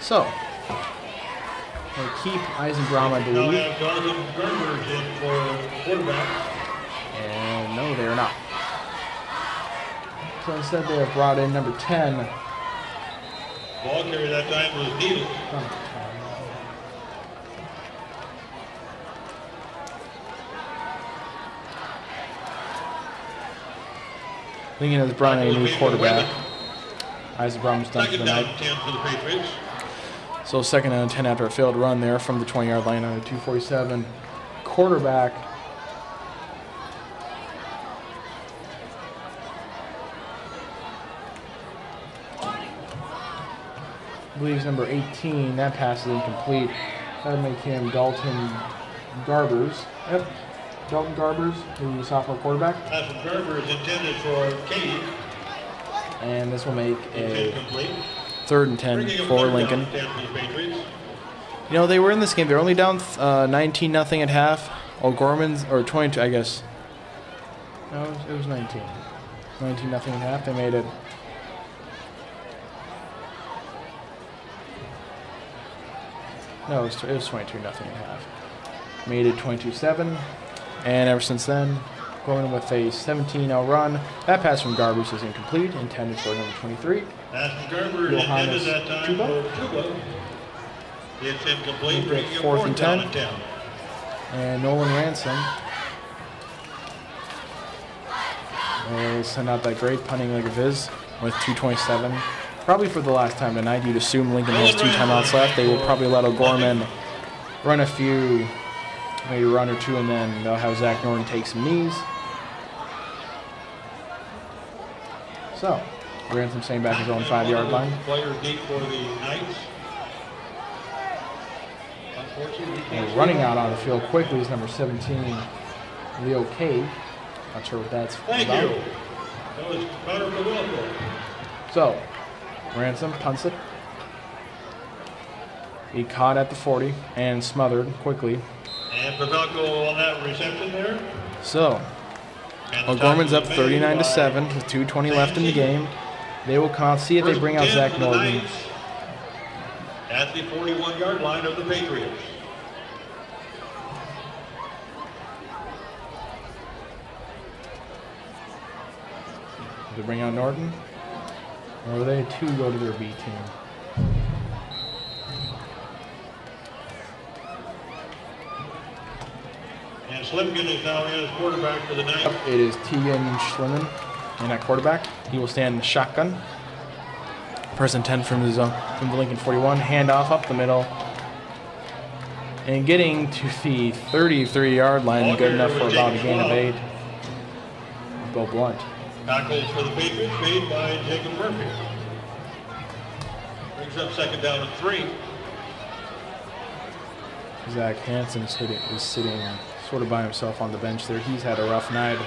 So, they keep Eisenbraum, I believe. And no, they are not. So instead they have brought in number 10, Ball carrier that time was Needle. Lincoln has brought in a new quarterback. Isaac Brom's done for the night. 10 for the Patriots. So 2nd and 10 after a failed run there from the 20-yard line on a 2:47. Quarterback. I believe it's number 18. That pass is incomplete. That would make him Dalton Garbers. Yep. Dalton Garbers, the sophomore quarterback. Pass from Garber is intended for Katie. And this will make a 3rd and 10 for Lincoln. You know, they were in this game. They were only down 19-0 at half. O'Gorman's, or 22, I guess. No, it was 19. 19-0 at half. They made it. No, it was 22-0 at half. Made it 22-7. And ever since then, Gorman with a 17-0 run. That pass from Garbers is incomplete, intended for number 23. Pass from Garber intended that time for Tuba. It's incomplete, bringing 4th and 10. And Nolan Ransom. It's not that great, punting like of his with 2:27. Probably for the last time tonight. You'd assume Lincoln has 2 timeouts left. They will probably let O'Gorman run a few, maybe a run or two, and then they'll have Zach Norton take some knees. So, Ransom staying back his own 5-yard line. Player deep for the Knights. And running out on the field quickly is number 17, Leo Cade. Not sure what that's about. Thank you. That was Connor Pavelko. So, Ransom punts it. He caught at the 40 and smothered quickly. And Pavelko on that reception there. So, O'Gorman's up 39-7 with 2:20 left in the game. They will come out, see if they bring out Zach Norton. At the 41-yard line of the Patriots. Do they bring out Norton? Or are they 2 go to their B team? And Slimkin is now in as quarterback for the night. It is Tegan Schlimmon in at quarterback. He will stand in the shotgun. Person 10 from the Lincoln 41. Handoff up the middle. And getting to the 33-yard line, good enough for about a gain of 8. Bo Blunt. Tackles for the Patriots made by Jacob Murphy. Brings up 2nd down and 3. Zach Hansen is sitting sort of by himself on the bench there. He's had a rough night.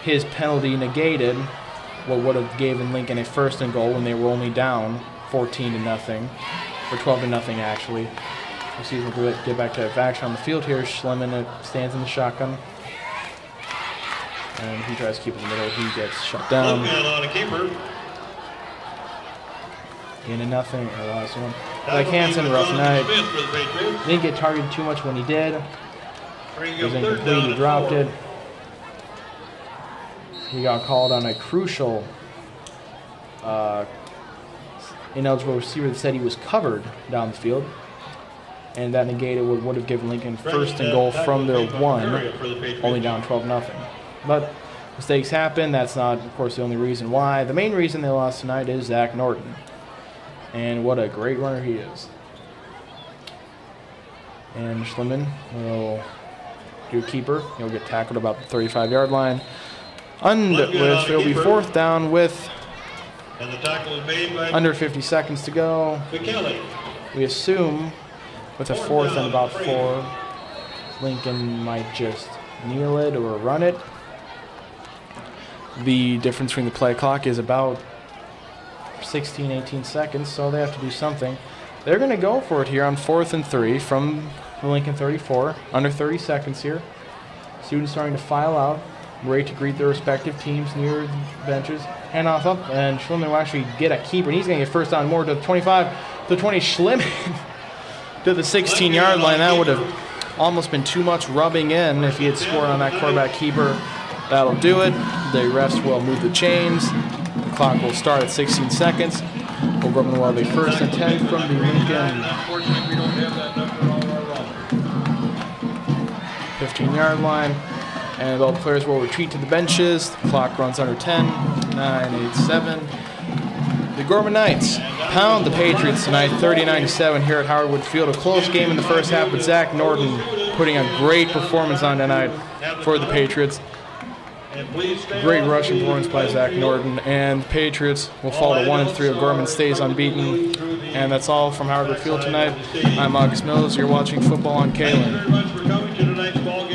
His penalty negated what would have given Lincoln a 1st and goal when they were only down 14-0, or 12-0 actually. We'll see if we'll get back to action on the field here. Schlemmen stands in the shotgun. And he tries to keep it in the middle. He gets shut down. On a keeper. In a nothing, or last one. Like Hansen, rough night. Didn't get targeted too much when he did. It was incomplete, he dropped it. He got called on a crucial ineligible receiver that said he was covered down the field. And that negated what would have given Lincoln 1st and goal from their 1, only down 12-0. But mistakes happen. That's not, of course, the only reason why. The main reason they lost tonight is Zach Norton. And what a great runner he is. And Schlimmen will do a keeper. He'll get tackled about the 35-yard line. It'll be 4th down with and the tackle is made by under 50 seconds to go. McKelly. We assume with a 4th and about 4, Lincoln might just kneel it or run it. The difference between the play clock is about 16, 18 seconds, so they have to do something. They're going to go for it here on 4th and 3 from the Lincoln 34. Under 30 seconds here. Students starting to file out, ready to greet their respective teams near the benches. Handoff up, and Schlimmen will actually get a keeper, and he's going to get 1st down more to the 25, to the 20. Schlimmen to the 16-yard line. That would have almost been too much rubbing in if he had scored on that quarterback keeper. That'll do it. The refs will move the chains. The clock will start at 16 seconds. Old Gorman will have a 1st and 10 from the Lincoln Unfortunately, we don't have that number on our roster. 15-yard line. And all the players will retreat to the benches. The clock runs under 10, 9, 8, 7. The Gorman Knights pound the Patriots tonight, 39-7 here at Howard Wood Field. A close game in the first half, but Zach Norton putting a great performance on tonight for the Patriots. Great rushing performance by Zach Norton, and the Patriots will fall to 1-3. Gorman stays unbeaten, and that's all from Howard Wood Field tonight. I'm August Mills. You're watching Football on Kalen. Thank you very much for coming to tonight's ball game.